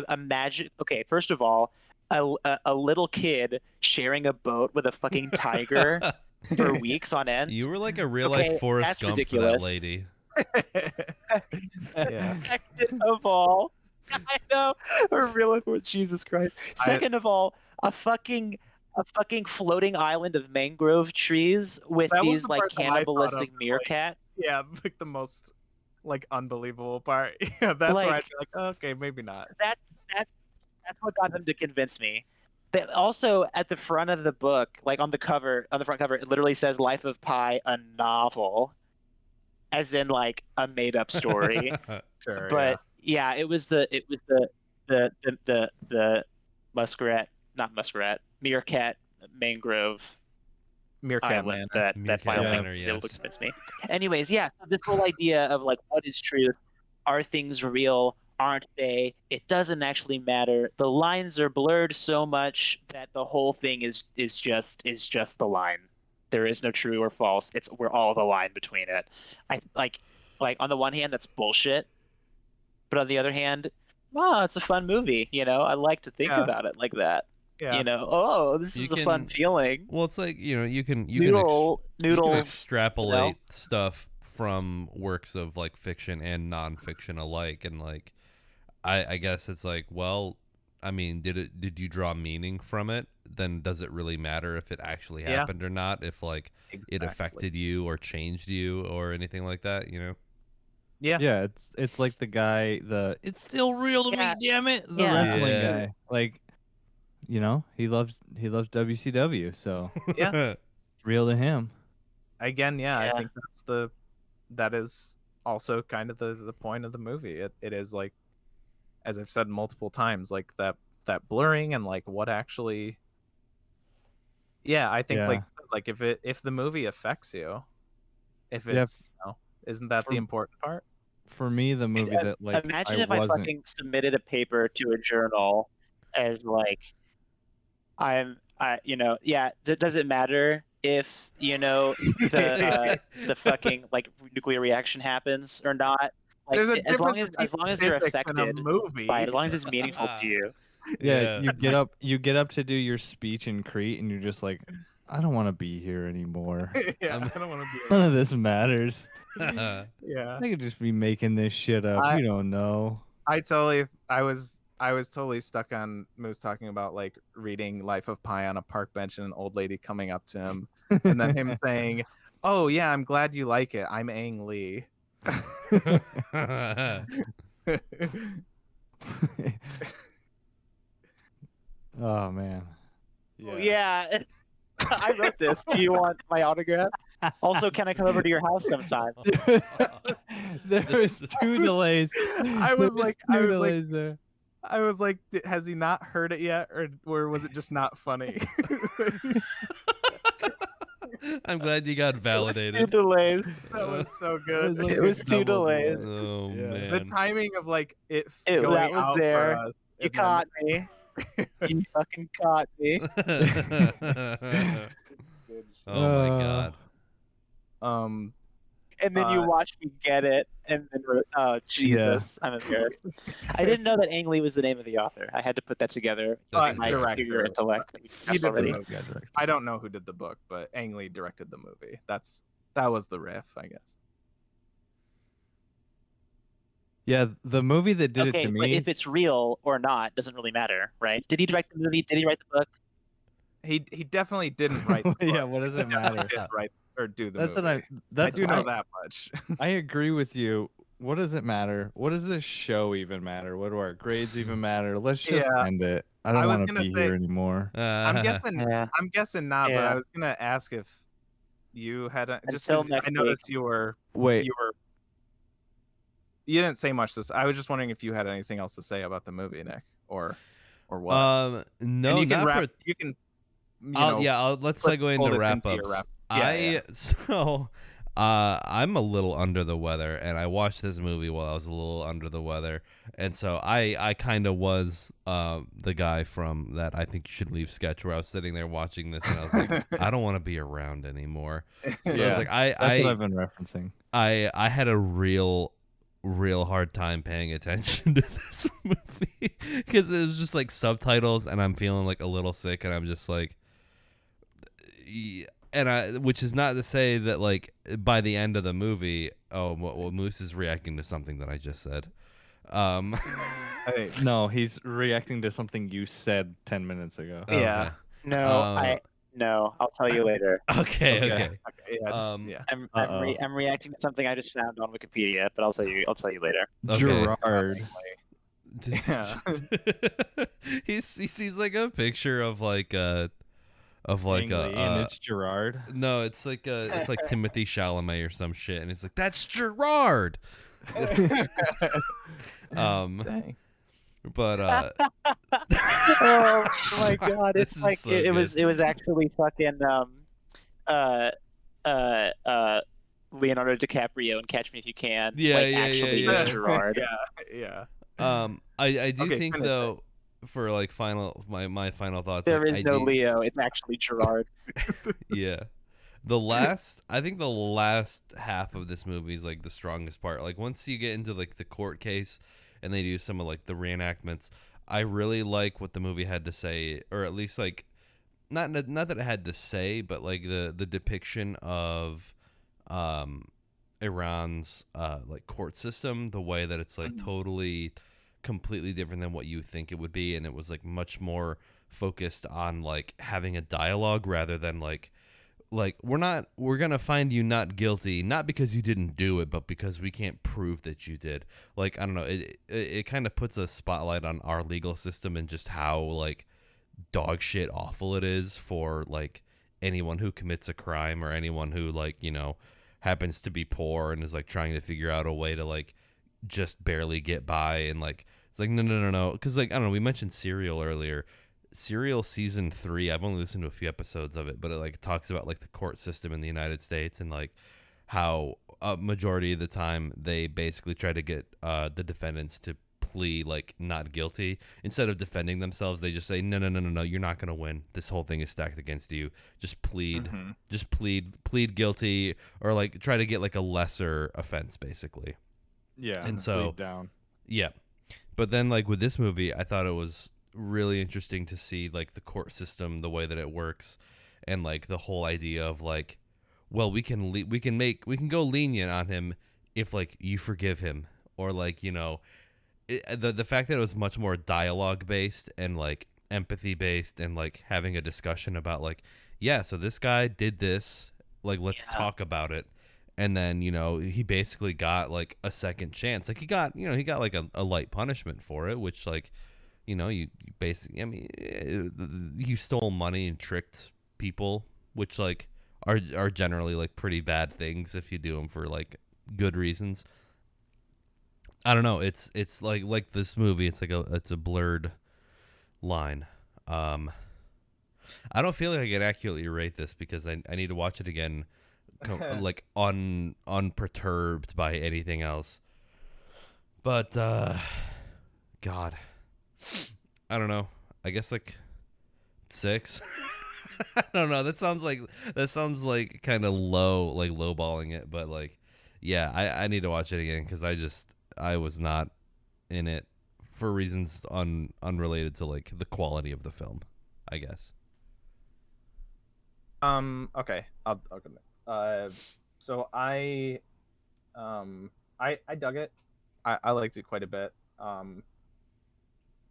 imagine." Okay, first of all, a little kid sharing a boat with a fucking tiger for weeks on end. You were like a real Okay, life Forrest that's Gump ridiculous. for that lady. Yeah. Second of all, I know, a real Jesus Christ. Second of all, a fucking floating island of mangrove trees with That was these the like part that I thought cannibalistic of, like, meerkats. Yeah, like the most like unbelievable part. Yeah, that's where I'd Like- be like, okay, maybe not. That's what got them to convince me. They also, at the front of the book, like on the front cover, it literally says "Life of Pi, a novel," as in like a made-up story. Sure. But yeah, it was the meerkat mangrove Meerkat island Man. that Meerkat finally Manor, was able to yes. convince me. Anyways, yeah, so this whole idea of like, what is truth? Are things real? Aren't they? It doesn't actually matter. The lines are blurred so much that the whole thing is just the line. There is no true or false. We're all the line between it. I like on the one hand, that's bullshit, but on the other hand, wow, it's a fun movie. You know, I like to think Yeah. about it like that. Yeah. You know, oh, this You is a fun can- feeling. Well, it's like, you can Noodles. extrapolate stuff from works of like fiction and nonfiction alike, and like I guess it's like, well, I mean, did you draw meaning from it? Then does it really matter if it actually Yeah. happened or not? If like it affected you or changed you or anything like that, you know? Yeah. Yeah, it's like the guy, it's still real to Yeah. me, damn it. The Yeah. wrestling Yeah. guy. Like, you know, he loves WCW, so Yeah. it's real to him. Again, yeah, Yeah. I think that is also kind of the point of the movie. It is like, as I've said multiple times, like that blurring and like what actually. Yeah, I think Yeah. like if the movie affects you, if Yeah. it's isn't that the For- important part? For me, the movie that like Imagine I if I wasn't. fucking submitted a paper to a journal as like, does it matter if, the fucking like nuclear reaction happens or not? Like, There's a as long difference as between you're physics and a affected movie. by it, as long as it's meaningful to you. Yeah, Yeah. you get up to do your speech in Crete, and you're just like, I don't want to be here anymore. Yeah, I don't want to be. None of this matters. Yeah, I could just be making this shit up. You don't know. I was totally stuck on Moose talking about like reading Life of Pi on a park bench and an old lady coming up to him and then him saying, "Oh yeah, I'm glad you like it. I'm Ang Lee." Oh man. Yeah. I wrote this. Do you want my autograph? Also, can I come over to your house sometime? There was 2 delays. I was like, there. I was like, has he not heard it yet, or was it just not funny? I'm glad you got validated. 2 delays. That was so good. It was 2 delays. Oh man. The timing of like it That going was out there. for us, You and then- caught me. You fucking caught me. Oh my god. And then you watched me get it, and then oh Jesus, I'm embarrassed. I didn't know that Ang Lee was the name of the author. I had to put that together. That's My director. superior intellect. He did the already. movie. I don't know who did the book, but Ang Lee directed the movie. That was the riff, I guess. Yeah, the movie that did it Okay, to but me. if it's real or not doesn't really matter, right? Did he direct the movie? Did he write the book? He definitely didn't write the book. Yeah, what does it He definitely matter? did write or do the That's movie. what I do know that much. I agree with you. What does it matter? What does this show even matter? What do our grades even matter? Let's just Yeah. end it. I I don't was want to gonna be say- here anymore. I'm guessing. Yeah. I'm guessing not, but Yeah. I was gonna ask if you had just Until 'cause next I noticed week. Wait, you didn't say much this. I was just wondering if you had anything else to say about the movie, Nick, or what. No, and you can not wrap. per- You can. You know, let's pull segue into this wrap into your ups. wrap- Yeah, I'm a little under the weather, and I watched this movie while I was a little under the weather, and so I kind of was the guy from that I Think You Should Leave sketch where I was sitting there watching this, and I was like, I don't want to be around anymore. So I Yeah, was like, that's what I've been referencing. I had a real hard time paying attention to this movie because it was just like subtitles, and I'm feeling like a little sick, and I'm just like, which is not to say that like by the end of the movie, well, Moose is reacting to something that I just said. Hey, No, he's reacting to something you said 10 minutes ago. Yeah. No, I'll tell you later. Okay. Okay, yeah, yeah. I'm reacting to something I just found on Wikipedia, but I'll tell you later. Okay. Gerard. Yeah. he sees like a picture of like and it's Gerard. no, it's like Timothy Chalamet or some shit, and it's like, that's Gerard. Dang. But Oh my god, This it's is like so it good. was actually fucking Leonardo DiCaprio and Catch Me If You Can. Yeah, like, yeah, actually yeah. use Gerard. Yeah. I do Okay, think finish it. though, for like my final thoughts, There like, is no Leo. It's actually Gerard. Yeah. I think the last half of this movie is like the strongest part. Like once you get into like the court case and they do some of like the reenactments, I really like what the movie had to say, or at least like not that it had to say, but like the depiction of Iran's like court system, the way that it's like totally completely different than what you think it would be, and it was like much more focused on like having a dialogue rather than like we're gonna find you not guilty, not because you didn't do it, but because we can't prove that you did. Like, I don't know, it kind of puts a spotlight on our legal system and just how like dog shit awful it is for like anyone who commits a crime or anyone who like, you know, happens to be poor and is like trying to figure out a way to like just barely get by. And like it's like no, because like I don't know, we mentioned Serial earlier. Serial season 3, I've only listened to a few episodes of it, but it like talks about like the court system in the United States and like how a majority of the time they basically try to get the defendants to plea like not guilty. Instead of defending themselves, they just say no, you're not gonna win, this whole thing is stacked against you, just plead plead guilty, or like try to get like a lesser offense basically. Yeah. And so down. yeah, but then like with this movie, I thought it was really interesting to see like the court system, the way that it works, and like the whole idea of like, well, we can go lenient on him if like you forgive him, or like, you know, the fact that it was much more dialogue based and like empathy based and like having a discussion about like, yeah, so this guy did this, like let's talk about it. And then, you know, he basically got like a second chance. Like he got like a light punishment for it, which like, you know, you basically, I mean, you stole money and tricked people, which like are generally like pretty bad things if you do them for like good reasons. I don't know. It's like this movie. It's like it's a blurred line. I don't feel like I can accurately rate this because I need to watch it again, like unperturbed by anything else. But God, I don't know. I guess like 6. I don't know. That sounds like kind of low, like lowballing it. But like, yeah, I need to watch it again because I was not in it for reasons unrelated to like the quality of the film, I guess. Okay. I'll go next. So I dug it. I liked it quite a bit.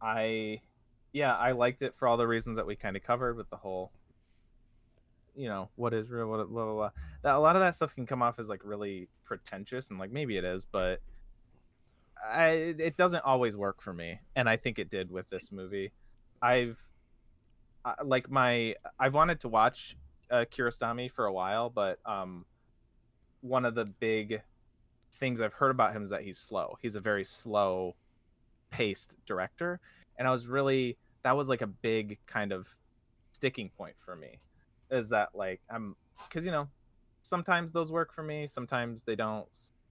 I liked it for all the reasons that we kind of covered with the whole, you know, what is real, what blah, blah, blah. That a lot of that stuff can come off as like really pretentious, and like maybe it is, but it doesn't always work for me, and I think it did with this movie. I've wanted to watch Kiarostami for a while, but one of the big things I've heard about him is that he's slow. He's a very slow paced director, and that was like a big kind of sticking point for me, is that like because you know, sometimes those work for me, sometimes they don't.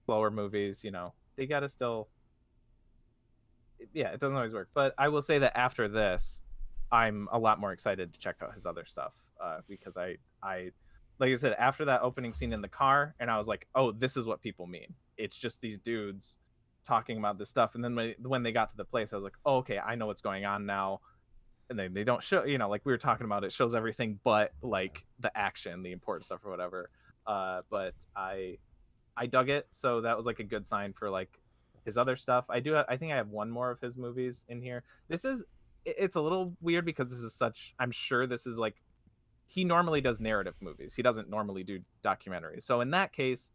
Slower movies, you know, they gotta still, yeah, it doesn't always work. But I will say that after this, I'm a lot more excited to check out his other stuff, because I like I said, after that opening scene in the car, and I was like, oh, this is what people mean. It's just these dudes talking about this stuff. And then when they got to the place, I was like, oh, okay, I know what's going on now. And then they don't show, you know, like we were talking about, it shows everything but like the action, the important stuff or whatever. But I dug it, so that was like a good sign for like his other stuff. I think I have one more of his movies in here. It's a little weird because I'm sure this is like, he normally does narrative movies. He doesn't normally do documentaries. So in that case,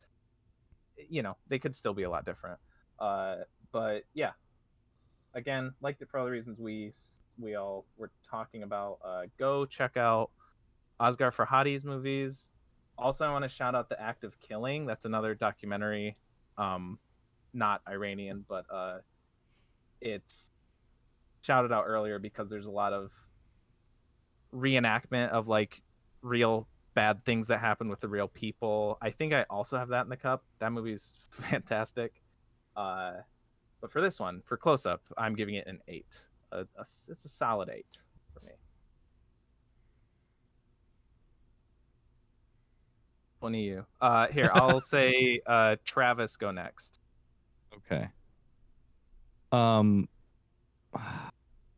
you know, they could still be a lot different. But yeah, again, liked it for all the reasons we all were talking about. Go check out Asghar Farhadi's movies. Also, I want to shout out The Act of Killing. That's another documentary, not Iranian, but it's shouted out earlier because there's a lot of reenactment of like real bad things that happen with the real people. I think I also have that in the cup. That movie's fantastic. But for this one, for Close Up, I'm giving it an 8. It's a solid 8 for me. One of you. Here, I'll say Travis, go next. Okay.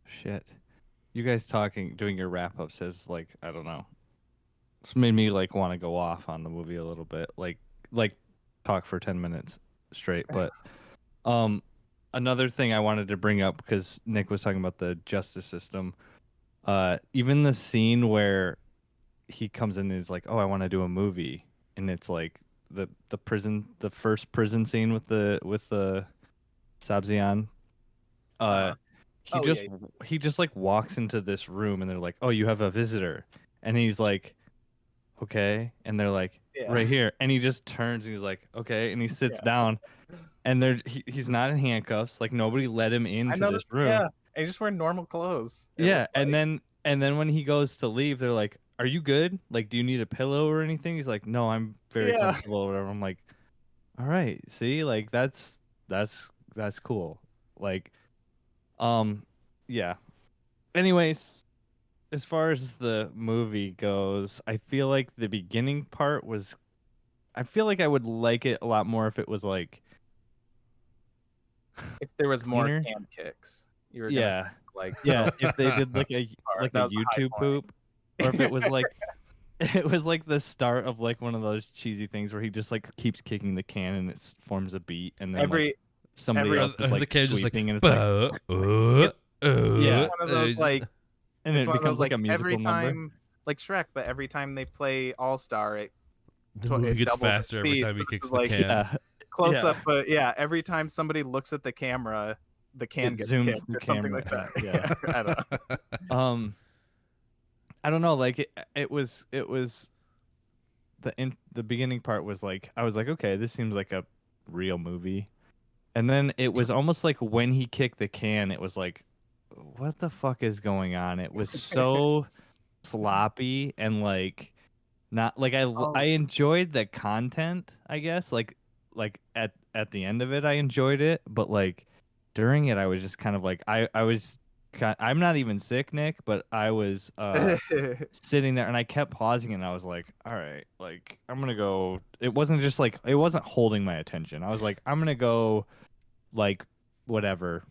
Shit. You guys doing your wrap up says like, I don't know. This made me like want to go off on the movie a little bit, like talk for 10 minutes straight. But another thing I wanted to bring up, because Nick was talking about the justice system. Even the scene where he comes in and is like, "Oh, I want to do a movie," and it's like the first prison scene with the Sabzian. He just like walks into this room and they're like, "Oh, you have a visitor," and he's like, "Okay," and they're like, "Right here," and he just turns and he's like, "Okay," and he sits down, and he's not in handcuffs. Like nobody let him into this room. Yeah, he's just wearing normal clothes. Yeah, and then when he goes to leave, they're like, "Are you good? Like, do you need a pillow or anything?" He's like, "No, I'm very comfortable," or whatever. I'm like, "All right, see, like that's cool." Like, yeah. Anyways, as far as the movie goes, I feel like the beginning part was, I feel like I would like it a lot more if it was like, if there was more cam kicks. You were if they did like a YouTube poop, or if it was like it was like the start of like one of those cheesy things where he just like keeps kicking the can and it forms a beat, and then like, somebody else is like the kid's just like, sweeping, and it's like it's one of those like, and it's it one of becomes those like like a musical every number. time, like Shrek, but every time they play All Star, the movie gets doubles its faster every speed, time so he this kicks is the like, can. Yeah, close Yeah. up, but yeah, every time somebody looks at the camera, the can It gets zooms kicked the or something camera. like that. Yeah. I don't know. I don't know. Like it was the beginning part was like I was like, okay, this seems like a real movie, and then it was almost like when he kicked the can, it was like, what the fuck is going on? It was so sloppy and like not like I enjoyed the content, I guess. Like at the end of it, I enjoyed it, but like during it, I was just kind of like I was. I'm not even sick, Nick, but I was sitting there and I kept pausing and I was like, all right, like I'm gonna go. It wasn't just like it wasn't holding my attention. I was like, I'm gonna go, like, whatever,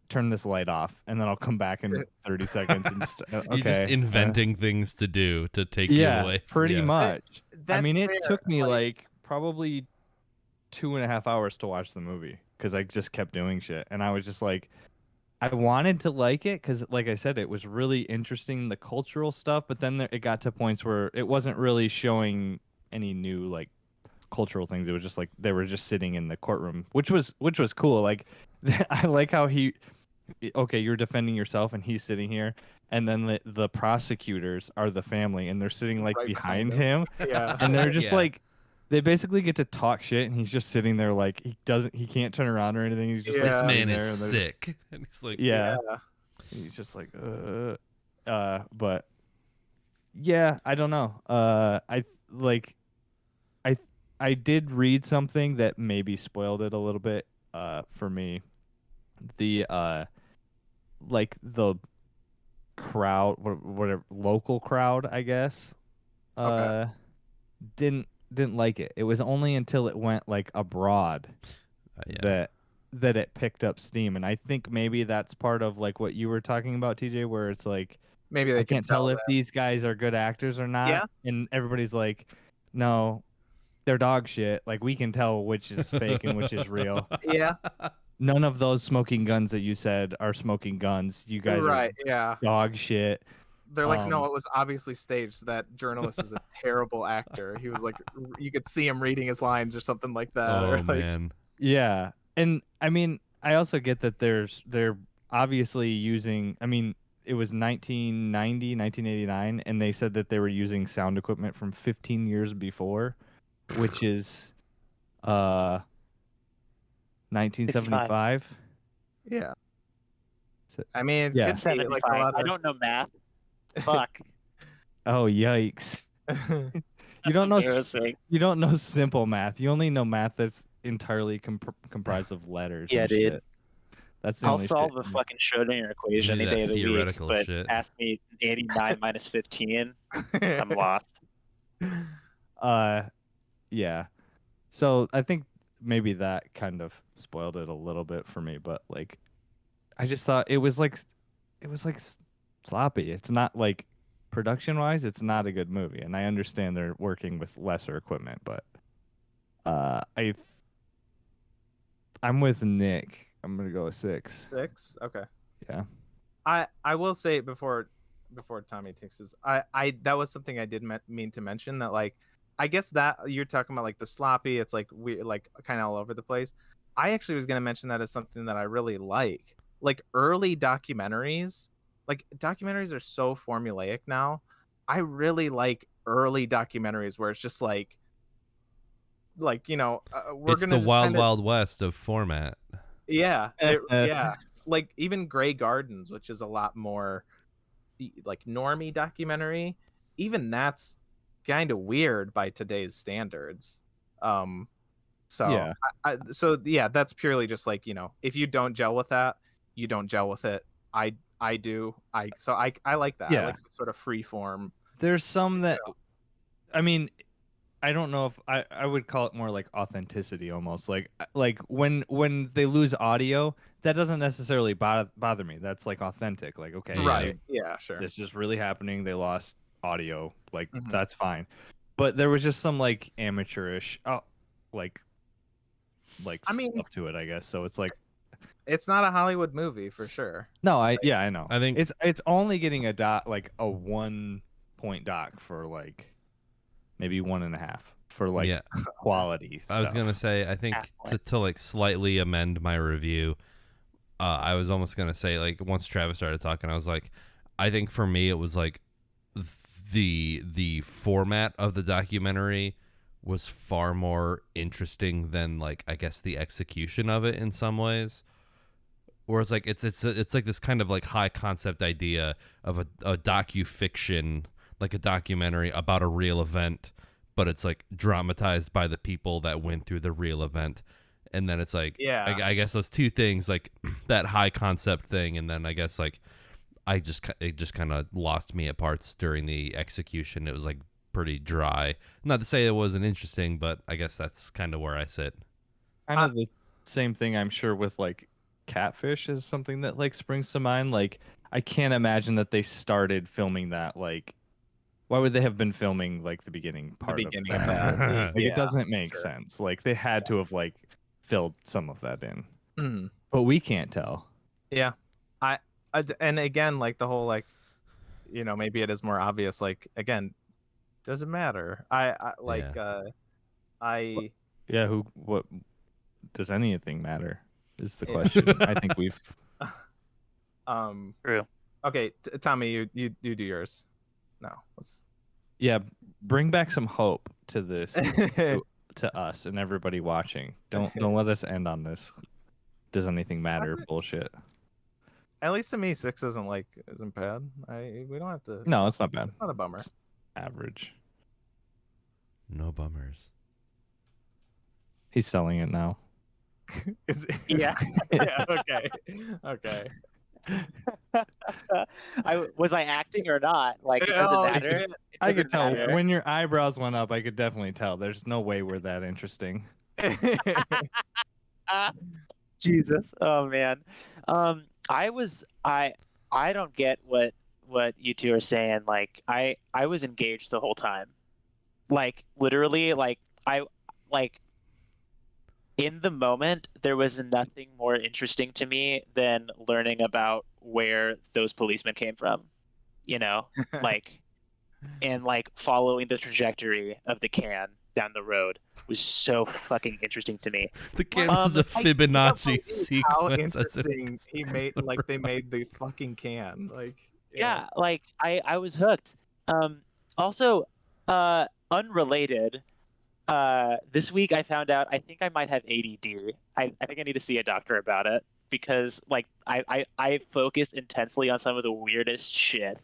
turn this light off, and then I'll come back in 30 seconds. And okay, You're just inventing things to do to take you yeah, away. pretty much. I That's mean, it fair, took me like probably 2.5 hours to watch the movie because I just kept doing shit, and I was just like. I wanted to like it because, like I said, it was really interesting, the cultural stuff. But then it got to points where it wasn't really showing any new like cultural things. It was just like they were just sitting in the courtroom, which was cool. Like I like how okay, you're defending yourself, and he's sitting here, and then the prosecutors are the family, and they're sitting like right behind him, Yeah. and they're just Yeah. like. They basically get to talk shit, and he's just sitting there like he can't turn around or anything. He's just like This Yeah. sitting man there, is and they're just- sick. And he's like, yeah. He's just like, but yeah, I don't know. I like, I did read something that maybe spoiled it a little bit. For me, the like the crowd, whatever local crowd, I guess, Okay. didn't like it. It was only until it went like abroad yeah. that it picked up steam, and I think maybe that's part of like what you were talking about, TJ, where it's like Maybe they I can can't tell if that. these guys are good actors or not, Yeah. and everybody's like, no, they're dog shit. Like we can tell which is fake and which is real. Yeah. None of those smoking guns that you said are smoking guns. You guys Right. are Yeah. dog shit. They're like, no, it was obviously staged. That journalist is a terrible actor. He was like, you could see him reading his lines or something like that. Oh, or like, man. Yeah. And I mean, I also get that they're obviously using, I mean, it was 1990, 1989, and they said that they were using sound equipment from 15 years before, which is 1975. Yeah. So- I mean, it Yeah. could be like a 75. lot I of. don't know math. Fuck. Oh, yikes. You don't know embarrassing. you don't know simple math. You only know math that's entirely comprised of letters. Yeah, and dude. shit. That's the I'll only solve shit. the fucking Schrodinger equation You any do day that of the week, theoretical but shit. ask me 89 minus 15, I'm lost. Yeah. So I think maybe that kind of spoiled it a little bit for me, but like I just thought it was like sloppy. It's not like production wise, it's not a good movie, and I understand they're working with lesser equipment, but I'm with Nick. I'm gonna go with 6. 6. Okay. Yeah. I will say before Tommy takes his, I that was something I did mean to mention, that like I guess that you're talking about like the sloppy, it's like we like kind of all over the place. I actually was gonna mention that as something that I really like early documentaries. Like documentaries are so formulaic now. I really like early documentaries where it's just like we're It's gonna the just wild, kinda, wild west of format. yeah, yeah. Like even Grey Gardens, which is a lot more like normie documentary, even that's kind of weird by today's standards. So Yeah. so yeah, that's purely just like, if you don't gel with that, you don't gel with it. I do. I like that. I Yeah. like the sort of free form. There's some that I mean, I don't know if I would call it more like authenticity almost. Like when they lose audio, that doesn't necessarily bother me. That's like authentic. Like okay, Right. Yeah, sure. this is really happening. They lost audio, like Mhm. that's fine. But there was just some like amateurish, like I mean- stuff to it, I guess. So it's like, It's not a Hollywood movie for sure. no, I know. I think- it's only getting a 1-point doc for like maybe 1.5 for like Yeah. quality stuff. I was gonna say, I think to like slightly amend my review, I was almost gonna say, like, once Travis started talking, I was like, I think for me it was like the format of the documentary was far more interesting than, like, I guess the execution of it in some ways. Whereas like it's like this kind of like high concept idea of a docu-fiction, like a documentary about a real event, but it's like dramatized by the people that went through the real event. And then it's like, Yeah. I guess those two things, like that high concept thing, and then I guess like it just kind of lost me at parts during the execution. It was like pretty dry. Not to say it wasn't interesting, but I guess that's kind of where I sit. Kind of the same thing, I'm sure, with like Catfish is something that like springs to mind. Like, I can't imagine that they started filming that. Like, why would they have been filming like the beginning part beginning of of that? that. Like, Yeah, it doesn't make sure. sense. Like, they had to have like filled some of that in, Mhm. but we can't tell. Yeah, and again, like the whole like, maybe it is more obvious. Like again, doesn't matter. I like I Yeah, what does anything matter is the question. I think we've True. Okay, Tommy, you do yours. No, let's. bring back some hope to this to us and everybody watching. Don't let us end on this. Does anything matter? Bullshit. At least to me, 6 isn't bad. We don't have to. No, it's not bad. It's not a bummer. It's average. No bummers. He's selling it now. Yeah. Yeah. Okay. Okay. Was I acting or not? Like, it doesn't Oh, matter. shit. I could doesn't tell matter. when your eyebrows went up. I could definitely tell. There's no way we're that interesting. Jesus. Oh man. I don't get what you two are saying. Like, I was engaged the whole time. Like, literally, like in the moment there was nothing more interesting to me than learning about where those policemen came from. Like, and like following the trajectory of the can down the road was so fucking interesting to me. The can was the I can't Fibonacci believe how sequence. That's it. interesting he made. Like they made the fucking can. Like Yeah, like I was hooked. Also, unrelated, this week I found out I think I might have ADD. I think I need to see a doctor about it because like I focus intensely on some of the weirdest shit.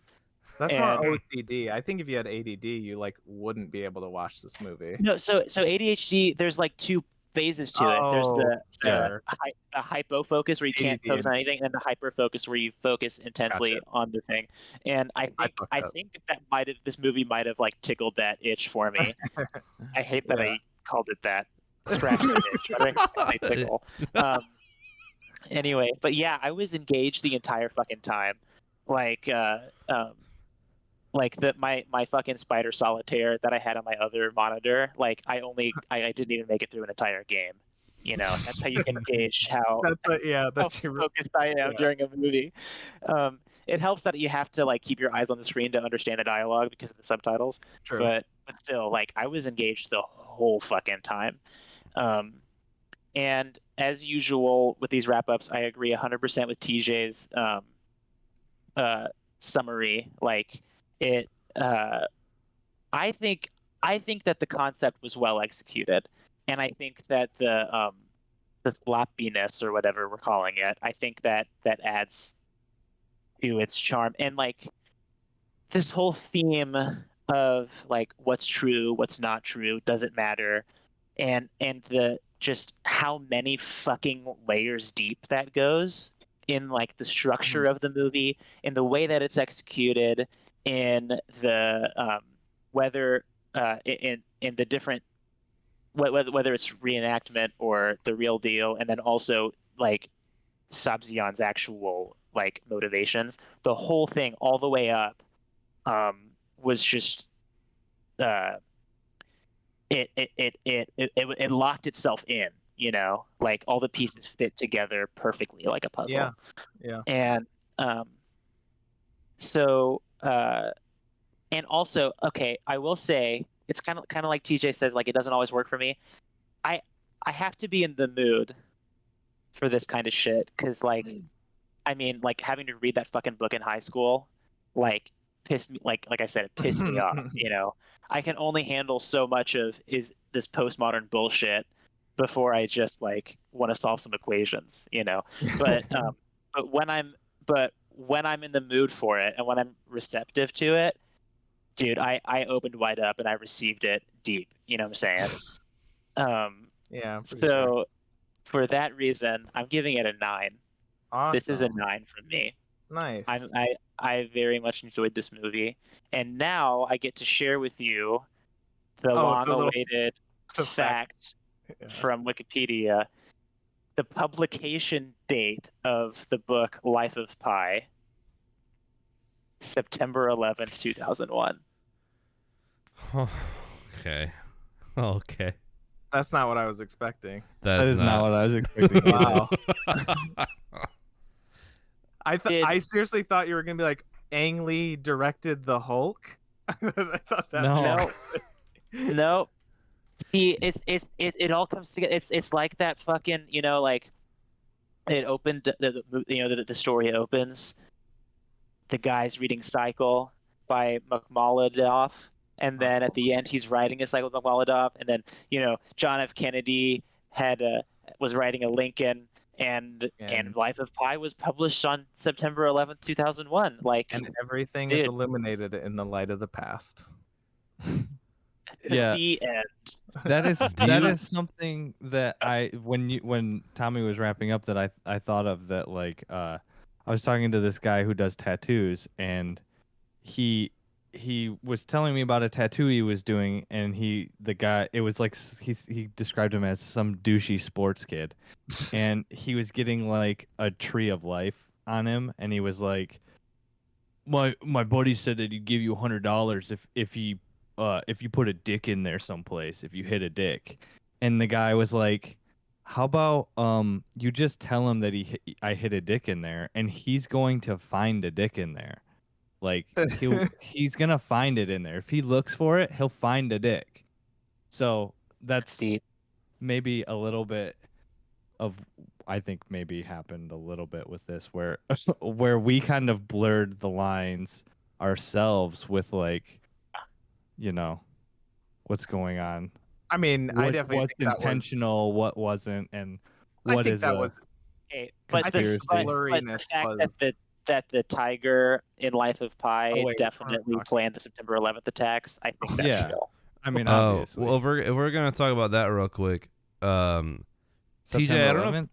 That's And- more OCD. I think if you had ADD, you like wouldn't be able to watch this movie. No, so ADHD, there's like two phases to it. There's the sure. the hypo focus where you can't ADD focus on anything, and the hyper focus where you focus intensely Gotcha. on the thing. And I fucked up. think that this movie might have like tickled that itch for me. I hate that Yeah. I called it that. Scratch the itch. I think I say tickle. Anyway, but yeah, I was engaged the entire fucking time. Like my fucking Spider Solitaire that I had on my other monitor, like I didn't even make it through an entire game. That's how you can gauge how That's your focused I am yeah. during a movie. It helps that you have to like keep your eyes on the screen to understand the dialogue because of the subtitles. true. But still, like I was engaged the whole fucking time. And as usual with these wrap ups, I agree 100% with TJ's summary. Like it, I think that the concept was well executed, and I think that the sloppiness or whatever we're calling it, I think that adds to its charm. And like this whole theme of like what's true, what's not true, doesn't matter, and the just how many fucking layers deep that goes in like the structure of the movie, in the way that it's executed, in the whether in the different whether it's reenactment or the real deal, and then also like Sabzian's actual like motivations, the whole thing all the way up was just it locked itself in, like all the pieces fit together perfectly like a puzzle. Yeah. And so and also, okay, I will say it's kind of like TJ says, like it doesn't always work for me. I have to be in the mood for this kind of shit because, like, I mean, like having to read that fucking book in high school, like pissed me. Like I said, it pissed me off. I can only handle so much of is this postmodern bullshit before I just like want to solve some equations. But when I'm in the mood for it and when I'm receptive to it, dude, I opened wide up and I received it deep. You know what I'm saying? Yeah. So for that reason, I'm giving it a 9. Awesome. This is a 9 from me. Nice. I very much enjoyed this movie, and now I get to share with you the long-awaited fact from Wikipedia. The publication date of the book Life of Pi, September 11th, 2001. Okay. That's not what I was expecting. That is not what I was expecting. Wow. I seriously thought you were gonna be like, Ang Lee directed the Hulk. I thought that's no. See, it all comes together. It's like that fucking, like it opened the story opens. The guy's reading Cycle by Makhmaludov, and then at the end he's writing a Cycle with Makhmaludov, and then John F. Kennedy was writing a Lincoln. And Life of Pi was published on September 11th, 2001. And everything is illuminated in the light of the past. Yeah. The end. That is something that when Tommy was wrapping up that I thought of that, like I was talking to this guy who does tattoos, and he was telling me about a tattoo he was doing, and it was like he described him as some douchey sports kid. And he was getting like a tree of life on him, and he was like, my buddy said that he'd give you $100 if you put a dick in there someplace, if you hit a dick. And the guy was like, how about you just tell him that I hit a dick in there, and he's going to find a dick in there. Like he's gonna find it in there. If he looks for it, he'll find a dick. So that's deep. Maybe a little bit of, I think maybe happened a little bit with this, where we kind of blurred the lines ourselves with, like, what's going on. I mean, I definitely what's think intentional, what wasn't, and what is okay. But the blurriness fact that the tiger in Life of Pi definitely planned the September 11th attacks, I think that's real. I mean, obviously. Well, if we're gonna talk about that real quick, TJ, I don't know.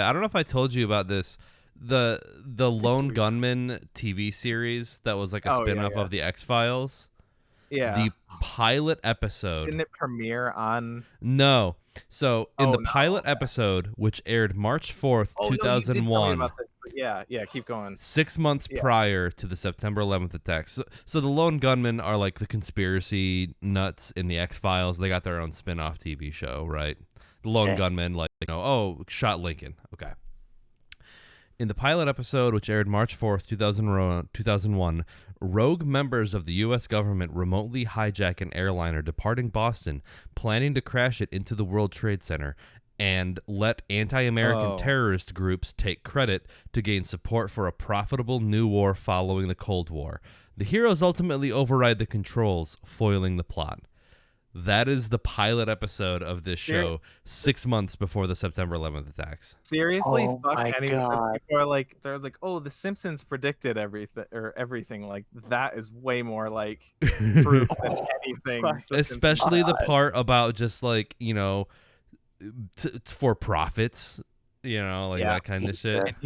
I don't know if I told you about this. The Lone Gunman TV series that was like a spin-off of the X-Files. Yeah. The pilot episode. Didn't it premiere on? No. So in the pilot episode, which aired March 4th, 2001. No, you did tell me about this, but yeah, keep going. 6 months prior to the September 11th attacks. So the Lone Gunmen are like the conspiracy nuts in the X-Files. They got their own spin-off TV show, right? The Lone Gunmen, like, shot Lincoln. Okay. In the pilot episode, which aired March 4th, 2001, rogue members of the U.S. government remotely hijack an airliner departing Boston, planning to crash it into the World Trade Center, and let anti-American terrorist groups take credit to gain support for a profitable new war following the Cold War. The heroes ultimately override the controls, foiling the plot. That is the pilot episode of this show 6 months before the September 11th attacks. Seriously? Oh Fuck my anyone. God. People are like, there's like, The Simpsons predicted everything. Like, that is way more like proof than anything. Especially the part about just like, for profits, that kind of shit.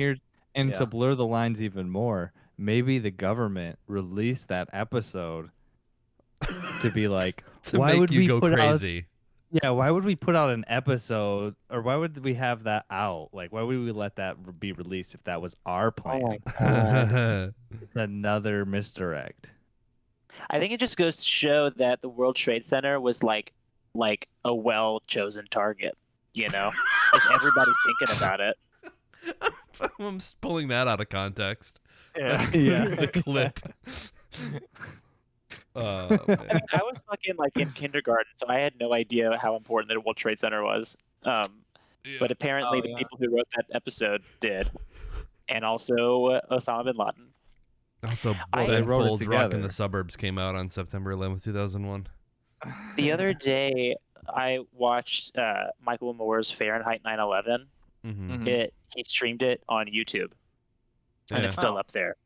And to blur the lines even more, maybe the government released that episode to be like, why make would you we go crazy? Why would we put out an episode, or why would we have that out? Like, why would we let that be released if that was our plan? Oh my God. It's another misdirect. I think it just goes to show that the World Trade Center was like a well-chosen target. You know, if everybody's thinking about it. I'm just pulling that out of context. Yeah. That's Yeah. the clip. I mean, I was fucking like in kindergarten, so I had no idea how important the World Trade Center was. But apparently, the people who wrote that episode did, and also Osama bin Laden. Also, Well, Ben they wrote it Folds' Rock in together. the Suburbs came out on September 11th, 2001. The other day, I watched Michael Moore's Fahrenheit 9/11. Mm-hmm. He streamed it on YouTube, and it's still up there.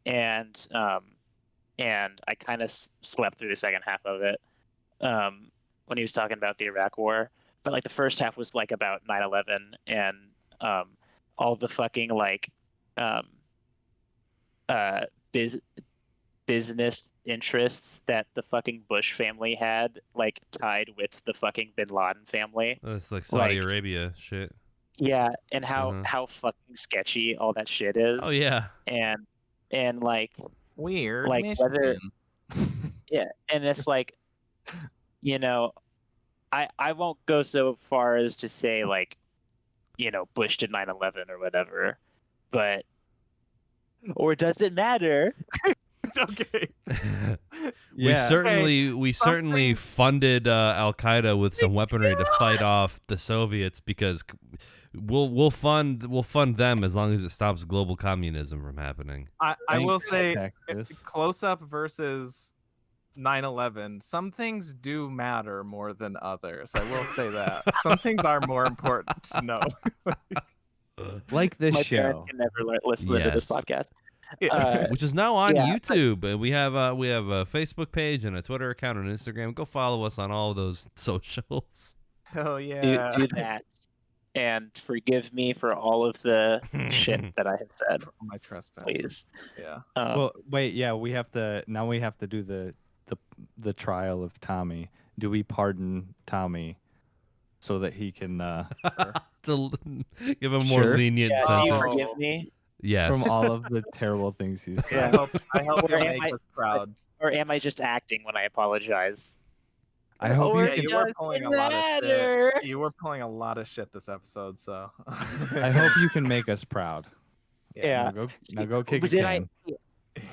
And I kind of slept through the second half of it when he was talking about the Iraq War. But like the first half was like about 9/11 and all the fucking like business interests that the fucking Bush family had, like tied with the fucking Bin Laden family. That's like Saudi Like- Arabia shit. Yeah, and how Uh-huh. how fucking sketchy all that shit is. Oh yeah. And like Weird. Like, whether- Michigan. yeah, and it's like, you know, I won't go so far as to say like, you know, Bush did 9/11 or whatever, but or does it matter? Okay. We Yeah. certainly funded Al Qaeda with some weaponry to fight off the Soviets because we'll fund them as long as it stops global communism from happening. I will say, Texas. close up versus 9/11. Some things do matter more than others. I will say that some things are more important to know. Like this My show. parents can never listen to this Yes. podcast. Which is now on yeah, YouTube, and we have a Facebook page and a Twitter account and Instagram. Go follow us on all of those socials. Hell yeah. do that, and forgive me for all of the shit that I have said, For my trespass. please. Yeah. Well, wait, yeah, we have to do the trial of Tommy. Do we pardon Tommy so that he can To give a more Sure. lenient Yeah, do you sentence. forgive me, Yes. from all of the terrible things he's I said? hope you Or make am us proud. or am I just acting when I apologize? I hope Or you Yeah, can. you were pulling a lot of shit. matter. You were pulling a lot of shit this episode, so. I hope you can make us proud. Yeah. Now go kick a But did can.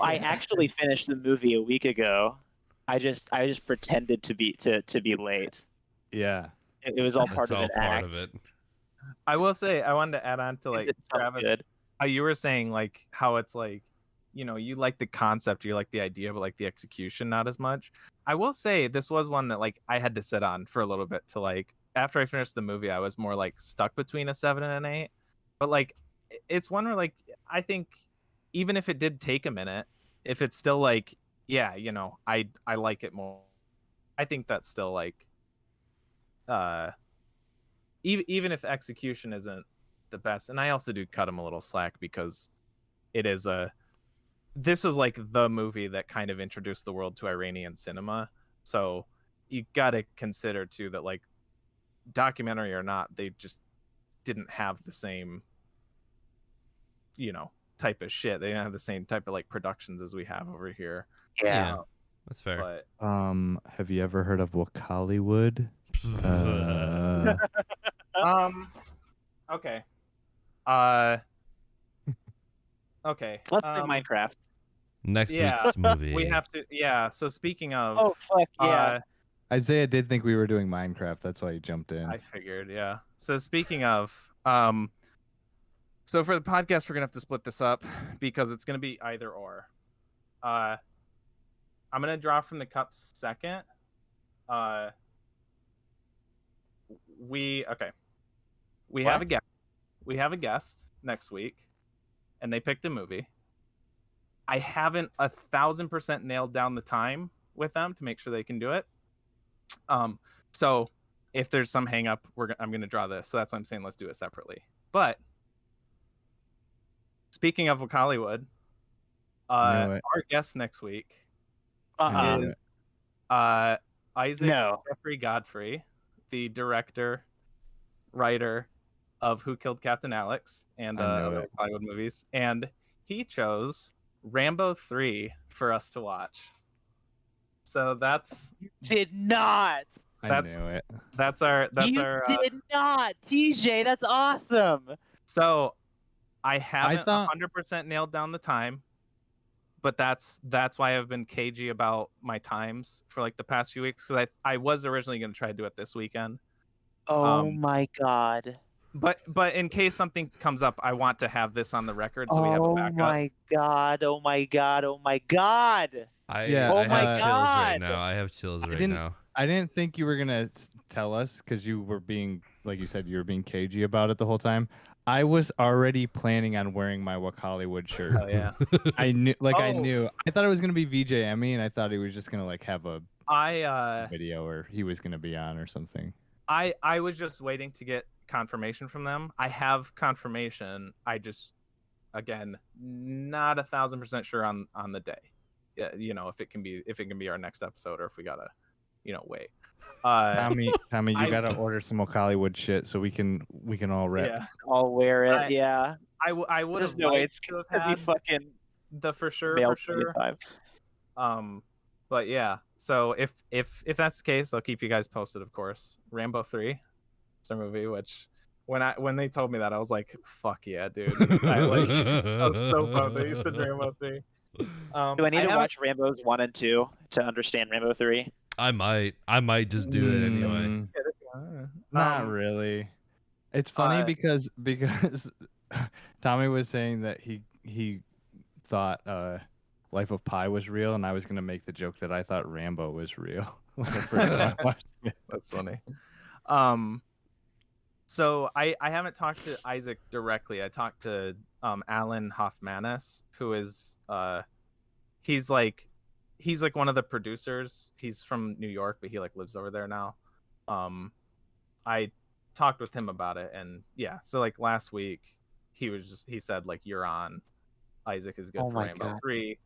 I actually finished the movie a week ago. I just pretended to be late. Yeah. It was all That's part of all an part act. of it. I will say, I wanted to add on to like It felt Travis, good. how you were saying like how it's like, you know, you like the concept, you like the idea, but like the execution not as much. I will say this was one that like I had to sit on for a little bit to like after I finished the movie, I was more like stuck between a 7 and an 8. But like it's one where like I think even if it did take a minute, if it's still like, yeah, you know, I like it more. I think that's still like even if execution isn't the best, and I also do cut him a little slack because it is this was like the movie that kind of introduced the world to Iranian cinema, so you got to consider too that like documentary or not, they just didn't have the same, you know, type of shit. They didn't have the same type of like productions as we have over here. Yeah. That's fair. But Have you ever heard of Wakaliwood? okay. Okay. Let's play Minecraft. Next yeah, week's movie. We have to. Yeah. So speaking of, Oh fuck yeah! Isaiah did think we were doing Minecraft. That's why he jumped in. I figured. Yeah. So speaking of, so for the podcast, we're gonna have to split this up because it's gonna be either or. I'm gonna draw from the cup second. We have a guest. We have a guest next week, and they picked a movie. I haven't 1,000% nailed down the time with them to make sure they can do it. So if there's some hang up, I'm gonna draw this. So that's why I'm saying let's do it separately. But speaking of Hollywood, our guest next week is Isaac Jeffrey Godfrey, the director, writer of Who Killed Captain Alex and other Hollywood movies, and he chose Rambo 3 for us to watch. So that's Did not. I knew it. that's our did not, TJ. That's awesome. So I haven't thought- 100% nailed down the time, but that's why I've been cagey about my times for like the past few weeks, because I was originally going to try to do it this weekend. Oh my god. But in case something comes up, I want to have this on the record so we have a backup. Oh my god. Oh my god. Oh my god. I Oh my have chills right God. now. I have chills right didn't- now. I didn't think you were gonna tell us because you were being, like you said, you were being cagey about it the whole time. I was already planning on wearing my Walk Hollywood shirt. Oh yeah. I knew, I Oh. knew. I thought it was gonna be VJ Emmy, and I thought he was just gonna like have a I video or he was gonna be on or something. I was just waiting to get confirmation from them. I have confirmation. I just, again, not 1,000% sure on the day. Yeah, you know, if it can be our next episode, or if we gotta, wait. Tommy, you I- gotta order some Walk Hollywood shit so we can all rep. Yeah, I'll wear it. I- yeah. I would There's have no way liked it's to have gonna be had fucking the for sure. mailed to me in time. But yeah. So if that's the case, I'll keep you guys posted. Of course, Rambo 3. It's a movie which when they told me that, I was like, fuck yeah, dude. I was so pumped that you said Rambo 3. Do I need to watch Rambo's 1 and 2 to understand Rambo 3? I might just do it anyway. Not really. It's funny because Tommy was saying that he thought Life of Pi was real, and I was gonna make the joke that I thought Rambo was real. The first time I watched it. That's funny. So I haven't talked to Isaac directly. I talked to Alan Hoffmanis, who is he's like one of the producers. He's from New York, but he like lives over there now. I talked with him about it, and yeah, so like last week he said like, you're on. Isaac is good Oh for my Rambo God. 3.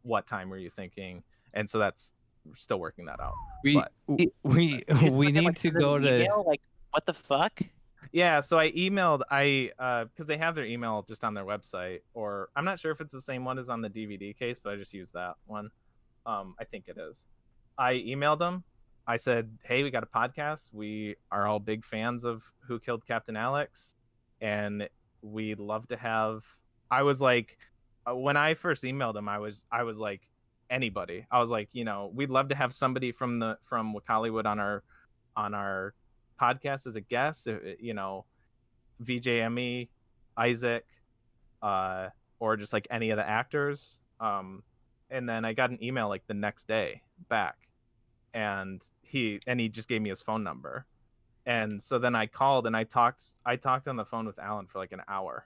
What time were you thinking? And so that's, we're still working that out. We But- we need to go to. Email? Like, what the fuck? Yeah, so I emailed because they have their email just on their website, or I'm not sure if it's the same one as on the DVD case, but I just used that one. I think it is. I emailed them. I said, hey, we got a podcast. We are all big fans of Who Killed Captain Alex, and we'd love to have. I was like, when I first emailed them, I was like, anybody. I was like, we'd love to have somebody from Wick Hollywood on our podcast as a guest. VJ Emmy, Isaac, or just like any of the actors. And then I got an email like the next day back, and he just gave me his phone number. And so then I called and I talked on the phone with Alan for like an hour.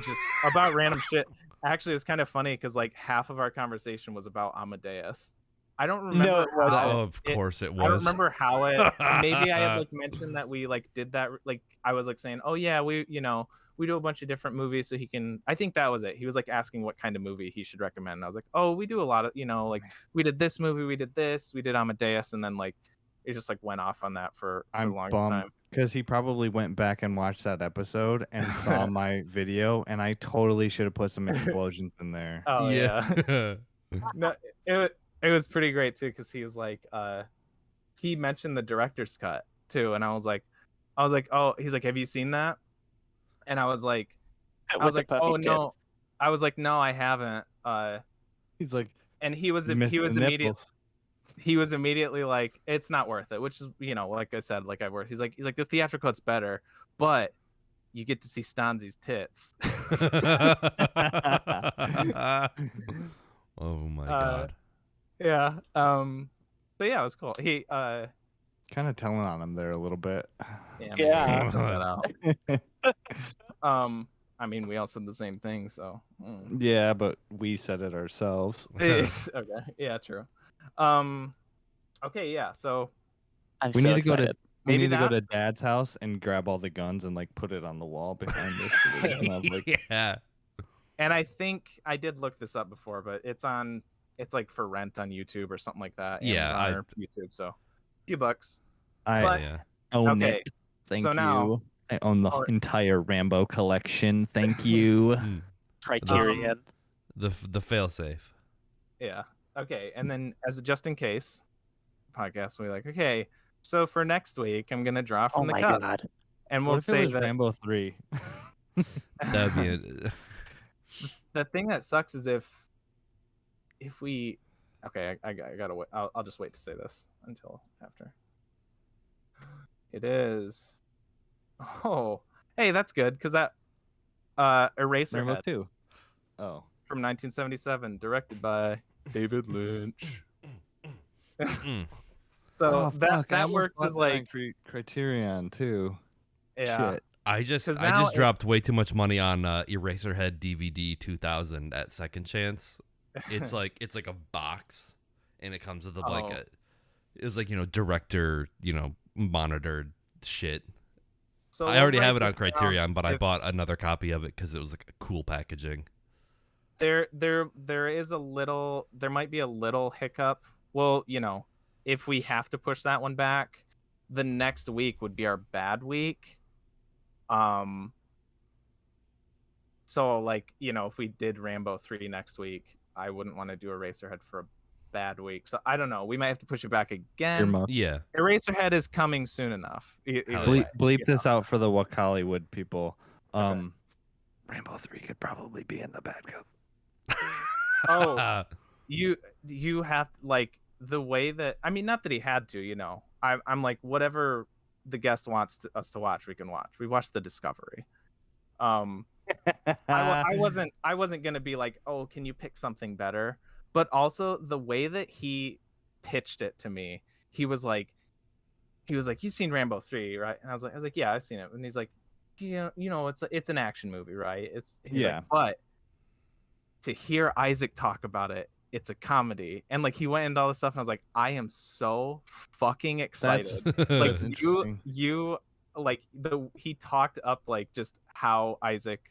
Just about random shit. Actually, it's kind of funny because like half of our conversation was about Amadeus. I don't remember. No, it wasn't. how Of course it I don't was. remember how it. Maybe I had like mentioned that we like did that. Like I was like saying, oh yeah, we do a bunch of different movies, so he can. I think that was it. He was like asking what kind of movie he should recommend. And I was like, oh, we do a lot of like we did this movie, we did this, we did Amadeus, and then like it just like went off on that for a long time. Because he probably went back and watched that episode and saw my video, and I totally should have put some explosions in there. Oh yeah. yeah. No, it was pretty great too, because he was like he mentioned the director's cut too, and I was like, oh, he's like, have you seen that? And I was like, oh no, I was like, no, I haven't. He's like, And he was immediately like, it's not worth it, which is like I said, like he's like the theatrical cut's better, but you get to see Stanzi's tits. Oh my god. Yeah. But yeah, it was cool. He kind of telling on him there a little bit. Yeah. That out. I mean, we all said the same thing, so. Yeah, but we said it ourselves. Okay. Yeah, true. Okay, yeah. So We need to go to maybe go to Dad's house and grab all the guns and like put it on the wall behind us. So it smells like... Yeah. And I think I did look this up before, but it's like for rent on YouTube or something like that. Yeah, Amazon or YouTube. So a few bucks. I Yeah. own Okay, it. Thank so you. now- I own the entire Rambo collection. Thank you. Mm. Criterion. The fail safe. Yeah. Okay, and then as a just in case podcast, we're like, okay, so for next week, I'm gonna draw Oh from the my cup, god. and What we'll if it say was that Rambo 3? That'd be it. the thing that sucks is if we, okay, I gotta wait. I'll just wait to say this until after. It is. Oh, hey, that's good because that Eraserhead Rambo 2. Oh. from 1977, directed by David Lynch. So that works as like Criterion too. yeah. Shit. I just 'Cause now dropped way too much money on Eraserhead DVD 2000 at Second Chance. It's like a box, and it comes with like Oh. it's like director monitored shit. So I already have it on this down. Criterion, but I bought another copy of it because it was like a cool packaging. There is a little. There might be a little hiccup. Well, if we have to push that one back, the next week would be our bad week. So like if we did Rambo 3 next week, I wouldn't want to do Eraserhead for a bad week. So I don't know. We might have to push it back again. Yeah, Eraserhead is coming soon enough. Bleep this out for the Wuck Hollywood people. Okay. Rambo 3 could probably be in the bad cup. Oh, you have like the way that not that he had to. I'm like whatever the guest wants us to watch, we can watch. We watched The Discovery. I wasn't gonna be like, oh, can you pick something better? But also the way that he pitched it to me, he was like, you've seen Rambo 3, right? And I was like, yeah, I've seen it. And he's like, it's an action movie, right? He's like, but to hear Isaac talk about it, it's a comedy. And like he went into all this stuff, and I was like, I am so fucking excited. Like you like he talked up like just how Isaac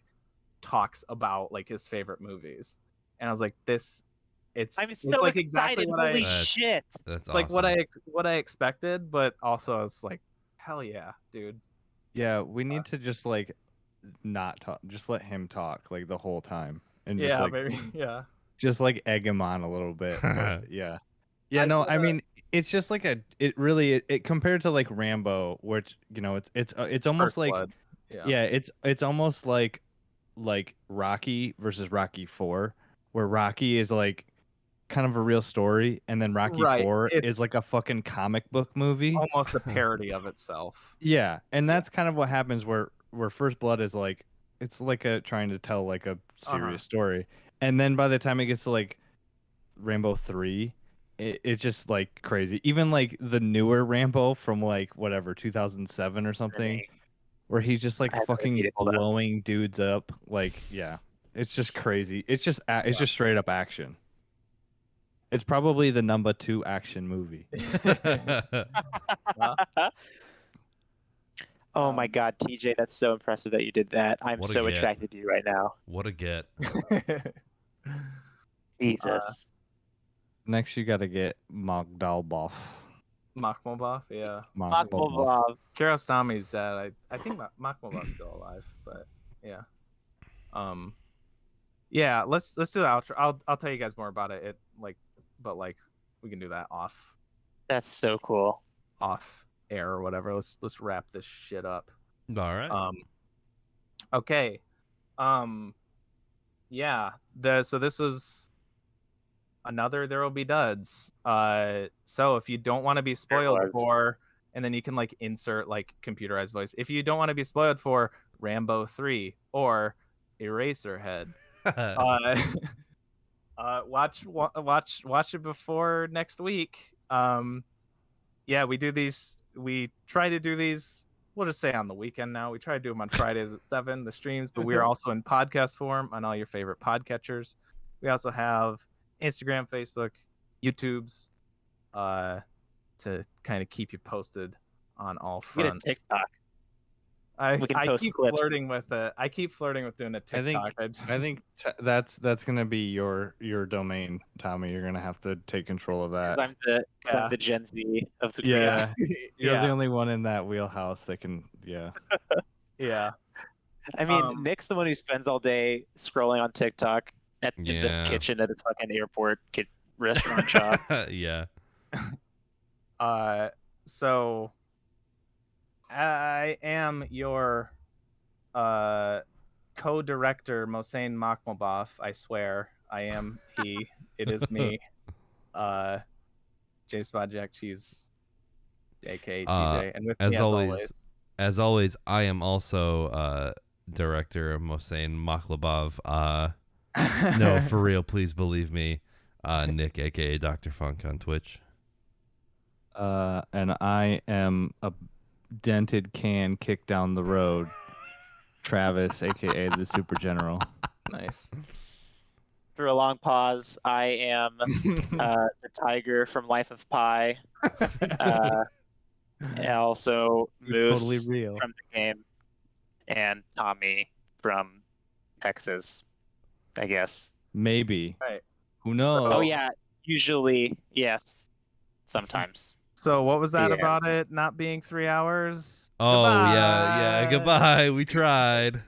talks about like his favorite movies, and I was like, I'm so like excited. exactly what Holy I shit. That's it's like what I expected, but also it's like, hell yeah, dude. Yeah, we need to just like not talk, just let him talk like the whole time, and Yeah, just like maybe. Yeah. just like egg him on a little bit. But yeah. I No, feel I that- mean it compared to like Rambo, which it's almost First like Blood. Yeah. it's almost like Rocky versus Rocky 4, where Rocky is like kind of a real story, and then Rocky Right, 4 is it's- like a fucking comic book movie. Almost a parody of itself. Yeah, and that's kind of what happens where First Blood is like it's like a trying to tell like a serious story, and then by the time it gets to like Rambo 3, it's just like crazy. Even like the newer Rambo from like whatever 2007 or something, where he's just like fucking blowing dudes up. Like yeah, it's just crazy. It's just straight up action. It's probably the number 2 action movie. Oh my god, TJ, that's so impressive that you did that. I'm What a so get. attracted to you right now. What a get. Jesus. Next, you got to get Magdalbov. Makhmalbaf, yeah. Makhmalbaf. Kiarostami's dead. I think Makhmalbaf's still alive, but yeah. Yeah, let's do the outro. I'll tell you guys more about it. But we can do that off That's so cool. air or whatever. Let's wrap this shit up. All right. Okay. Yeah. So this was another There Will Be Duds. So if you don't want to be spoiled for, and then you can like insert like computerized voice. If you don't want to be spoiled for Rambo 3 or Eraserhead, watch it before next week. Yeah, we do these. We try to do these. We'll just say on the weekend now. We try to do them on Fridays at 7, the streams, but we are also in podcast form on all your favorite podcatchers. We also have Instagram, Facebook, YouTubes, to kind of keep you posted on all We fronts. get a TikTok. I post keep clips. flirting with it. I keep flirting with doing a TikTok. I think that's gonna be your domain, Tommy. You're gonna have to take control of that. I'm the Gen Z of the group. Yeah, you're Yeah. the only one in that wheelhouse that can. Yeah. Yeah. I mean, Nick's the one who spends all day scrolling on TikTok in the kitchen at his fucking airport restaurant shop. Yeah. So I am your co-director, Mohsen Makhmalbaf. I swear, I am he. It is me. J Spot Jack Cheese, aka TJ, and with me as always, I am also director Mohsen Makhmalbaf. No, for real, please believe me. Nick, aka Dr. Funk on Twitch. And I am a dented can kicked down the road. Travis, aka the Super General. Nice. Through a long pause, I am the tiger from Life of Pi. And also Moose Totally real. from the game, and Tommy from Texas, I guess. Maybe. Right. Who knows? Oh yeah, usually yes, sometimes. So what was that Yeah. about it not being 3 hours? Oh, Goodbye. yeah. Goodbye. We tried.